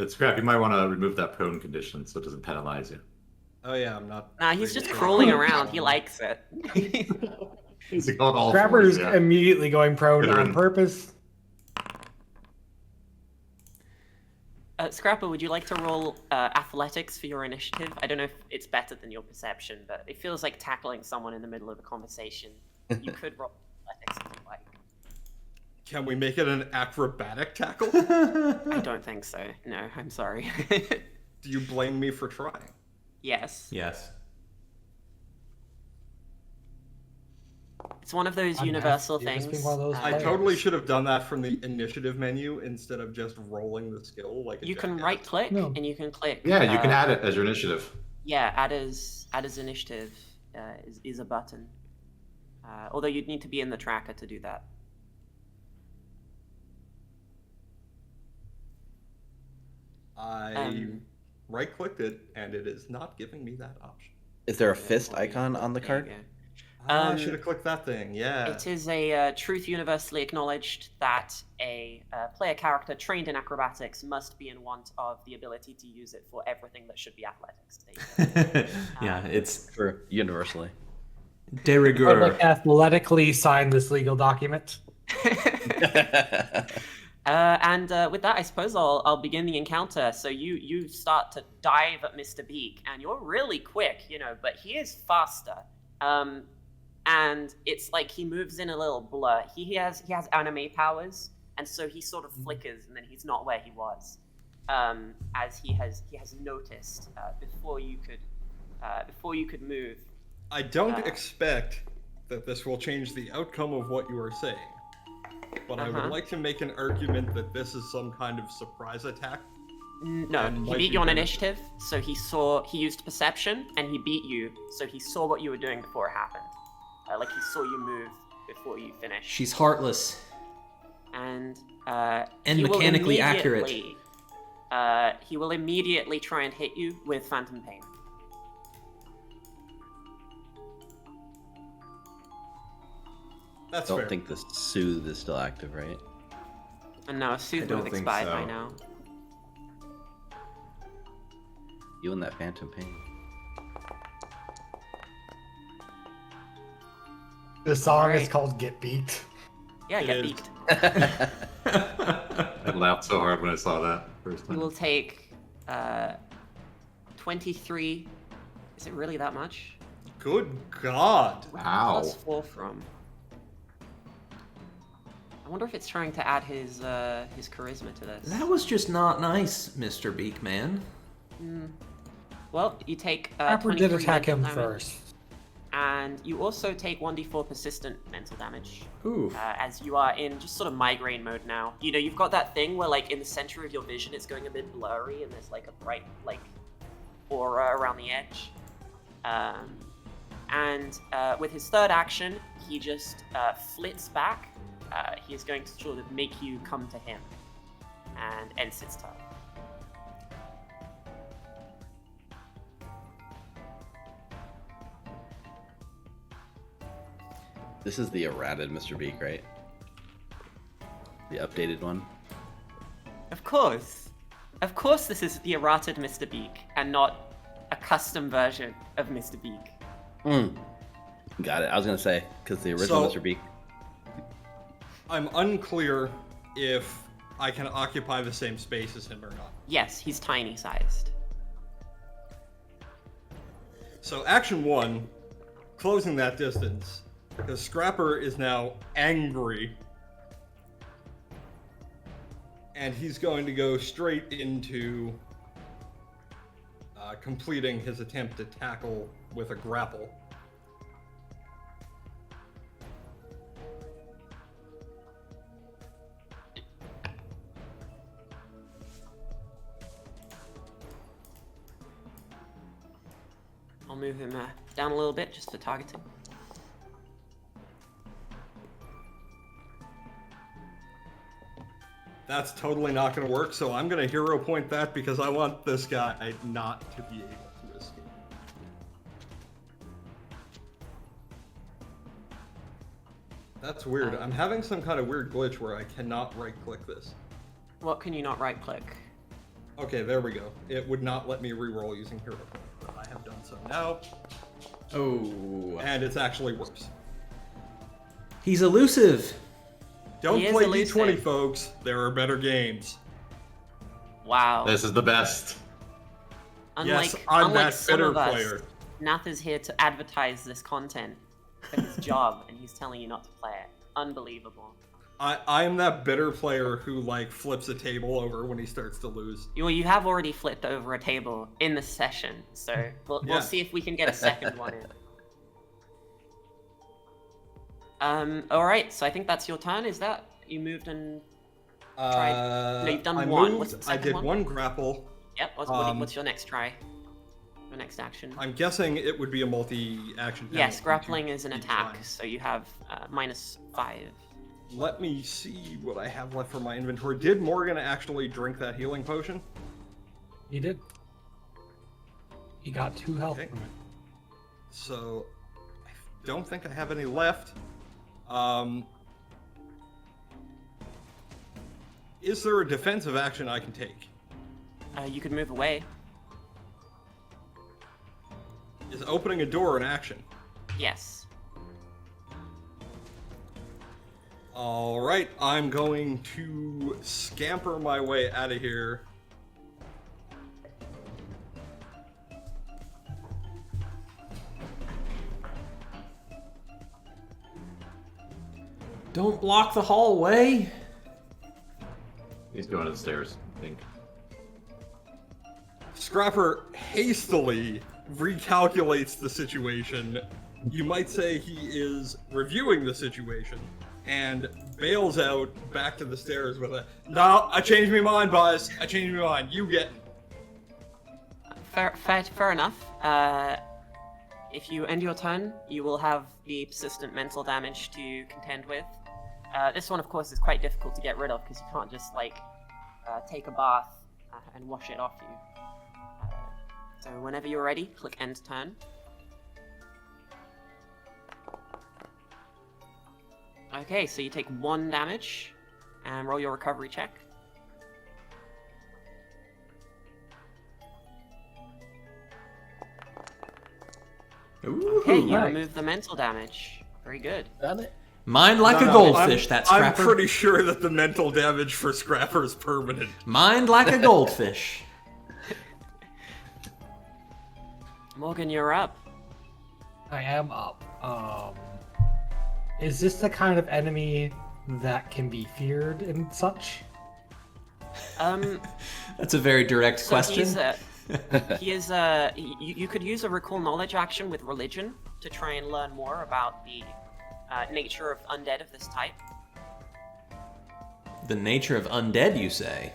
Scrap, you might want to remove that prone condition so it doesn't penalize you.
Oh yeah, I'm not...
Nah, he's just crawling around. He likes it.
He's called all
Scrapper's
fours, yeah.
immediately going prone
Good
on
run.
purpose.
Scrapper, would you like to roll athletics for your initiative? I don't know if it's better than your perception, but it feels like tackling someone in the middle of a conversation. You could roll athletics if you like.
Can we make it an acrobatic tackle?
I don't think so. No, I'm sorry.
Do you blame me for trying?
Yes.
Yes.
It's one of those
I'm
universal
You're just
things.
being one of those
I
players.
totally should have done that from the initiative menu instead of just rolling the skill like a
You can
jackass.
right click
No.
and you can click.
Yeah, you can add it as your initiative.
Yeah, add as initiative is a button. Although you'd need to be in the tracker to do that.
I right-clicked it, and it is not giving me that option.
Is there a fist icon on the
There you
card?
go.
I should have clicked that thing, yeah.
It is a truth universally acknowledged that a player character trained in acrobatics must be in want of the ability to use it for everything that should be athletics. There you go.
Yeah, it's
For universally.
de
I would
rigueur.
like athletically sign this legal document.
And with that, I suppose I'll begin the encounter. So you start to dive at Mr. Beak, and you're really quick, but he is faster. And it's like he moves in a little blur. He has anime powers, and so he sort of flickers, and then he's not where he was, as he has noticed before you could move.
I don't expect that this will change the outcome of what you are saying, but I would like to make an argument that this is some kind of surprise attack.
No,
And
he
might
beat
be
you on
beneficial.
initiative, so he used perception, and he beat you, so he saw what you were doing before it happened. Like he saw you move before you finished.
She's heartless.
And
And
he will
mechanically accurate.
He will immediately try and hit you with Phantom Pain.
That's
I
fair.
don't think the soothe is still active, right?
And no, Soothe would
don't
have
think
expired
so.
by now.
You and that phantom pain.
The song is
Alright.
called Get Beaked.
Yeah,
It
get
is.
beaked.
I laughed so hard when I saw that first
You
time.
will take 23. Is it really that much?
Good God.
Wow.
Plus 4 from. I wonder if it's trying to add his charisma to this.
That was just not nice, Mr. Beakman.
Well, you take
Scrapper did
23
attack him
mental damage,
first.
and you also take 1d4 persistent mental damage.
Ooh.
As you are in just sort of migraine mode now. You've got that thing where, like, in the center of your vision, it's going a bit blurry, and there's, like, a bright, like, aura around the edge. And with his third action, he just flits back. He is going to sort of make you come to him, and ends its turn.
This is the errated Mr. Beak, right? The updated one.
Of course. Of course this is the errated Mr. Beak, and not a custom version of Mr. Beak.
Got it. I was gonna say, because the original
So-
Mr. Beak.
I'm unclear if I can occupy the same space as him or not.
Yes, he's tiny sized.
So action 1, closing that distance, because Scrapper is now angry. And he's going to go straight into completing his attempt to tackle with a grapple.
I'll move him down a little bit just for targeting.
That's totally not going to work, so I'm going to hero point that because I want this guy not to be able to escape. That's weird. I'm having some kind of weird glitch where I cannot right-click this.
What can you not right click?
Okay, there we go. It would not let me reroll using hero point, but I have done so now,
Oh.
and it's actually worse.
He's elusive.
Don't
He is
play
elusive.
D20, folks. There are better games.
Wow.
This is the best.
Yes, I'm
unlike
that
some
better
of us,
player.
Nath is here to advertise this content for his job, and he's telling you not to play it. Unbelievable.
I am that bitter player who, like, flips a table over when he starts to lose.
You have already flipped over a table in the session, so
Yeah.
we'll see if we can get a second one in. Alright, so I think that's your turn. Is that you moved and tried? No, you've done
I
one.
moved,
What's the
I
second
did
one?
one grapple.
Yep, what's your next try? Your next action?
I'm guessing it would be a multi-action.
Yes,
penalty
grappling
to
is an
each
attack,
line.
so you have -5.
Let me see what I have left for my inventory. Did Morgan actually drink that healing potion?
He did. He got 2 health
Okay.
from it.
So, I don't think I have any left. Is there a defensive action I can take?
You could move away.
Is opening a door an action?
Yes.
Alright, I'm going to scamper my way out of here.
Don't block the hallway.
He's going to the stairs, I think.
Scrapper hastily recalculates the situation. You might say he is reviewing the situation and bails out back to the stairs with a, "No, I changed my mind, boss. I changed my mind. You get."
Fair enough. If you end your turn, you will have the persistent mental damage to contend with. This one, of course, is quite difficult to get rid of because you can't just, like, take a bath and wash it off you. So whenever you're ready, click end turn. Okay, so you take 1 damage and roll your recovery check.
Ooh.
Okay, you
nice.
remove the mental damage. Very good.
Done it.
Mind like
No,
a
no,
goldfish,
I'm,
that
I'm
Scrapper.
pretty sure that the mental damage for Scrapper is permanent.
Mind like a goldfish.
Morgan, you're up.
I am up. Is this the kind of enemy that can be feared and such?
That's a very direct
So
question.
you could use a recall knowledge action with religion to try and learn more about the nature of undead of this type.
The nature of undead, you say?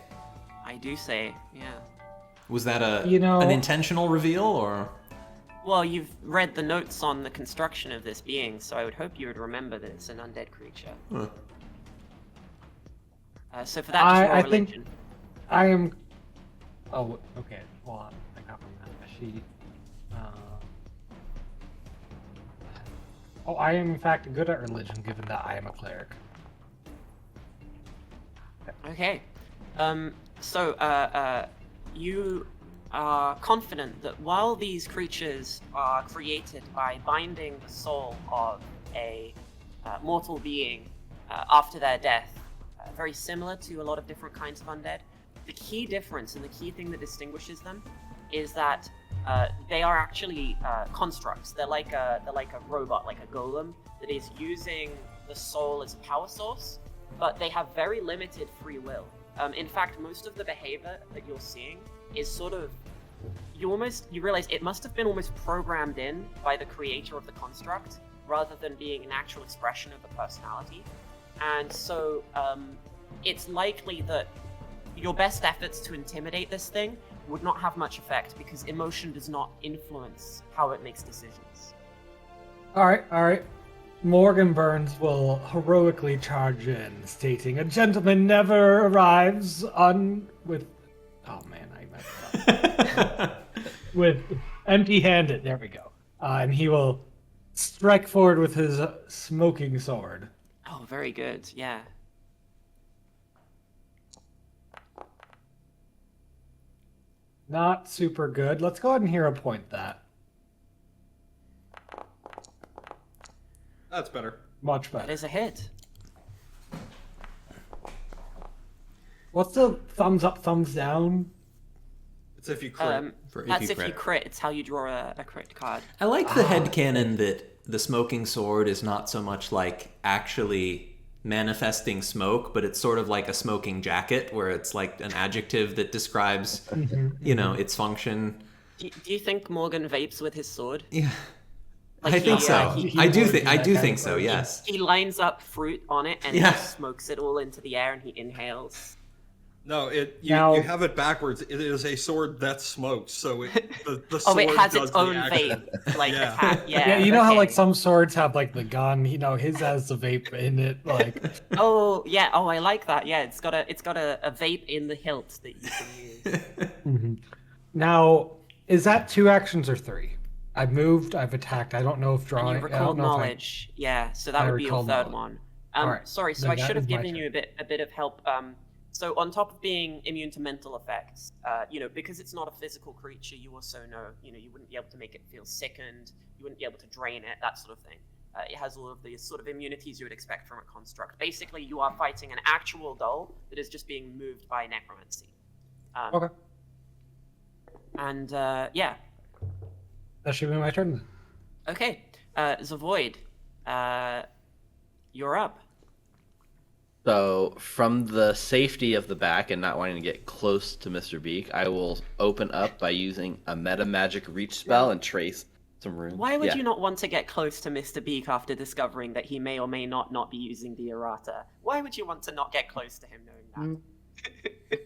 I do say, yeah.
Was that
an
intentional reveal, or?
Well, you've read the notes on the construction of this being, so I would hope you would remember that it's an undead creature.
Huh.
So for that, just roll
I
religion.
think I am. Oh, okay. Hold on. I got from that sheet. Oh, I am in fact good at religion, given that I am a cleric.
Okay. You are confident that while these creatures are created by binding the soul of a mortal being after their death, very similar to a lot of different kinds of undead, the key difference and the key thing that distinguishes them is that they are actually constructs. They're like a robot, like a golem that is using the soul as a power source, but they have very limited free will. In fact, most of the behavior that you're seeing is sort of, you realize it must have been almost programmed in by the creator of the construct rather than being an actual expression of the personality. And so it's likely that your best efforts to intimidate this thing would not have much effect because emotion does not influence how it makes decisions.
All right. Morgan Burns will heroically charge in, stating, "A gentleman never arrives with..." Oh man, I messed up. With empty-handed. There we go. And he will strike forward with his smoking sword.
Oh, very good. Yeah.
Not super good. Let's go ahead and hero point that.
That's better.
Much
That
better.
is a hit.
What's the thumbs up, thumbs down?
It's if you crit.
That's if you crit. It's how you draw a crit card.
I like the headcanon that the smoking sword is not so much like actually manifesting smoke, but it's sort of like a smoking jacket, where it's like an adjective that describes, its function.
Do you think Morgan vapes with his sword?
Yeah.
Like
I think so.
he
I do
would
think
do
I
that
do
kind
think
of
so.
thing.
Yes.
He lines up fruit on it and
Yeah.
he smokes it all into the air and he inhales.
No, you have it backwards. It is a sword that smokes, so the sword
It has
does
its
the
own
action.
vape, like
Yeah.
attack. Yeah.
Yeah, you know how
okay.
like some swords have like the gun. His has the vape in it. Like,
Oh yeah. Oh, I like that. Yeah, it's got a vape in the hilt that you can use.
now, is that 2 actions or 3? I've moved. I've attacked. I don't know if
And
drawing.
you
I don't
recalled
know if
knowledge. Yeah. So that
I
would be your
recalled
third
knowledge.
one.
Alright,
Sorry. So
then
I
that
should have
is my
given you a bit of help. So on top of being immune to mental effects, because it's not a physical creature, you also know, you wouldn't be able to make it feel sickened, you wouldn't be able to drain it, that sort of thing. It has all of the sort of immunities you would expect from a construct. Basically, you are fighting an actual doll that is just being moved by necromancy.
Okay.
And yeah.
That should be my turn then.
Okay. Zavoid, you're up.
So, from the safety of the back and not wanting to get close to Mr. Beak, I will open up by using a meta magic reach spell and trace some runes.
Why would you not want to get close to Mr. Beak after discovering that he may or may not be using the errata? Why would you want to not get close to him knowing that?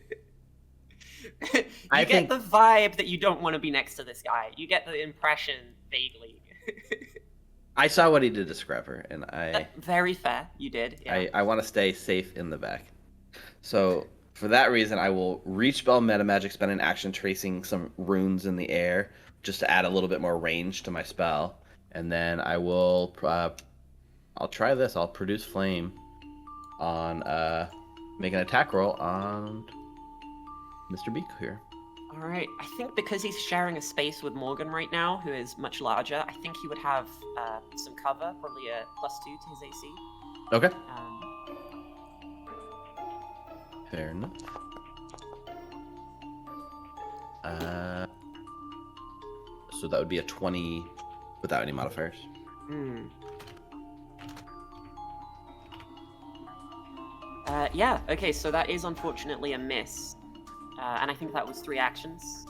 You get the vibe that you don't want to be next to this guy. You get the impression vaguely.
I saw what he did to Scrapper, and I...
Very fair, you did. Yeah.
I want to stay safe in the back. So, for that reason, I will reach spell meta magic, spend an action tracing some runes in the air, just to add a little bit more range to my spell. And then I will... I'll try this. I'll produce flame on... make an attack roll on Mr. Beak here.
Alright, I think because he's sharing a space with Morgan right now, who is much larger, I think he would have some cover, probably a +2 to his AC.
Okay. Fair enough. So that would be a 20 without any modifiers.
Yeah, okay, so that is unfortunately a miss. And I think that was 3 actions.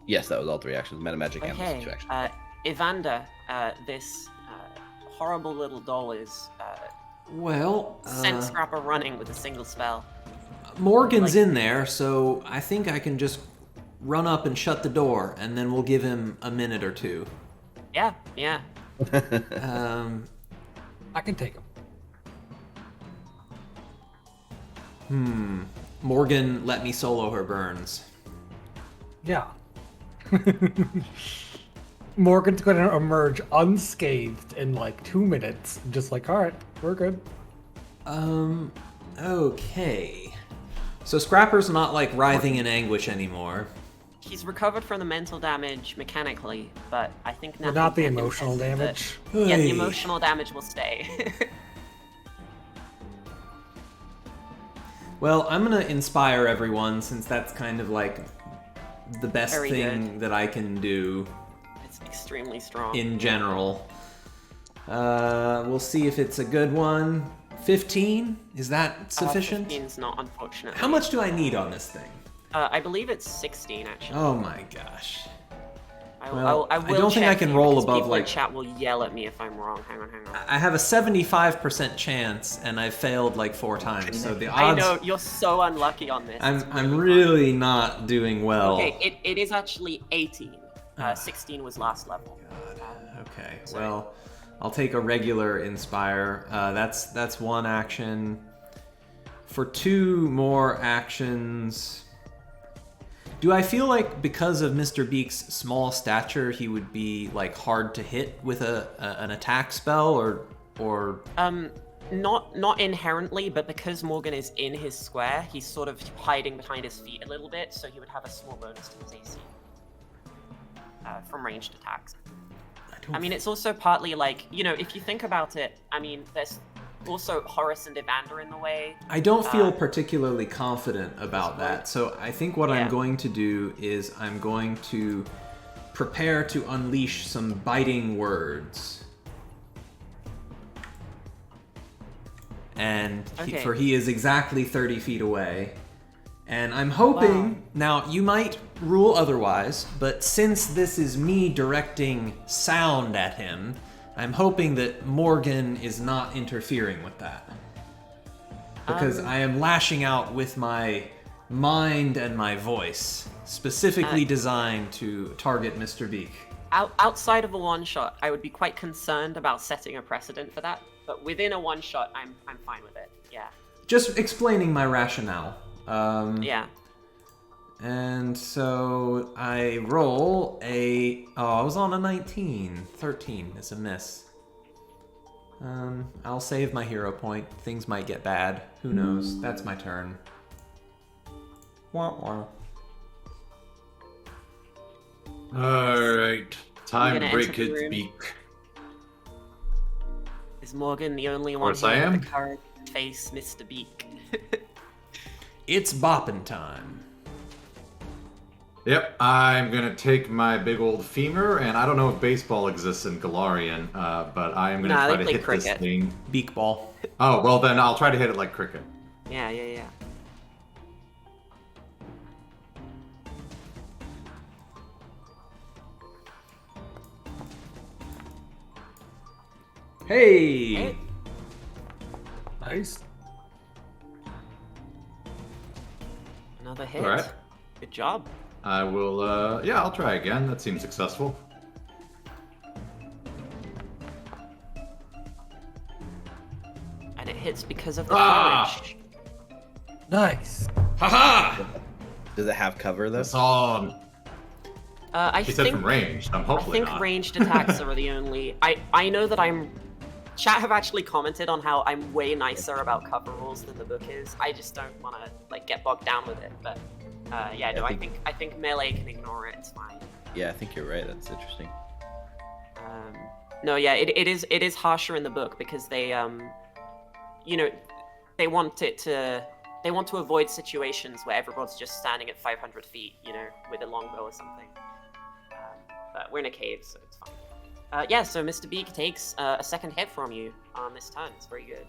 Yes, that was all 3 actions. Meta magic and 2
Okay,
actions.
Evander, this horrible little doll is sent Scrapper running with a single spell.
Morgan's in there, so I think I can just run up and shut the door, and then we'll give him a minute or 2.
Yeah.
I can take him.
Morgan, let me solo her burns.
Yeah. Morgan's going to emerge unscathed in like 2 minutes. Just like, all right, we're good.
Okay. So Scrapper's not like writhing in anguish anymore.
He's recovered from the mental damage mechanically, but I think
But not the emotional damage.
Yeah, the
Hey.
emotional damage will stay.
Well, I'm gonna inspire everyone since that's kind of like the best
Very
thing
good.
that I can do
It's extremely strong.
in general. We'll see if it's a good one. 15? Is that sufficient?
15's not, unfortunately.
How much do I need on this thing?
I believe it's 16, actually.
Oh my gosh.
I
well, I
will
don't think
check
I can
you,
roll
because
above,
people
like-
in chat will yell at me if I'm wrong. Hang on.
I have a 75% chance, and I've failed like 4 times, so the
I
odds...
know, you're so unlucky on this. It's
I'm
fun.
really not doing well.
Okay, it is actually 18. 16 was last level.
Okay,
Sorry.
well, I'll take a regular inspire. That's one action. For 2 more actions, do I feel like because of Mr. Beak's small stature, he would be like hard to hit with an attack spell, or?
Not inherently, but because Morgan is in his square, he's sort of hiding behind his feet a little bit, so he would have a small bonus to his AC from ranged attacks. I mean, it's also partly like, you know, if you think about it, I mean, there's also Horace and Evander in the way.
I don't feel particularly confident about that, so I think what I'm
Yeah.
going to do is I'm going to prepare to unleash some biting words. And
Okay.
for he is exactly 30 feet away. And I'm hoping, now you might rule otherwise, but since this is me directing sound at him, I'm hoping that Morgan is not interfering with that. Because I am lashing out with my mind and my voice, specifically designed to target Mr. Beak.
Outside of a one-shot, I would be quite concerned about setting a precedent for that, but within a one-shot, I'm fine with it, yeah.
Just explaining my rationale.
Yeah.
And so I roll a... Oh, I was on a 19. 13 is a miss. I'll save my hero point. Things might get bad. Who knows? That's my turn. Wah, wah.
Alright. Time
gonna
to break
enter the
its
room?
beak.
Is Morgan the only one
course I
here
am.
with the courage to face Mr. Beak?
It's boppin' time.
Yep, I'm gonna take my big old femur, and I don't know if baseball exists in Galarian, but I am gonna
Nah,
try
they
to
play
hit this
cricket.
thing.
Beak ball.
Oh, well then I'll try to hit it like cricket.
Yeah.
Hey!
Hey.
Nice.
Another hit.
Alright.
Good job.
I will, yeah, I'll try again. That seems successful.
And it hits because of the
Ah!
courage.
Nice.
Haha!
Does it have cover though?
That's all.
I
He said
think
from range. I'm
I
hopefully
think
not.
ranged attacks are the only. I know that I'm. Chat have actually commented on how I'm way nicer about cover rules than the book is. I just don't want to like get bogged down with it. But yeah, no, I think melee can ignore it. It's fine.
Yeah, I think you're right. That's interesting.
No, yeah, it is harsher in the book because they you know, they want to avoid situations where everyone's just standing at 500 feet, you know, with a longbow or something. But we're in a cave, so it's fine. Yeah, so Mr. Beak takes a second hit from you on this turn. It's very good.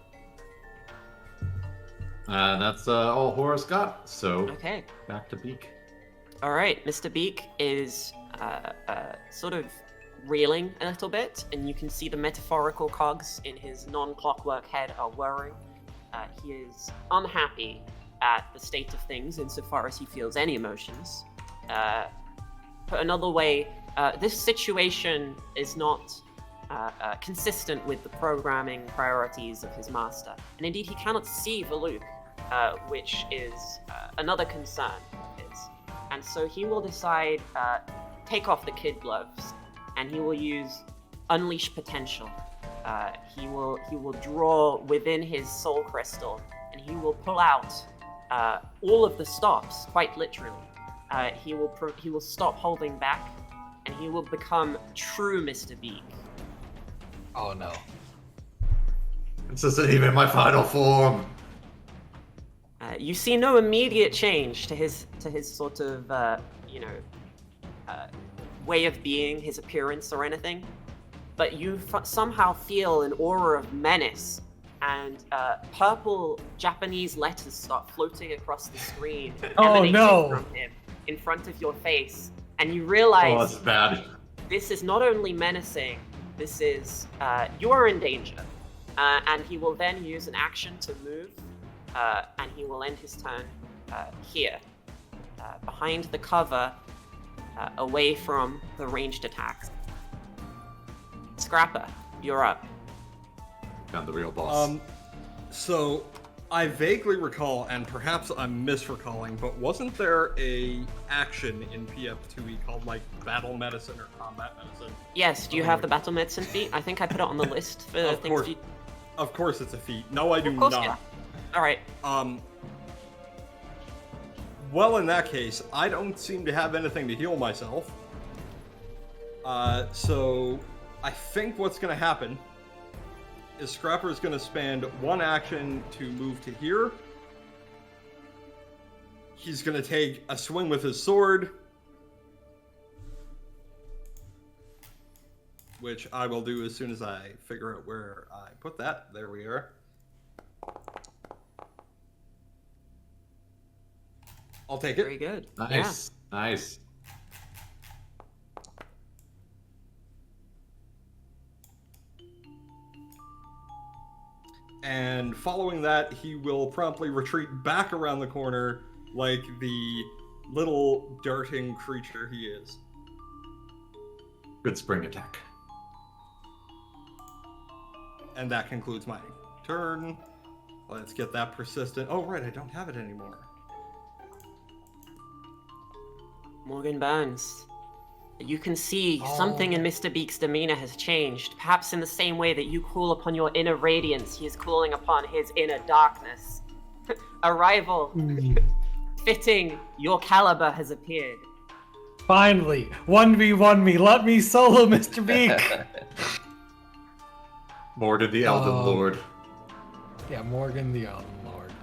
That's all Horace got, so
Okay.
back to Beak.
All right, Mr. Beak is sort of reeling a little bit, and you can see the metaphorical cogs in his non-clockwork head are whirring. He is unhappy at the state of things insofar as he feels any emotions. Put another way, this situation is not consistent with the programming priorities of his master, and indeed he cannot see Valuk, which is another concern of his. And so he will decide, take off the kid gloves and he will use Unleash Potential. He will draw within his soul crystal, and he will pull out all of the stops, quite literally. He will stop holding back, and he will become true Mr. Beak.
Oh no.
This isn't even my final form.
You see no immediate change to his sort of way of being, his appearance or anything, but you somehow feel an aura of menace, and purple Japanese letters start floating across the screen, emanating from him in front of your face, and you realize
Oh, that's bad.
this is not only menacing, this is you are in danger. And he will then use an action to move, and he will end his turn here, behind the cover, away from the ranged attacks. Scrapper, you're up.
Found the real boss.
So I vaguely recall, and perhaps I'm misrecalling, but wasn't there a action in PF2E called like Battle Medicine or Combat Medicine?
Yes, do you have the Battle Medicine feat? I think I put it on the list for
Of
things
course.
you...
Of course it's a feat. No, I do
Of course,
not.
yeah. Alright.
Well, in that case, I don't seem to have anything to heal myself. So I think what's going to happen is Scrapper is going to spend one action to move to here. He's going to take a swing with his sword, which I will do as soon as I figure out where I put that. There we are. I'll take it.
Very good.
Nice. Nice.
And following that, he will promptly retreat back around the corner like the little darting creature he is.
Good spring attack.
And that concludes my turn. Let's get that persistent. Oh, right, I don't have it anymore.
Morgan Burns. You can see something in Mr. Beak's demeanor has changed. Perhaps in the same way that you call upon your inner radiance, he is calling upon his inner darkness. A rival fitting your caliber has appeared.
Finally, 1v1 me. Let me solo Mr. Beak.
Morgan the Elden Lord.
Yeah, Morgan the Elden Lord.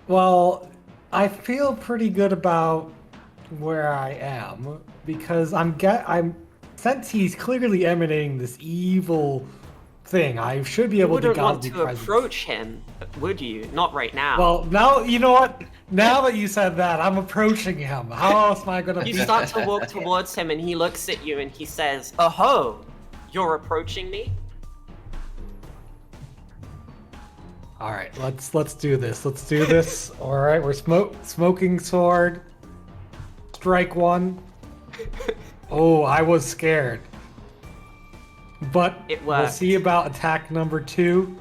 Well, I feel pretty good about where I am because I'm since he's clearly emanating this evil thing, I should be able to
wouldn't want
godly
to
presence.
approach him, would you? Not right now.
Well, now you know what? Now that you said that, I'm approaching him. How else am I gonna?
You start to walk towards him, and he looks at you, and he says, "Oh, you're approaching me."
All right, let's do this. Let's do this. All right, we're smoking sword. Strike one. Oh, I was scared. But
It
we'll
worked.
see about attack number 2.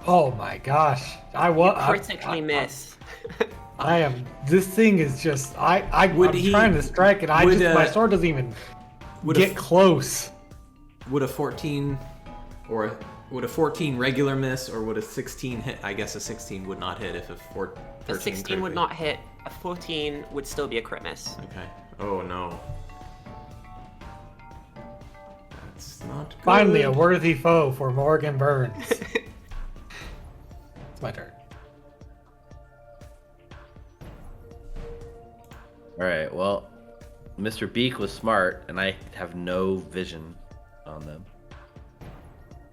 Oh my gosh.
Critically miss.
I am. This thing is just. I'm trying to strike it. My sword doesn't even get close.
Would a 14 or would a 14 regular miss, or would a 16 hit? I guess a 16 would not hit if a 13
A 16 would not hit. A 14 would still be a crit miss.
Okay. Oh no. That's not good.
Finally, a worthy foe for Morgan Burns. It's my turn.
Alright, well, Mr. Beak was smart, and I have no vision on them.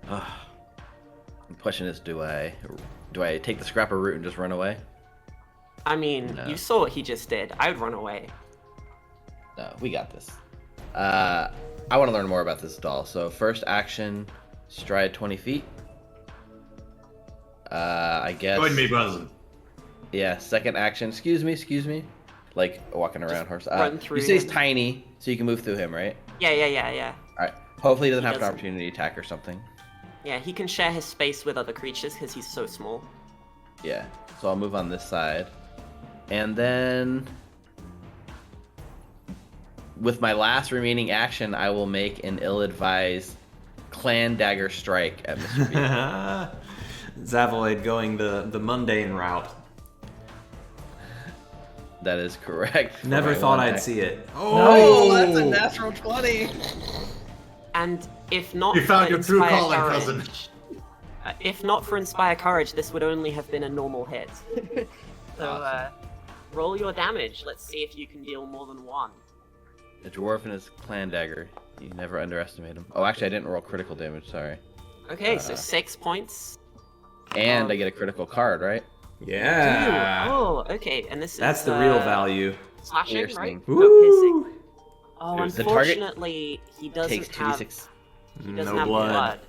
The question is, do I take the scrapper route and just run away?
I mean,
No.
you saw what he just did. I would run away.
No, we got this. I want to learn more about this doll. So first action, stride 20 feet. I guess.
Join me, buzzing.
Yeah, second action. Excuse me. Like walking around horse.
run through
You say he's
him.
tiny, so you can move through him, right?
Yeah.
All right. Hopefully he doesn't have an
doesn't.
opportunity attack or something.
Yeah, he can share his space with other creatures because he's so small.
Yeah. So I'll move on this side, and then with my last remaining action, I will make an ill-advised clan dagger strike at Mr. B.
Zavoid going the mundane route.
That is correct.
Never thought I'd see it.
Oh, that's a natural 20.
And if not
You found
for
your true
Inspire
calling,
Courage,
cousin.
If not for Inspire Courage, this would only have been a normal hit. So, roll your damage. Let's see if you can deal more than one.
The dwarf and his clan dagger. You never underestimate him. Oh, actually, I didn't roll critical damage. Sorry.
Okay, so 6 points.
And I get a critical card, right?
Yeah.
Oh, okay, and this
That's
is
the real value.
slashing, right?
Piercing.
No, piercing.
Woo!
Oh,
The target
unfortunately, he doesn't
Takes
have
2d6.
he doesn't
No
have
blood.
blood.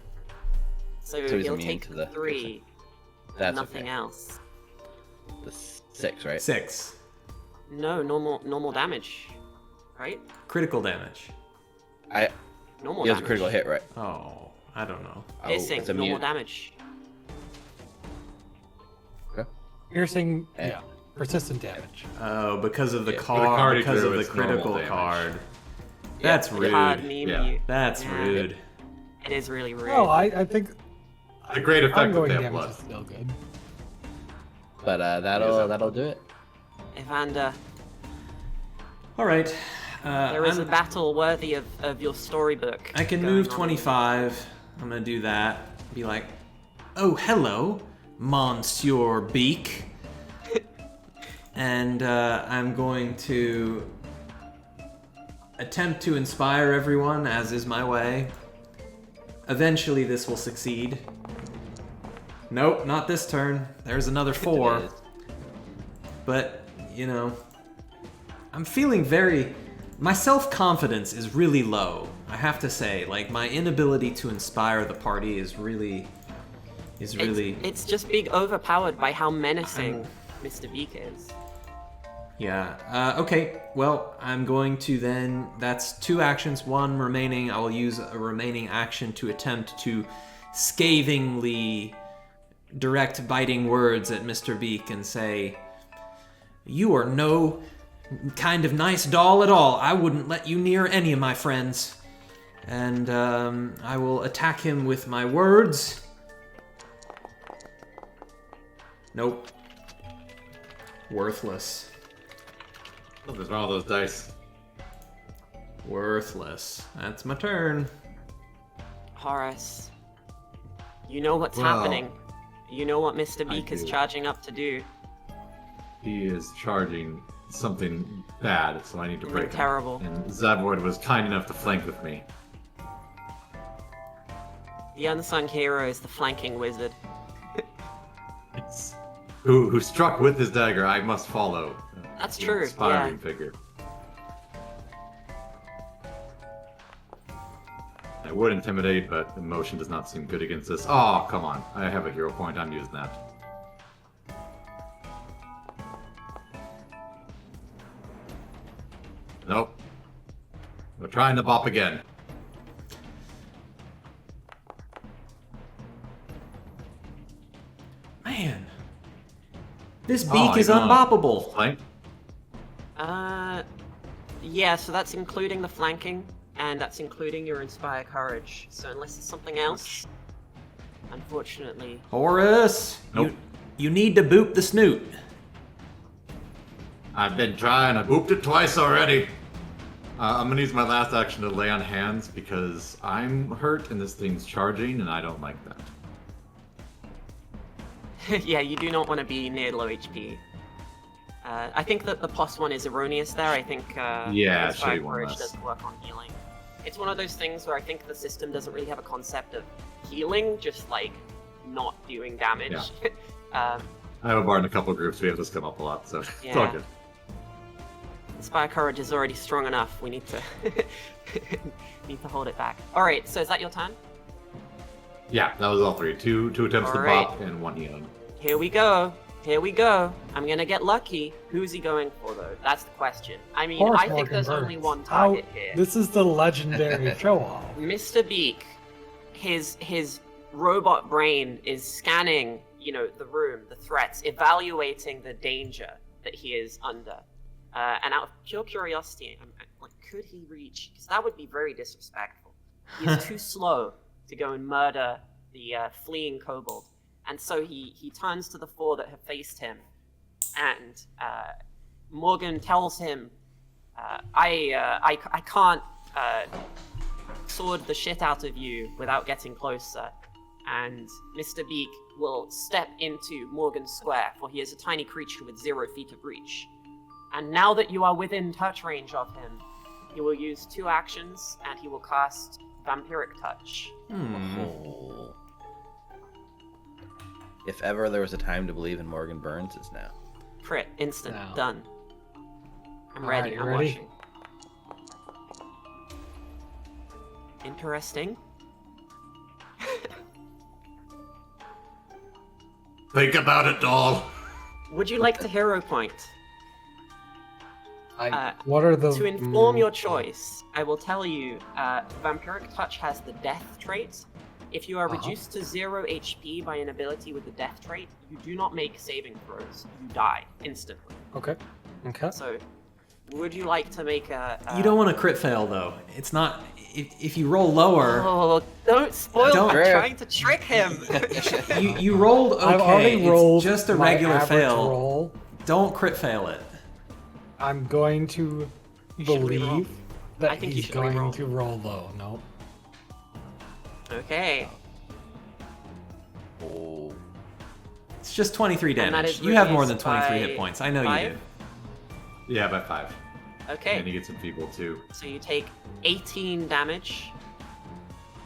So
he's
he'll
immune
take
to the
3.
That's
Nothing
okay.
else.
The 6, right?
6.
No, normal damage, right?
Critical damage.
Normal
He has a
damage.
critical hit, right?
Oh, I don't know.
Piercing,
it's
normal
immune.
damage.
Piercing,
Eh.
yeah. Persistent damage.
Oh, because of the
Yeah,
for the card
card,
he
because
drew,
of the
it's normal
critical
damage.
card. That's
The
rude.
card meme
Yeah.
you.
That's
Yeah.
rude.
It is really rude.
No, I think
A great effect with
ongoing
that
damage
blood.
is still good.
But that'll do it.
Evander,
All right.
there is a
I'm-
battle worthy of your storybook.
I can
going
move
on.
25. I'm gonna do that. Be like, oh, hello, Monsieur Beak. And I'm going to attempt to inspire everyone, as is my way. Eventually, this will succeed. Nope, not this turn. There's another 4.
It is.
But, you know, I'm feeling very... My self-confidence is really low, I have to say. Like, my inability to inspire the party is really...
It's just being overpowered by how menacing Mr. Beak is.
Yeah. Okay, well, I'm going to then... That's 2 actions, 1 remaining. I will use a remaining action to attempt to scathingly direct biting words at Mr. Beak and say, you are no kind of nice doll at all. I wouldn't let you near any of my friends. And I will attack him with my words. Nope. Worthless.
Something's wrong with those dice.
Worthless. That's my turn.
Horace, you know what's
Well,
happening. You know what Mr.
I
Beak is
do.
charging up to do.
He is charging something bad, so I need to break him.
Terrible.
And Zavoid was kind enough to flank with me.
The unsung hero is the flanking wizard.
It's who struck with his dagger. I must follow.
That's
The
true,
Inspiring
yeah.
figure. I would intimidate, but emotion does not seem good against this. Oh, come on! I have a hero point. I'm using that. Nope. We're trying to bop again.
Man. This
Oh,
beak is
you're gonna
unboppable.
Flank?
Yeah, so that's including the flanking, and that's including your Inspire Courage. So unless it's something else, unfortunately.
Horace!
Nope.
You need to boop the snoot.
I've been trying. I booped it twice already. I'm gonna use my last action to lay on hands because I'm hurt and this thing's charging, and I don't like that.
Yeah, you do not want to be near low HP. I think that the +1 is erroneous there. I think
Yeah,
Inspire
should be one
Courage
less.
does work on healing. It's one of those things where I think the system doesn't really have a concept of healing, just like not doing damage.
I have a bar in a couple groups. We have this come up a lot, so it's all
Yeah.
good.
Inspire Courage is already strong enough. We need to need to hold it back. All right, so is that your turn?
Yeah, that was all 3. Two attempts to
Alright.
bop and 1 healing.
Here we go. Here we go. I'm gonna get lucky. Who's he going for though? That's the question. I mean,
Horace
I think
Morgan
there's only
Burns.
one target here.
This is the legendary show-off.
Mr. Beak, his robot brain is scanning, the room, the threats, evaluating the danger that he is under. And out of pure curiosity, I'm like could he reach? Because that would be very disrespectful. He is too slow to go and murder the fleeing kobold. And so he turns to the four that have faced him, and Morgan tells him, I can't sword the shit out of you without getting closer. And Mr. Beak will step into Morgan's square, for he is a tiny creature with 0 feet of reach. And now that you are within touch range of him, he will use 2 actions, and he will cast Vampiric Touch.
Oh. If ever there was a time to believe in Morgan Burns, it's now.
Crit, instant,
Now.
done. I'm
All
ready,
right,
I'm
ready?
watching. Interesting.
Think about it, doll.
Would you like to hero point?
What are the...
To inform your choice, I will tell you, Vampiric Touch has the Death trait. If you are reduced to 0 HP by an ability with the Death trait, you do not make saving throws. You die instantly.
Okay. Okay.
So, would you like to make a...
You don't want to crit fail, though. It's not... If you roll lower...
Oh, don't spoil
Don't-
I'm trying to trick him!
You rolled okay.
I've already rolled
it's just a
my
regular
average
fail.
roll.
Don't crit fail it.
I'm going to
You should re-roll.
believe
I
that
think you
he's
should
going
re-roll.
to roll low. No.
Okay.
Oh.
It's just 23
And that
damage.
is
You have more than
reduced
23
by
hit points. I know
5?
you do.
Yeah, by 5.
Okay.
And he gets enfeebled too.
So you take 18 damage.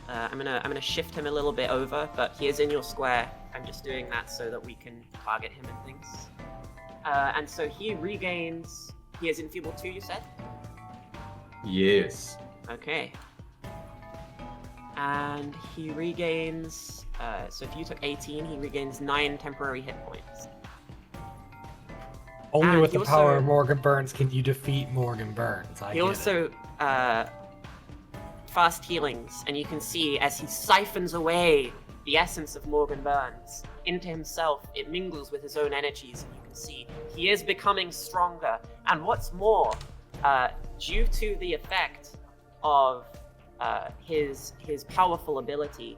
I'm gonna shift him a little bit over, but he is in your square. I'm just doing that so that we can target him and things. And so he regains. He is enfeebled too, you said?
Yes.
Okay. And he regains. So if you took 18, he regains 9 temporary hit points.
Only
And
with
he
the power
also-
of Morgan Burns can you defeat Morgan Burns.
He also fast healings, and you can see as he siphons away the essence of Morgan Burns into himself, it mingles with his own energies, and you can see he is becoming stronger. And what's more, due to the effect of his powerful ability,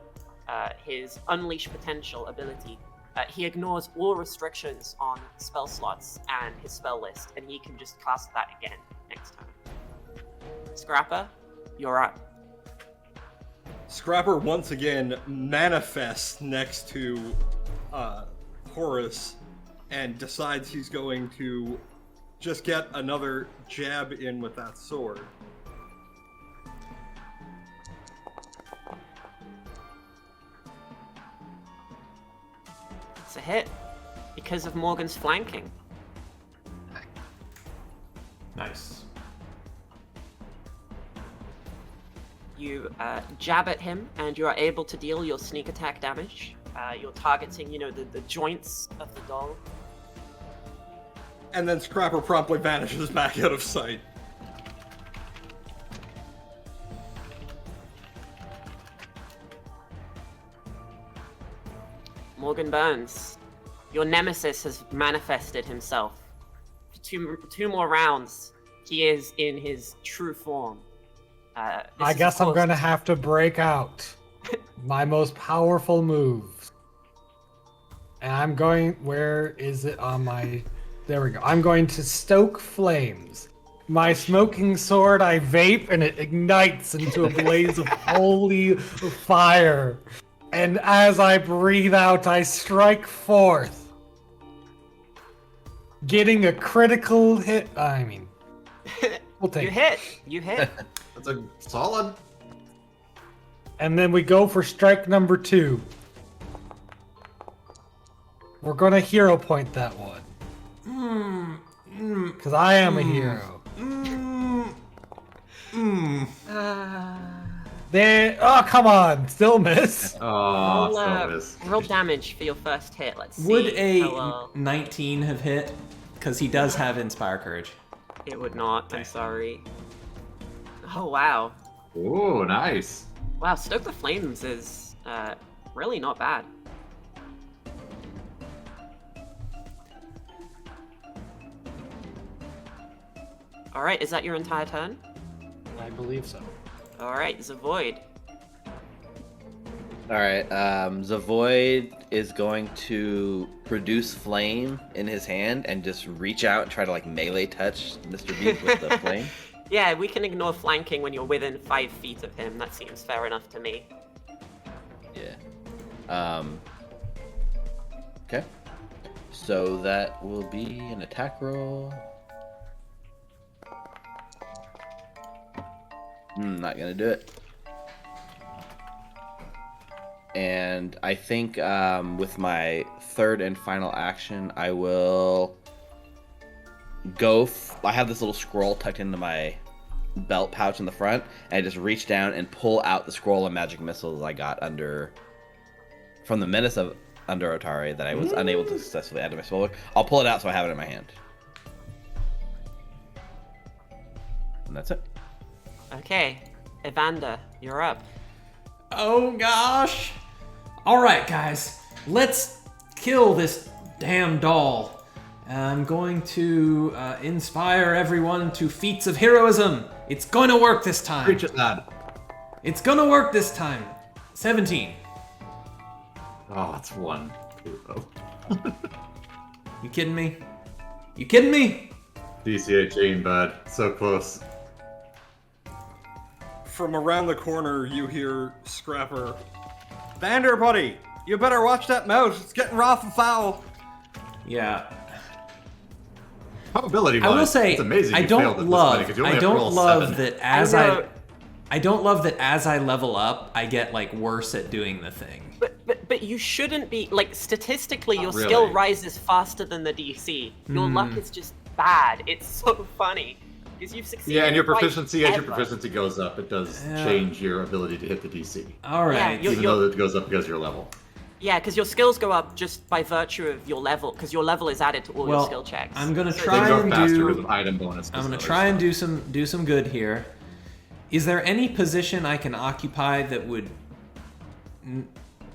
his unleash potential ability, he ignores all restrictions on spell slots and his spell list, and he can just cast that again next time. Scrapper, you're up.
Scrapper once again manifests next to Horace and decides he's going to just get another jab in with that sword.
It's a hit because of Morgan's flanking.
Nice.
You jab at him, and you are able to deal your sneak attack damage. You're targeting, the joints of the doll.
And then Scrapper promptly vanishes back out of sight.
Morgan Burns, your nemesis has manifested himself. For two more rounds, he is in his true form.
I guess I'm going to have to break out my most powerful moves. And I'm going... Where is it on my... There we go. I'm going to stoke flames. My smoking sword, I vape, and it ignites into a blaze of holy fire. And as I breathe out, I strike forth. Getting a critical hit. We'll take it.
You hit.
That's a solid.
And then we go for strike number 2. We're gonna hero point that one. Because I am a hero. There. Oh, come on. Still miss.
Oh,
Roll,
so miss.
roll damage for your first hit. Let's see.
Would a
how well-
19 have hit? Because he does have Inspire Courage.
It would not. I'm
Okay.
sorry. Oh wow.
Ooh, nice.
Wow, Stoke the Flames is really not bad. Alright, is that your entire turn?
I believe so.
All right, Zavoid.
All right. Zavoid is going to produce flame in his hand and just reach out and try to like melee touch Mr. Beak with the flame.
Yeah, we can ignore flanking when you're within 5 feet of him. That seems fair enough to me.
Yeah. Okay. So that will be an attack roll. Not gonna do it. And I think with my third and final action, I will go. I have this little scroll tucked into my belt pouch in the front, and I just reach down and pull out the scroll of magic missiles I got from the menace of under Otari that I was unable to successfully add to my spellbook. I'll pull it out so I have it in my hand. And that's it.
Okay, Evander, you're up.
Oh gosh! Alright, guys, let's kill this damn doll. I'm going to inspire everyone to feats of heroism. It's going to work this time.
Preach it, lad.
It's going to work this time. 17.
Oh, it's 1 hero.
You kidding me? You kidding me?
DC 18, bud. So close.
From around the corner, you hear Scrapper. Vander, buddy, you better watch that mouse. It's getting rough and foul.
Yeah.
Probability
I will
wise,
say,
it's amazing
I
you failed
don't
at
love.
this, because you only
I
have to roll
don't love
7.
that as
I know.
I don't love that as I level up, I get like worse at doing the thing.
But you shouldn't be, like, statistically, your
Not really.
skill rises faster than the DC. Your luck is just bad. It's so funny. Because you've succeeded.
Yeah, and your
twice
proficiency, as your
ever.
proficiency goes up, it does change your ability to hit the DC.
All right.
Yeah,
Even though it goes up because of your level.
Yeah, because your skills go up just by virtue of your level, because your level is added to all your skill checks.
I'm gonna
So
try
They go
and
faster with
do.
an item bonus.
I'm gonna try and do some good here. Is there any position I can occupy that would?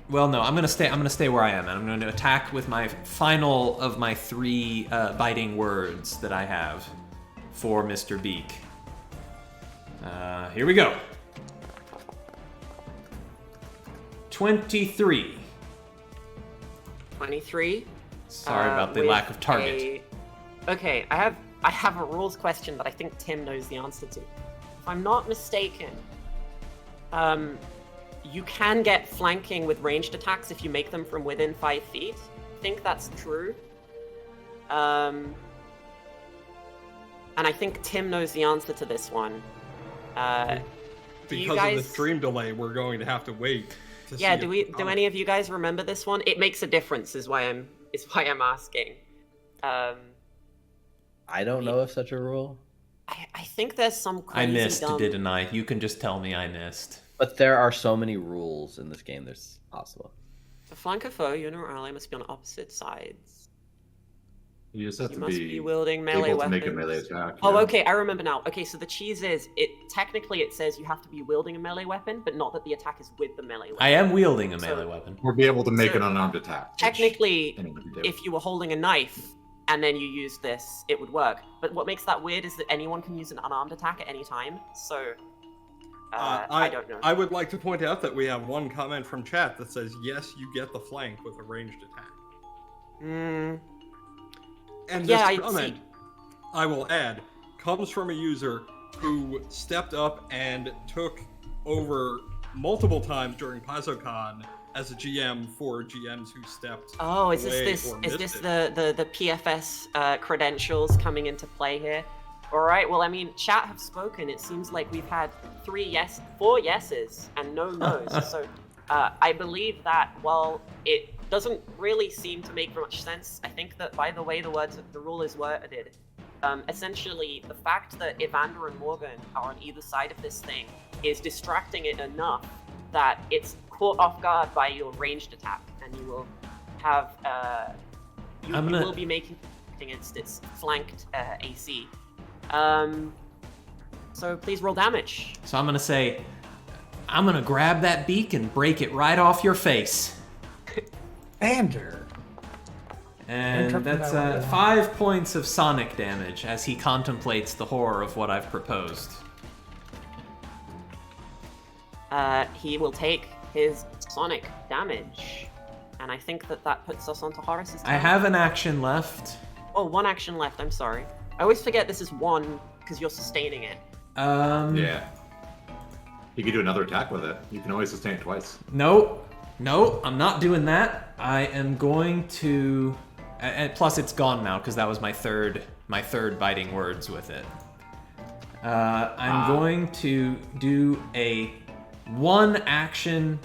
Well, no. I'm gonna stay where I am, and I'm going to attack with my final of my 3 biting words that I have for Mr. Beak. Here we go. 23.
23.
Sorry about the
with
lack of target.
Okay, I have a rules question that I think Tim knows the answer to. If I'm not mistaken, you can get flanking with ranged attacks if you make them from within 5 feet. I think that's true. And I think Tim knows the answer to this one. Do you
Because
guys...
of the stream delay, we're going to have to wait.
Yeah, do any of you guys remember this one? It makes a difference, is why I'm asking.
I don't know of such a rule.
I think there's some crazy
I missed,
dumb...
didn't I? You can just tell me I missed.
But there are so many rules in this game, there's possible.
To flank a foe, you and your ally must be on opposite sides.
You just have
You
to
must be wielding melee
able to
weapons.
make a melee attack.
Oh,
yeah.
okay, I remember now. Okay, so the cheese is, technically it says you have to be wielding a melee weapon, but not that the attack is with the melee weapon.
I am wielding a
So-
melee weapon.
Or be able to make
So,
an unarmed attack. which
Technically,
anyone can do.
if you were holding a knife and then you use this, it would work. But what makes that weird is that anyone can use an unarmed attack at any time, so... I don't know.
I would like to point out that we have one comment from chat that says, yes, you get the flank with a ranged attack. And
Yeah,
this
I
comment,
see.
I will add, comes from a user who stepped up and took over multiple times during PaizoCon as a GM for GMs who stepped
Oh, is
away
this
or
is
missed
this
it.
the PFS credentials coming into play here? All right. Well, I mean, chat have spoken. It seems like we've had 4 yeses and no nos. So I believe that while it doesn't really seem to make much sense, I think that by the way the rule is worded, essentially the fact that Evander and Morgan are on either side of this thing is distracting it enough that it's caught off guard by your ranged attack, and you will have you will be making against its flanked AC. So please roll damage.
So I'm gonna say, I'm gonna grab that beak and break it right off your face.
Vander.
And
Interrupting
that's
that right now.
5 points of sonic damage as he contemplates the horror of what I've proposed.
he will take his sonic damage. And I think that puts us onto Horace's turn.
I have an action left.
Oh, one action left, I'm sorry. I always forget this is one, because you're sustaining it.
Yeah. You can do another attack with it. You can always sustain it twice.
No, I'm not doing that. I am going to... And plus it's gone now, because that was my third biting words with it. I'm going to do a one-action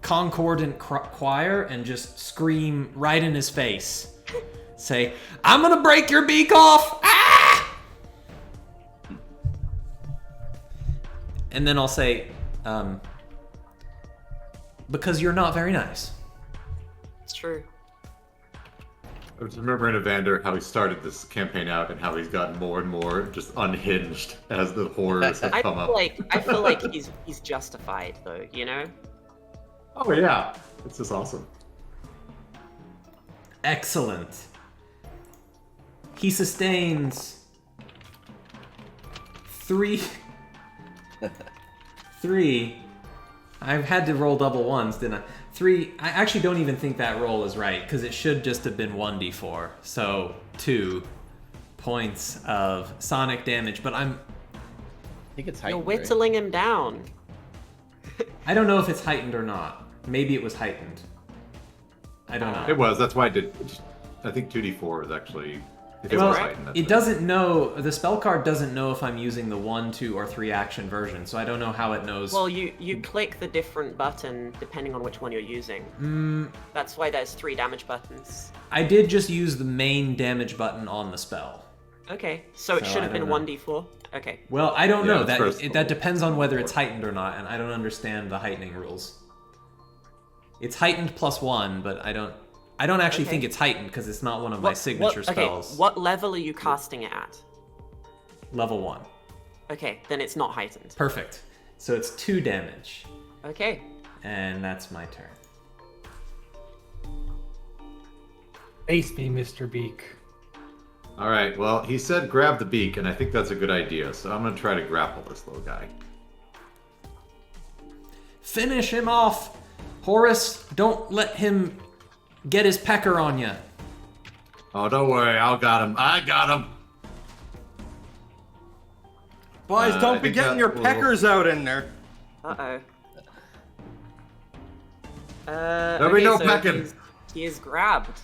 concordant choir and just scream right in his face. Say, I'm gonna break your beak off! Ah! And then I'll say, because you're not very nice.
It's true.
I just remember in Evander how he started this campaign out and how he's gotten more and more just unhinged as the horrors have come up.
I feel like he's justified though, you know?
Oh yeah, it's just awesome.
Excellent. He sustains 3. I've had to roll double ones, didn't I? 3. I actually don't even think that roll is right, because it should just have been 1d4. So 2 points of sonic damage, but
I think it's heightened.
You're whittling him down.
I don't know if it's heightened or not. Maybe it was heightened. I don't know.
It was. That's why I did. I think 2d4 is actually. If it
Well,
was heightened, that's
it doesn't know. The spell card doesn't know if I'm using the 1, 2, or 3 action version, so I don't know how it knows.
Well, you click the different button depending on which one you're using. That's why there's 3 damage buttons.
I did just use the main damage button on the spell.
Okay, so it
So
should
I
have been
don't know.
1d4. Okay.
Well, I don't
Yeah,
know.
it's first
That depends on whether it's heightened or not, and I don't understand the heightening rules. It's heightened +1, but I don't actually think it's heightened because it's not one of my signature spells.
Okay, what level are you casting it at?
Level 1.
Okay, then it's not heightened.
Perfect. So it's 2 damage,
Okay.
and that's my turn.
Face me, Mr. Beak.
All right. Well, he said grab the beak, and I think that's a good idea. So I'm gonna try to grapple this little guy.
Finish him off, Horace. Don't let him get his pecker on you.
Oh, don't worry. I got him.
Boys,
I
don't be
think
getting
that
your
will-
peckers out in there.
Uh-oh.
There'll be no
so
pecking.
he is grabbed.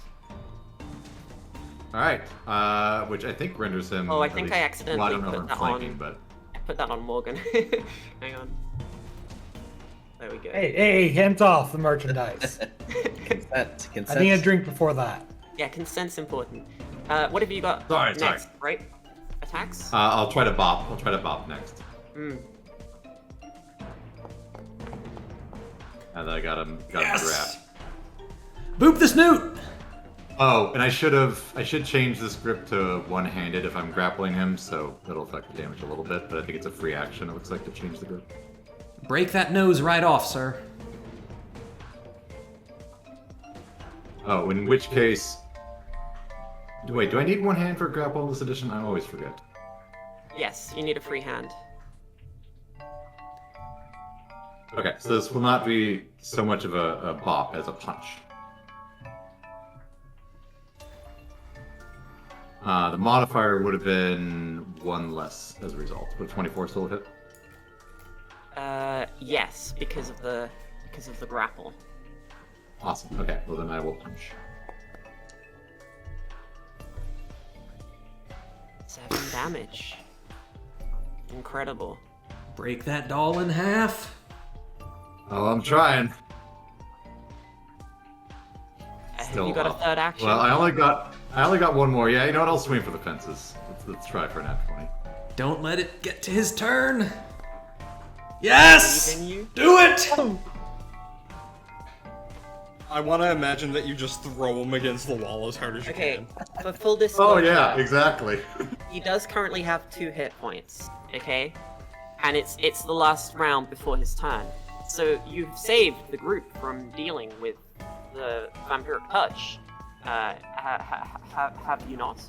All right. Which I think renders him.
Oh, I
at
think
least-
I accidentally
well, I don't know
put
if
that
I'm flanking,
on.
but
I put that on Morgan. Hang on. There we go.
Hey, hands off the merchandise.
Consent.
I need a drink before that.
Yeah, consent's important. What have you got
Sorry,
next,
sorry.
right? Attacks?
I'll try to bop. I'll try to bop next.
Mm.
And then I got him
Yes!
grabbed.
Boop the snoot.
Oh, and I should change this grip to one-handed if I'm grappling him, so it'll affect the damage a little bit. But I think it's a free action. It looks like to change the grip.
Break that nose right off, sir.
Oh, in which case, wait, do I need one hand for grapple in this edition? I always forget.
Yes, you need a free hand.
Okay, so this will not be so much of a bop as a punch. The modifier would have been 1 less as a result. Would 24 still hit?
Yes, because of the grapple.
Awesome. Okay, well then I will punch.
7 damage. Incredible.
Break that doll in half.
Oh, I'm trying.
Have
Still
you got a
up.
third action?
Well, I only got one more. Yeah, you know what? I'll swing for the fences. Let's try for an nat 20.
Don't let it get to his turn. Yes!
Leaving you?
Do it!
I want to imagine that you just throw him against the wall as hard as you
Okay,
can.
for full
Oh
disclosure,
yeah, exactly.
he does currently have 2 hit points, okay? And it's the last round before his turn. So you've saved the group from dealing with the vampiric touch. Have you not?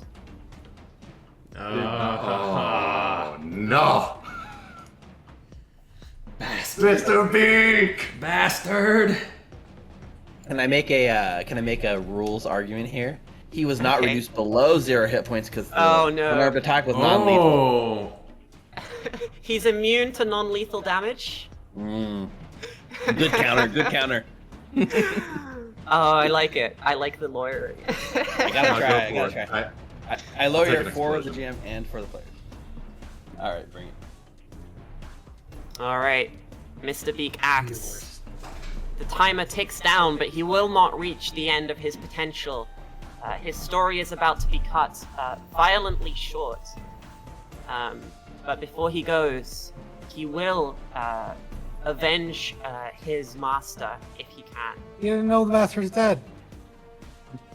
Oh no!
Bastard.
Mr. Beak!
Bastard!
Can I make a rules argument here? He was not
Okay.
reduced below 0 hit points because the
Oh, no.
unarmed attack was non-lethal.
Oh.
He's immune to non-lethal damage.
Good counter. Good counter.
Oh, I like it. I like the lawyering.
I gotta try. I gotta try. I
I'll
lawyer
take an
for the
explosion.
GM and for the players. All right, bring it.
All right, Mr. Beak acts. The timer ticks down, but he will not reach the end of his potential. His story is about to be cut violently short. But before he goes, he will avenge his master if he can.
You didn't know the master's dead.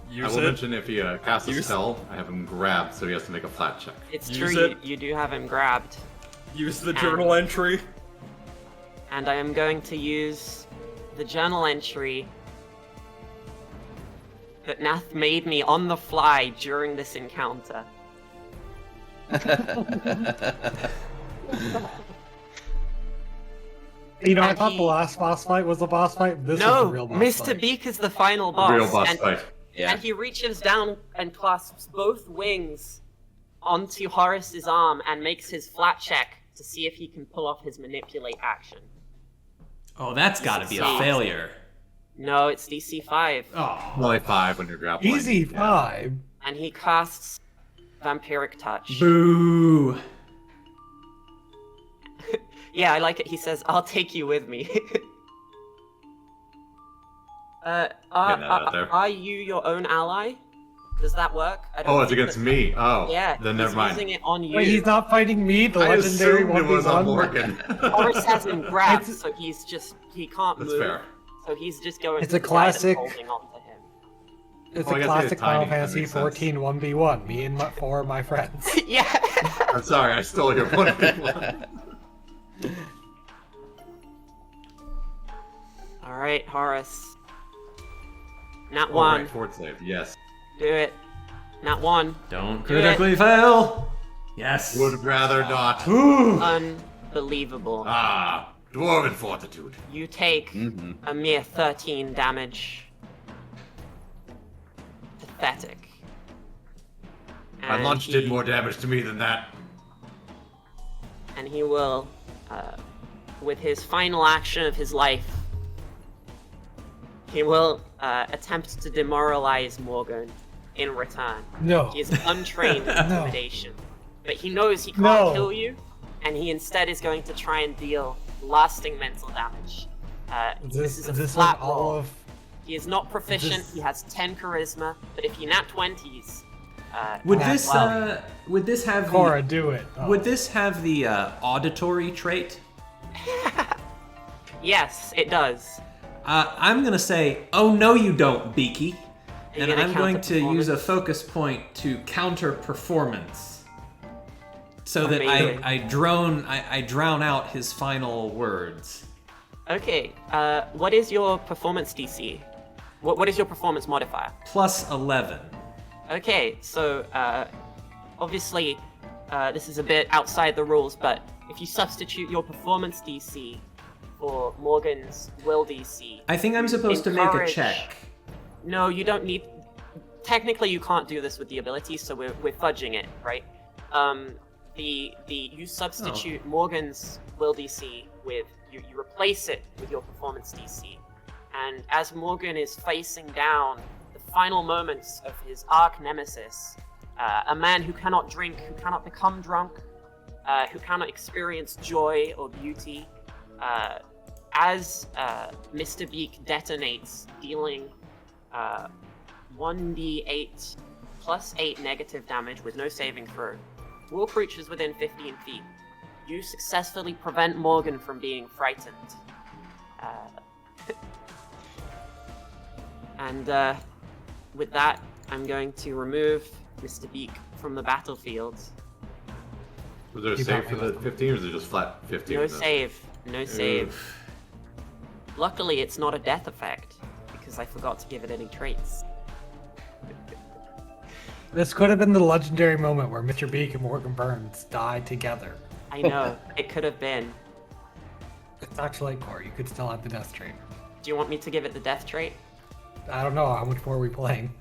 I
Use
will
it.
mention if he casts a
Use-
spell, I have him grabbed, so he has to make a flat check.
It's
Use
true,
it.
you do have him grabbed.
Use the journal entry.
And I am going to use the journal entry that Nath made me on the fly during this encounter.
You know, I
And
thought
he-
the last boss fight was the boss fight. This is
No,
the real boss
Mr.
fight.
Beak is the final boss.
Real boss
and,
fight.
Yeah.
and he reaches down and clasps both wings onto Horace's arm and makes his flat check to see if he can pull off his manipulate action.
Oh, that's gotta be a failure.
No, it's DC 5.
Oh.
Only 5 when you're grappling.
Easy
Yeah.
5.
And he casts Vampiric Touch.
Boo.
Yeah, I like it. He says, I'll take you with me.
out there.
Are you your own ally? Does that work? I don't
Oh, it's
think
against
that-
me. Oh,
Yeah,
then
he's
never mind.
using it on you.
Wait, he's not fighting me, the
I
legendary
assumed it was
1v1?
on Morgan.
Horace has him grabbed,
It's-
so he can't
That's
move.
fair.
So he's just going
It's
to
a
the side and
classic-
holding on to him.
It's
Oh, I
a
guess
classic
it's tiny,
Final
that
Fantasy
makes sense.
14 1v1. Me and four of my friends.
Yeah.
I'm sorry, I stole your point.
All right, Horace. Not
All
one.
right, fort save. Yes.
Do it. Not one.
Don't
Do it.
critically fail. Yes.
Would rather not.
Unbelievable.
Ah, dwarven fortitude.
You take a mere 13 damage. Pathetic.
My
And
lunch
he-
did more damage to me than that.
And he will, with his final action of his life, he will attempt to demoralize Morgan in return.
No.
He is untrained in intimidation. But he knows he can't
No.
kill you, and he instead is going to try and deal lasting mental damage. This is a flat
all
roll.
of.
He is not proficient,
this-
he has 10 charisma, but if he nat 20s...
Would
Yeah,
this
well-
would this have
Cora,
the,
do it. Oh.
would this have the auditory trait?
Yes, it does.
I'm gonna say, oh no, you don't, Beaky,
you
and
gonna
I'm going
counter
to use a
performance?
focus point to counter performance, so that
Amazing.
I drown out his final words.
Okay, what is your performance DC? What is your performance modifier?
Plus 11.
Okay, so obviously this is a bit outside the rules, but if you substitute your performance DC for Morgan's will DC,
I think I'm supposed to make a
Encourage.
check.
no, you don't need. Technically, you can't do this with the ability, so we're fudging it, right? You substitute Morgan's will DC with you replace it with your performance DC, and as Morgan is facing down the final moments of his arch nemesis, a man who cannot drink, who cannot become drunk, who cannot experience joy or beauty, as Mr. Beak detonates, dealing 1d8 plus 8 negative damage with no saving throw. To all creatures within 15 feet. You successfully prevent Morgan from being frightened. And with that, I'm going to remove Mr. Beak from the battlefield.
Was there a
You
save
got
for
me.
the 15 or is it just flat 15?
No save. No save. Luckily, it's not a death effect, because I forgot to give it any traits.
This could have been the legendary moment where Mr. Beak and Morgan Burns died together.
I know, it could have been.
Actually, or you could still have the death trait.
Do you want me to give it the death trait?
I don't know. How much more are we playing?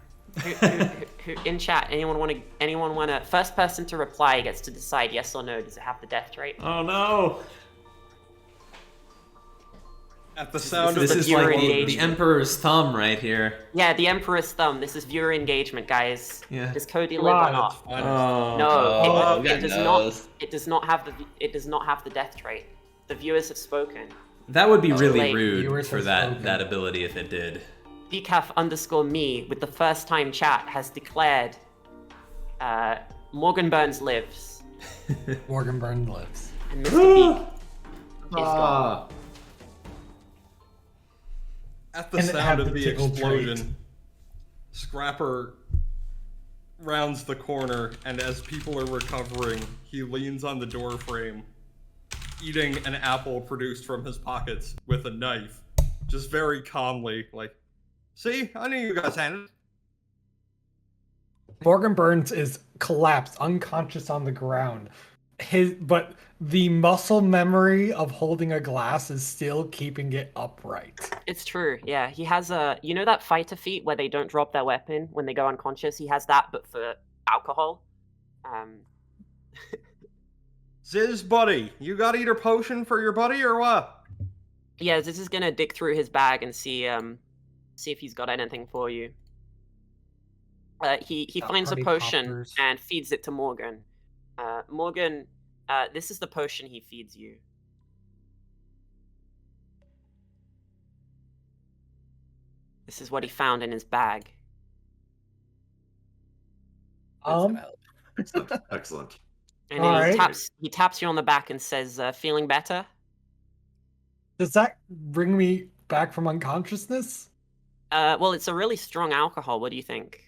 Who in chat? Anyone want to? First person to reply gets to decide yes or no. Does it have the death trait?
Oh no!
At the sound
This
of
is
the
like
engagement.
the Emperor's thumb right here.
Yeah, the Emperor's thumb. This is viewer engagement, guys.
Yeah.
Does Cody
Come
live or
on,
not?
Oh.
No,
Oh,
it does
goodness.
not. It does not have the. It does not have the death trait. The viewers have spoken.
That would be really
late.
rude
Viewers
for
have
that
spoken.
ability if it did.
Decaf_me with the first time chat has declared Morgan Burns lives
Morgan Burns lives.
and Mr. Beak is gone.
Ah,
At the
And it
sound
had
of
the
the
tickle
explosion,
trait.
Scrapper rounds the corner, and as people are recovering, he leans on the door frame, eating an apple produced from his pockets with a knife, just very calmly, like, "See, I knew you guys had it."
Morgan Burns is collapsed, unconscious on the ground. But the muscle memory of holding a glass is still keeping it upright.
It's true, yeah. He has a, you know that fighter feat where they don't drop their weapon when they go unconscious? He has that, but for alcohol.
Ziz, buddy, you got either potion for your buddy or what?
Yeah, this is gonna dig through his bag and see if he's got anything for you. He
Got
finds a
party
potion
poppers.
and feeds it to Morgan. Morgan, this is the potion he feeds you. This is what he found in his bag.
excellent.
And
All
he
right.
taps you on the back and says, "Feeling better?"
Does that bring me back from unconsciousness?
Well, it's a really strong alcohol. What do you think?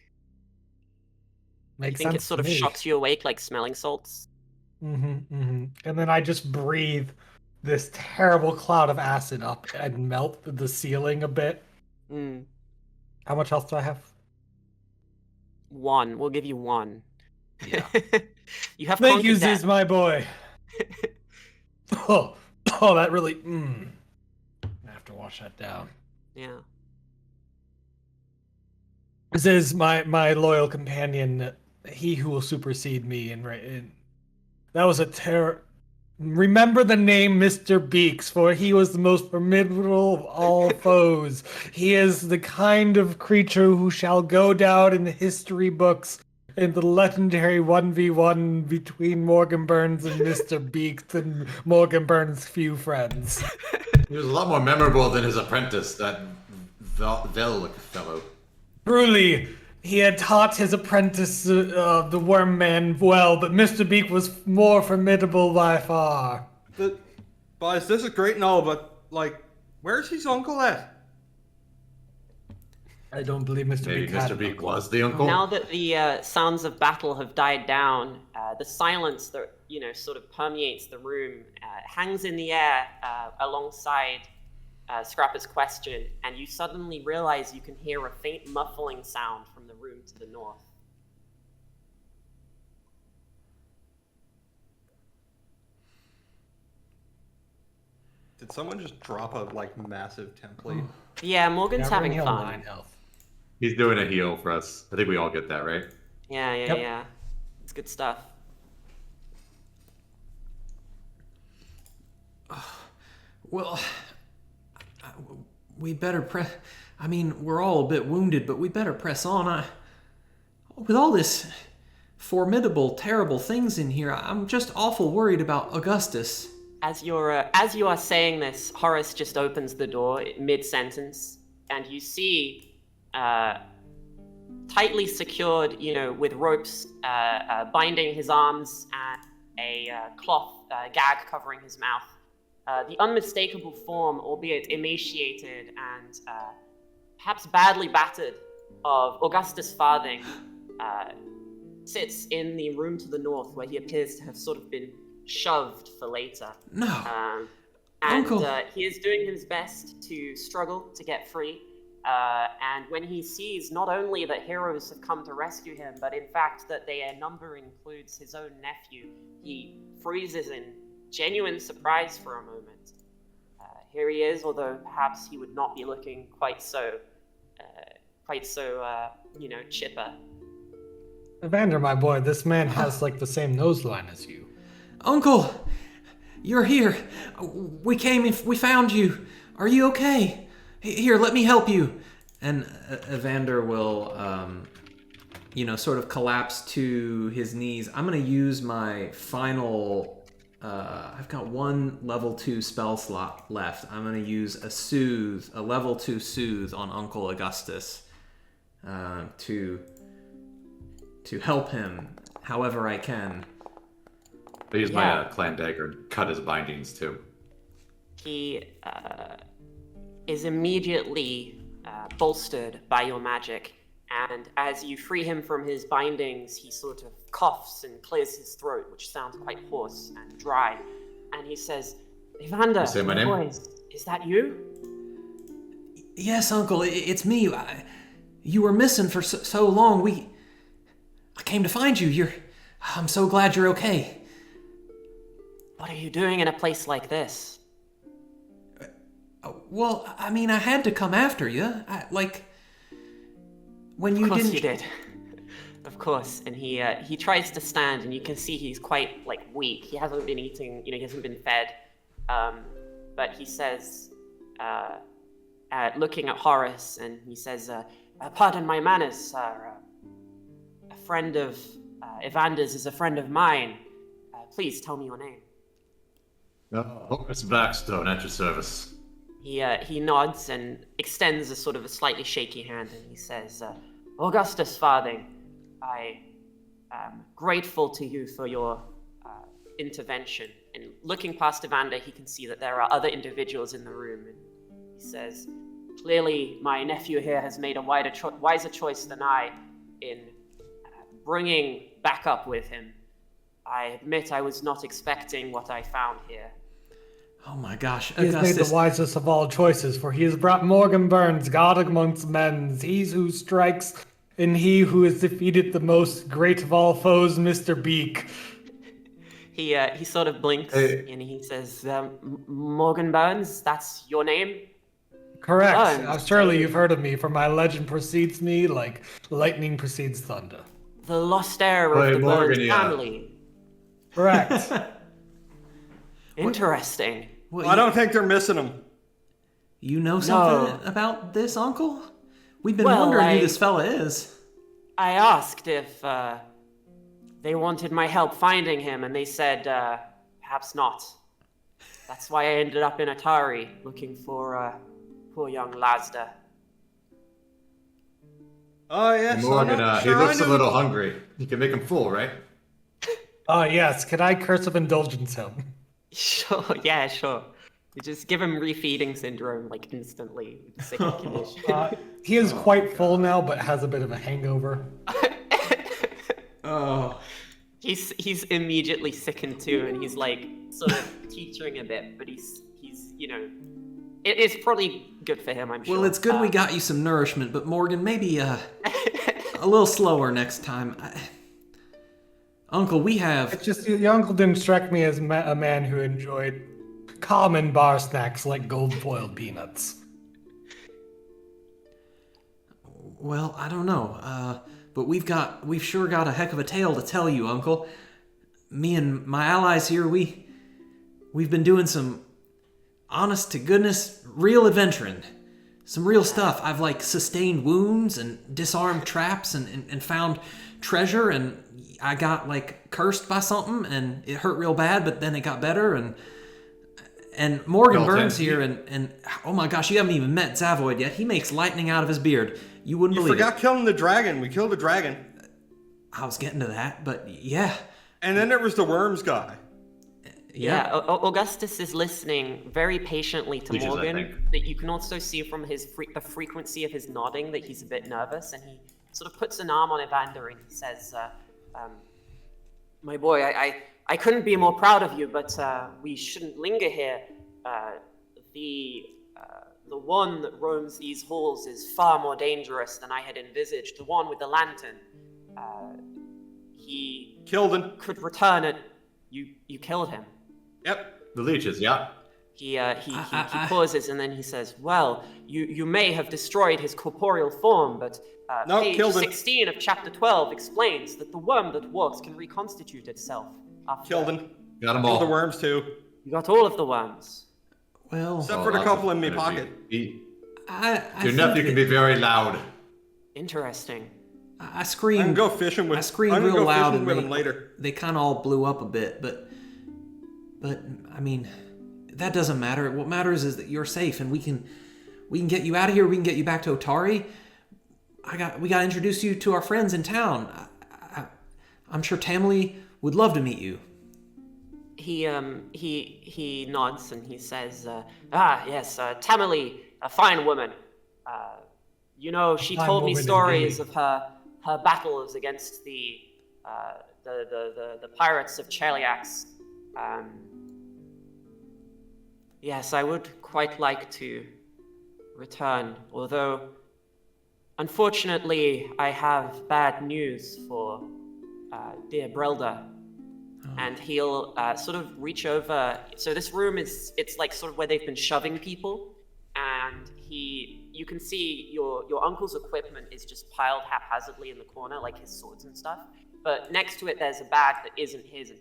Makes
You think it
sense
sort
to
of
me.
shocks you awake like smelling salts?
And then I just breathe this terrible cloud of acid up and melt the ceiling a bit.
Mm.
How much else do I have?
1. We'll give you 1.
Yeah.
You have
Thank you,
conquered death.
Ziz, my boy. Oh, that really. I have to wash that down.
Yeah.
Ziz, my loyal companion, he who will supersede me, and that was a terror. Remember the name Mr. Beaks, for he was the most formidable of all foes. He is the kind of creature who shall go down in the history books in the legendary 1v1 between Morgan Burns and Mr. Beaks and Morgan Burns' few friends.
He was a lot more memorable than his apprentice, that Velk fellow.
Truly, he had taught his apprentice, the Worm Man, well, but Mr. Beak was more formidable by far.
Boys, this is great and all, but, like, where's his uncle at?
I don't believe Mr.
Maybe
Beak had
Mr. Beak
an
was the uncle.
Now that the sounds of battle have died down, the silence that sort of permeates the room hangs in the air alongside Scrapper's question, and you suddenly realize you can hear a faint muffling sound from the room to the north.
Did someone just drop a, like, massive template?
Yeah, Morgan's
Never
having
heal
fun.
9 health.
He's doing a heal for us. I think we all get that, right?
Yeah,
Yep.
yeah. It's good stuff.
Well, we better press. I mean, we're all a bit wounded, but we better press on. With all this formidable, terrible things in here, I'm just awful worried about Augustus.
As you are saying this, Horace just opens the door mid-sentence, and you see, tightly secured, with ropes binding his arms and a cloth gag covering his mouth, the unmistakable form, albeit emaciated and perhaps badly battered, of Augustus Farthing sits in the room to the north, where he appears to have sort of been shoved for later.
No.
And
Uncle.
he is doing his best to struggle to get free. And when he sees not only that heroes have come to rescue him, but in fact that their number includes his own nephew, he freezes in genuine surprise for a moment. here he is, although perhaps he would not be looking quite so, chipper.
Evander, my boy, this man has like the same nose line as you.
Uncle, you're here. We found you. Are you okay? Here, let me help you. And Evander will, sort of collapse to his knees. I'm going to use my final... I've got one level 2 spell slot left. I'm going to use a level 2 soothe on Uncle Augustus to help him however I can.
I use my clan dagger to cut his bindings too.
He is immediately bolstered by your magic, and as you free him from his bindings, he sort of coughs and clears his throat, which sounds quite hoarse and dry. And he says, Evander,
You say my name?
boys, is that you?
Yes, Uncle, it's me. You were missing for so long. I came to find you. I'm so glad you're okay.
What are you doing in a place like this?
Well, I mean, I had to come after you. When you
Of course
didn't...
you did. Of course. And he tries to stand, and you can see he's quite, weak. He hasn't been eating, he hasn't been fed. But he says, looking at Horace, and he says, pardon my manners, sir. A friend of Evander's is a friend of mine. Please tell me your name.
Horace Blackstone, at your service.
He nods and extends a sort of a slightly shaky hand, and he says, Augustus Farthing, I am grateful to you for your intervention. And looking past Evander, he can see that there are other individuals in the room, and he says, clearly my nephew here has made a wiser choice than I in bringing back up with him. I admit I was not expecting what I found here.
Oh my gosh,
He has made the wisest of all choices, for he has brought Morgan Burns, God amongst men, he who strikes, and he who has defeated the most great of all foes, Mr. Beak.
He sort of blinks, and he says, Morgan Burns, that's your name?
Correct.
Burns.
Surely you've heard of me, for my legend precedes me like lightning precedes thunder.
The lost heir of the
Morgan,
Burns
yeah.
family.
Correct.
Interesting.
Well,
I don't think they're missing him.
You know something about this, Uncle? We've been
Well,
wondering who this fella is.
I asked if they wanted my help finding him, and they said perhaps not. That's why I ended up in Atari, looking for poor young Lazda.
Oh, yes.
Morgan, he looks a little hungry. You can make him full, right?
Oh, yes. Can I curse of indulgence him?
Sure, yeah, sure. You just give him refeeding syndrome, instantly. Sick condition.
He is quite full now, but has a bit of a hangover.
Oh.
He's immediately sickened too, and he's sort of teetering a bit, but he's it's probably good for him, I'm sure.
Well, it's good we got you some nourishment, but Morgan, maybe a little slower next time. Uncle, we have...
It's just your uncle didn't strike me as a man who enjoyed common bar snacks like gold-foiled peanuts.
Well, I don't know, but we've sure got a heck of a tale to tell you, Uncle. Me and my allies here, we've been doing some honest-to-goodness real adventuring. Some real stuff. I've sustained wounds and disarmed traps and found treasure, and I got cursed by something and it hurt real bad, but then it got better, and Morgan Burns here, and oh my gosh, you haven't even met Zavoid yet. He makes lightning out of his beard. You wouldn't believe it.
You forgot killing the dragon. We killed the dragon.
I was getting to that, but yeah.
And then there was the worms guy.
Yeah, Augustus is listening very patiently to
Leeches, I
Morgan.
think.
That you can also see from the frequency of his nodding that he's a bit nervous, and he sort of puts an arm on Evander and he says, my boy, I couldn't be more proud of you, but we shouldn't linger here. The one that roams these halls is far more dangerous than I had envisaged. The one with the lantern. He
Killed him.
could return it. You killed him.
Yep.
The leeches, yeah.
He pauses and then he says, "Well, you may have destroyed his corporeal form, but
No,
page
killed him.
16 of chapter 12 explains that the worm that walks can reconstitute itself after."
Killed him.
Got them
Killed
all.
the worms too.
You got all of the worms.
Well,
Except for the
lots
couple
of
in my
energy.
pocket.
I
Your
think
nephew can
that-
be very loud.
Interesting.
I
I
screamed.
can go fishing with.
I screamed
I'm gonna
real
go
loud,
fishing
and
with
they,
him later.
they kind of all blew up a bit. But I mean, that doesn't matter. What matters is that you're safe, and we can get you out of here. We can get you back to Otari. We got to introduce you to our friends in town. I'm sure Tamily would love to meet you.
He nods and he says, yes, Tamily, a fine woman. You know, she
fine
told me
woman
stories
indeed.
of her battles against the pirates of Cheliax. Yes, I would quite like to return, although unfortunately I have bad news for dear Brelda. And he'll sort of reach over. So this room it's like sort of where they've been shoving people, and you can see your uncle's equipment is just piled haphazardly in the corner, like his swords and stuff. But next to it, there's a bag that isn't his, and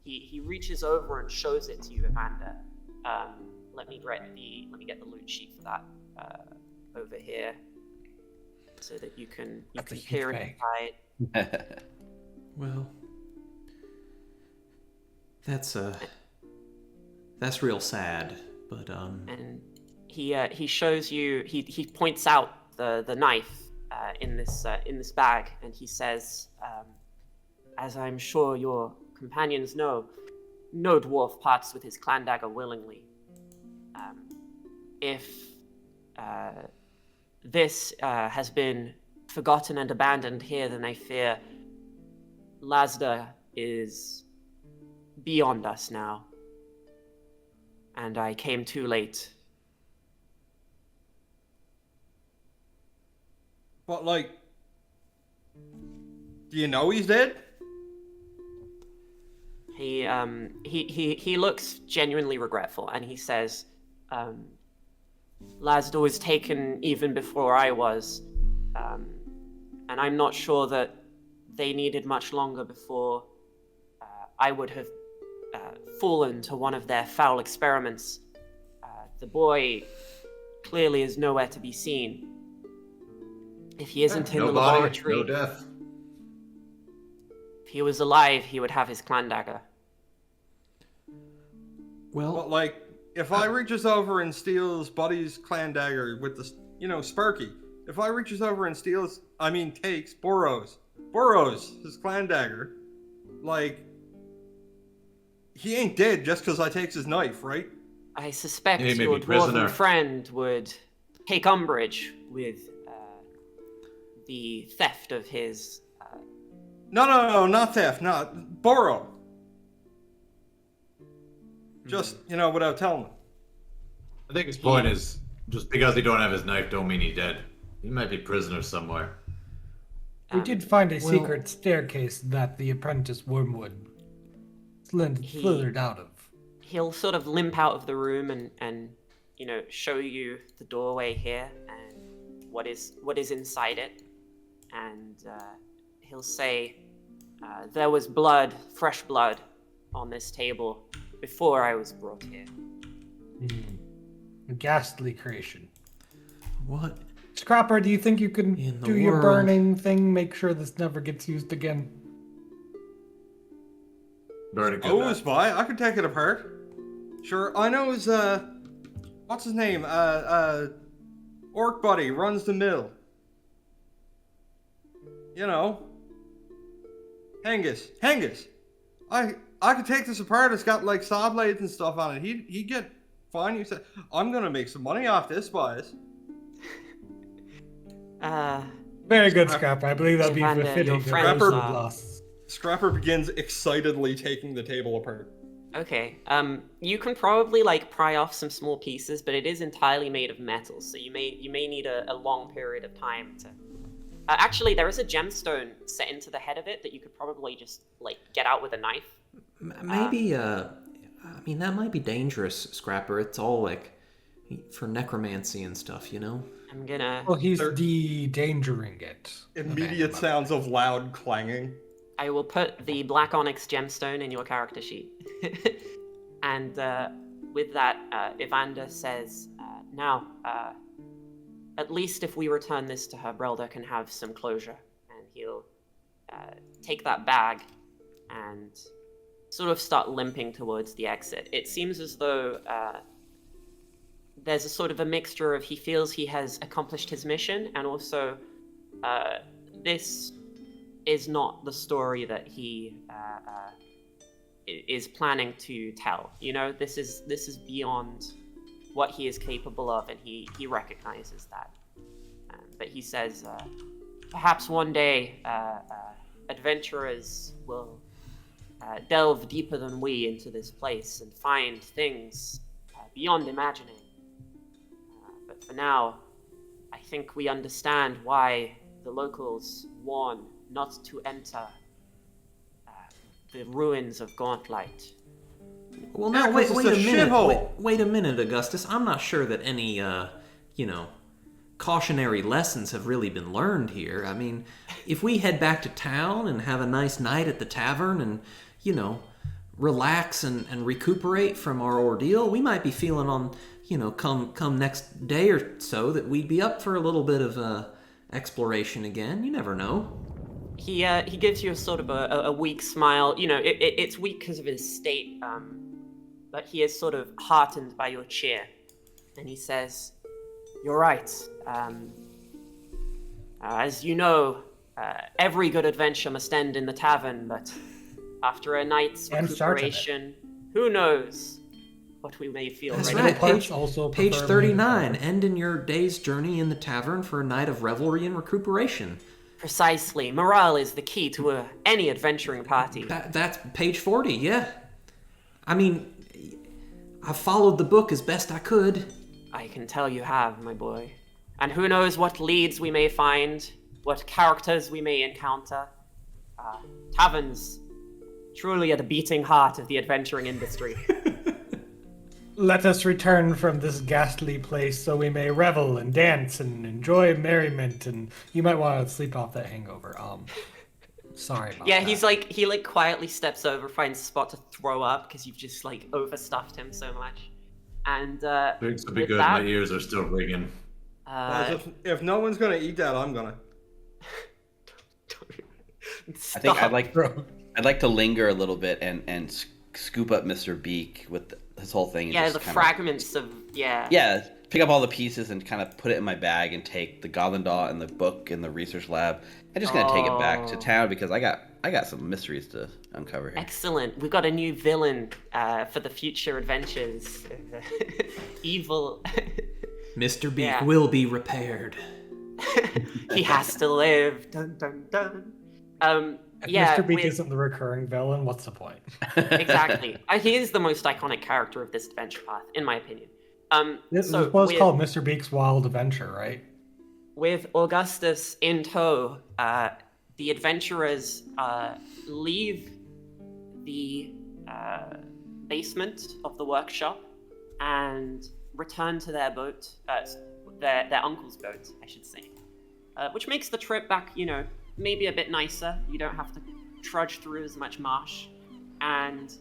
he reaches over and shows it to you, Evander. Let me get the loot sheet for that over here, so that you can
That's a
peer
huge
inside.
Well, that's real sad. But
And he shows you. He points out the knife in this bag, and he says, as I'm sure your companions know, no dwarf parts with his clan dagger willingly. If this has been forgotten and abandoned here, then I fear Lasda is beyond us now. And I came too late.
But like, do you know he's dead?
He looks genuinely regretful, and he says, Lasda was taken even before I was, and I'm not sure that they needed much longer before I would have fallen to one of their foul experiments. The boy clearly is nowhere to be seen. If he isn't in
No
the
body,
laboratory,
no death.
if he was alive, he would have his clan dagger.
well,
But like, if I reaches over and steals Buddy's clan dagger with the, Sparky. If I reaches over and takes Boros, his clan dagger, like, he ain't dead just because I takes his knife, right?
I suspect
He may
your
be prisoner.
dwarven friend would take umbrage with the theft of his.
No, not theft, not borrow. Just, without telling him.
I think his point is just because he don't have his knife don't mean he's dead. He might be prisoner somewhere.
We did find a
well-
secret staircase that the apprentice Wormwood slithered out of.
He'll sort of limp out of the room and show you the doorway here and what is inside it, and he'll say, there was blood, fresh blood, on this table before I was brought here.
A ghastly creation.
what?
Scrapper, do you think you can
In the
do your
world.
burning thing? Make sure this never gets used again.
Burn it good.
Oh,
man.
it's fine. I could take it apart. Sure, I know his, what's his name? Orc Buddy runs the mill. Hengus. I could take this apart. It's got like saw blades and stuff on it. He'd get fine. You said, I'm gonna make some money off this, boys.
Very good, Scrapper. I believe that'd be
Evander,
befitting
your
of
friend,
those
uh,
loss.
Scrapper begins excitedly taking the table apart.
Okay. You can probably pry off some small pieces, but it is entirely made of metal, so you may need a long period of time to. Actually, there is a gemstone set into the head of it that you could probably just get out with a knife.
Maybe I mean, that might be dangerous, Scrapper. It's all like for necromancy and stuff, you know?
I'm gonna.
Well, he's de-dangering it.
Immediate sounds of loud clanging.
I will put the black onyx gemstone in your character sheet. And with that, Evander says, now, at least if we return this to her, Brelda can have some closure. And he'll take that bag and sort of start limping towards the exit. It seems as though there's a sort of a mixture of he feels he has accomplished his mission, and also this is not the story that he is planning to tell. You know, this is beyond what he is capable of, and he recognizes that. But he says, perhaps one day adventurers will delve deeper than we into this place and find things beyond imagining. But for now, I think we understand why the locals warn not to enter the ruins of Gauntlight.
Well, now,
Yeah,
wait
'cause
a
it's a
minute.
shithole.
Wait a minute, Augustus. I'm not sure that any, cautionary lessons have really been learned here. I mean, if we head back to town and have a nice night at the tavern and, relax and recuperate from our ordeal, we might be feeling on, come next day or so that we'd be up for a little bit of exploration again. You never know.
He gives you a sort of a weak smile. It's weak because of his state, but he is sort of heartened by your cheer. And he says, "You're right. As you know, every good adventure must end in the tavern, but after a night's
And starts in it.
recuperation, who knows what we may feel
That's
ready
right.
for."
parts also
Page
prefer
39.
being
End in your day's journey in the tavern for a night of revelry and recuperation.
Precisely. Morale is the key to any adventuring party.
That's page 40, yeah. I mean, I followed the book as best I could.
I can tell you have, my boy. And who knows what leads we may find, what characters we may encounter. Taverns truly are the beating heart of the adventuring industry.
Let us return from this ghastly place so we may revel and dance and enjoy merriment, and you might want to sleep off that hangover. Sorry about
Yeah,
that.
he quietly steps over, finds a spot to throw up because you've just overstuffed him so much. And
Things will be
with
good.
that,
My ears are still ringing.
Guys, if no one's gonna eat that, I'm gonna.
I think
Stop.
I'd like to linger a little bit and scoop up Mr. Beak with his whole thing. And
Yeah,
just
the
kinda-
fragments of
Yeah, pick up all the pieces and kind of put it in my bag and take the goblin doll and the book in the research lab. I'm just gonna take it back to
Oh.
town because I got some mysteries to uncover here.
Excellent. We've got a new villain for the future adventures. Evil.
Mr. Beak
Yeah.
will be repaired.
He has to live. Dun dun dun.
If
Yeah,
Mr. Beak
with-
isn't the recurring villain, what's the point?
exactly. He is the most iconic character of this adventure path, in my opinion.
This
So
was
with-
called Mr. Beak's Wild Adventure, right?
With Augustus in tow, the adventurers leave the basement of the workshop and return to their boat, their uncle's boat, I should say, which makes the trip back, maybe a bit nicer. You don't have to trudge through as much marsh, and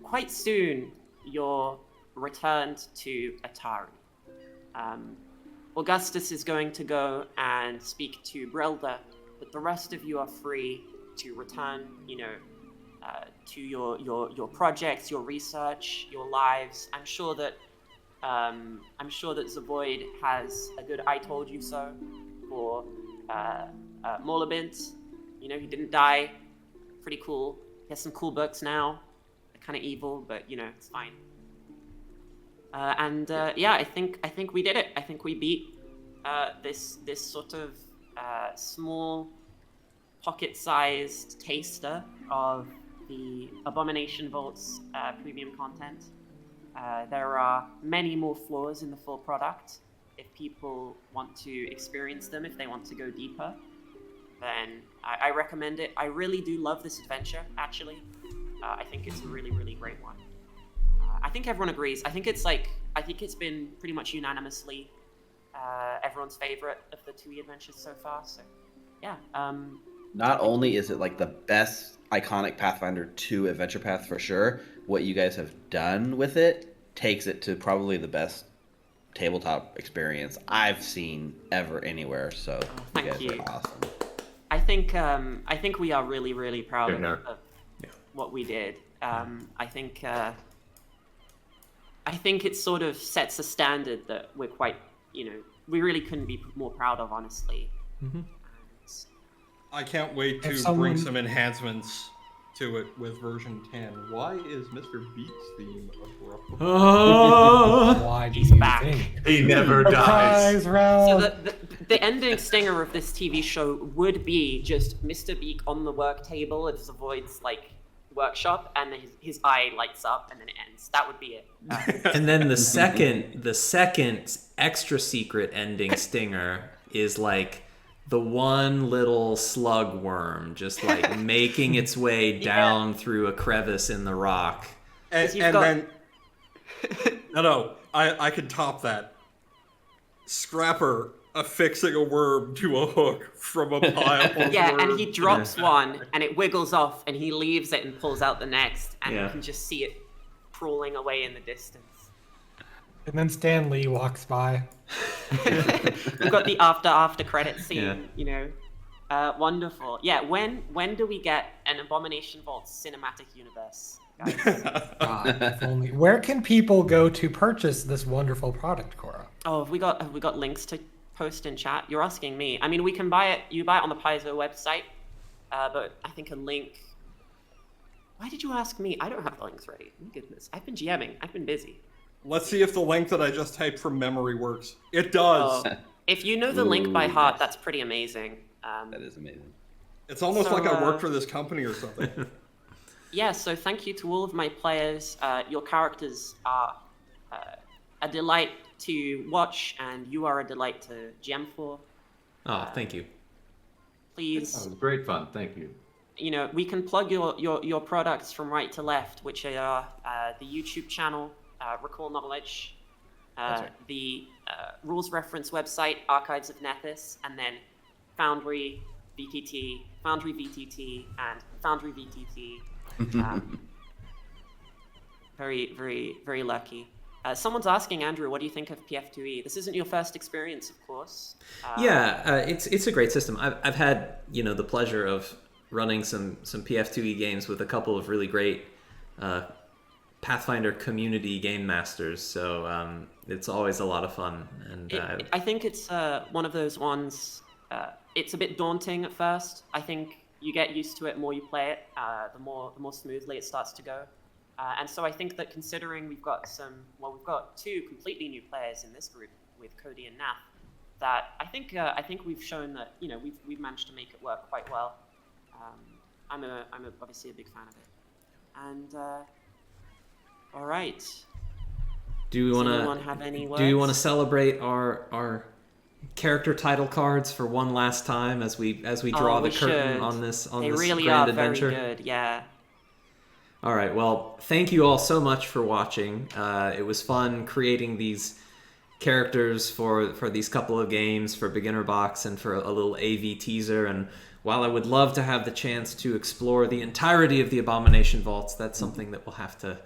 quite soon you're returned to Atari. Augustus is going to go and speak to Brelda, but the rest of you are free to return, to your projects, your research, your lives. I'm sure that Zavoid has a good "I told you so" for Boltbend. He didn't die. Pretty cool. He has some cool books now. They're kind of evil, but it's fine. I think we did it. I think we beat this sort of small, pocket-sized taster of the Abomination Vaults premium content. There are many more flaws in the full product. If people want to experience them, if they want to go deeper, then I recommend it. I really do love this adventure, actually. I think it's a really, really great one. I think everyone agrees. I think it's been pretty much unanimously everyone's favorite of the 2E adventures so far. So, yeah.
Not only is it like the best iconic Pathfinder 2 adventure path for sure, what you guys have done with it takes it to probably the best tabletop experience I've seen ever anywhere. So
thank
you guys
you.
are awesome.
I think we are really, really proud of what we did. I think it sort of sets a standard that we're quite, we really couldn't be more proud of, honestly.
Mm-hmm.
I can't wait to bring some enhancements to it with version 10. Why is Mr. Beat's theme abrupt?
Why do
He's
you
back.
think?
He never dies.
Surprise round.
So the ending stinger of this TV show would be just Mr. Beak on the work table at Zavoid's workshop, and his eye lights up, and then it ends. That would be it.
And then the second extra secret ending stinger is the one little slug worm just making its way down through a crevice in the rock.
Then I could top that. Scrapper affixing a worm to a hook from a pile of
Yeah,
worms.
and he drops one, and it wiggles off, and he leaves it and pulls out the next, and you
Yeah.
can just see it crawling away in the distance.
And then Stan Lee walks by.
We've got the after credit scene, wonderful. Yeah, when do we get an Abomination Vaults cinematic universe, guys?
God, if only. Where can people go to purchase this wonderful product, Cora?
Oh, have we got links to post in chat? You're asking me. I mean, we can buy it. You buy it on the Paizo website, but I think a link. Why did you ask me? I don't have the links ready. My goodness, I've been GMing. I've been busy.
Let's see if the link that I just typed from memory works. It does.
Oh, if you know the link by heart, that's pretty amazing.
That is amazing.
It's almost
so,
like I work for this company or something.
Yeah, so thank you to all of my players. Your characters are a delight to watch, and you are a delight to GM for.
Oh, thank you.
Please,
That was great fun. Thank you.
we can plug your products from right to left, which are the YouTube channel, Recall Knowledge, the rules reference website, Archives of Nethys, and then Foundry VTT, and Foundry VTT. Very, very, very lucky. Someone's asking, Andrew, what do you think of PF2E? This isn't your first experience, of course.
It's a great system. I've had the pleasure of running some PF2E games with a couple of really great Pathfinder community game masters, so it's always a lot of fun. And
I think it's one of those ones. It's a bit daunting at first. I think you get used to it the more you play it, the more smoothly it starts to go. And so I think that considering we've got two completely new players in this group with Cody and Nath, that I think we've shown that we've managed to make it work quite well. I'm obviously a big fan of it. And all right.
Do we
anyone have any words?
Do we want to celebrate our character title cards for one last time as we draw the curtain on this
They really
grand
are
adventure?
very good. Yeah.
All right. Well, thank you all so much for watching. It was fun creating these characters for these couple of games, for Beginner Box and for a little AV teaser. And while I would love to have the chance to explore the entirety of the Abomination Vaults, that's something that we'll have to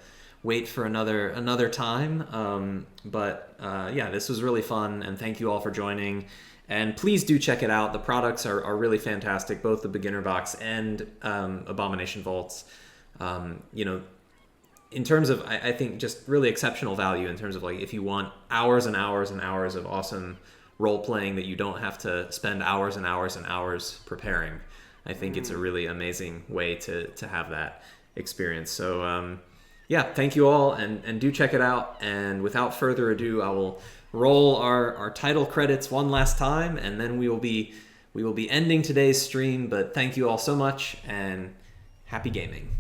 wait for another time. But this was really fun, and thank you all for joining. And please do check it out. The products are really fantastic, both the Beginner Box and Abomination Vaults. In terms of, I think, just really exceptional value in terms of if you want hours and hours and hours of awesome role-playing that you don't have to spend hours and hours and hours preparing. I think it's a really amazing way to have that experience. So, thank you all, and do check it out. And without further ado, I will roll our title credits one last time, and then we will be ending today's stream. But thank you all so much, and happy gaming.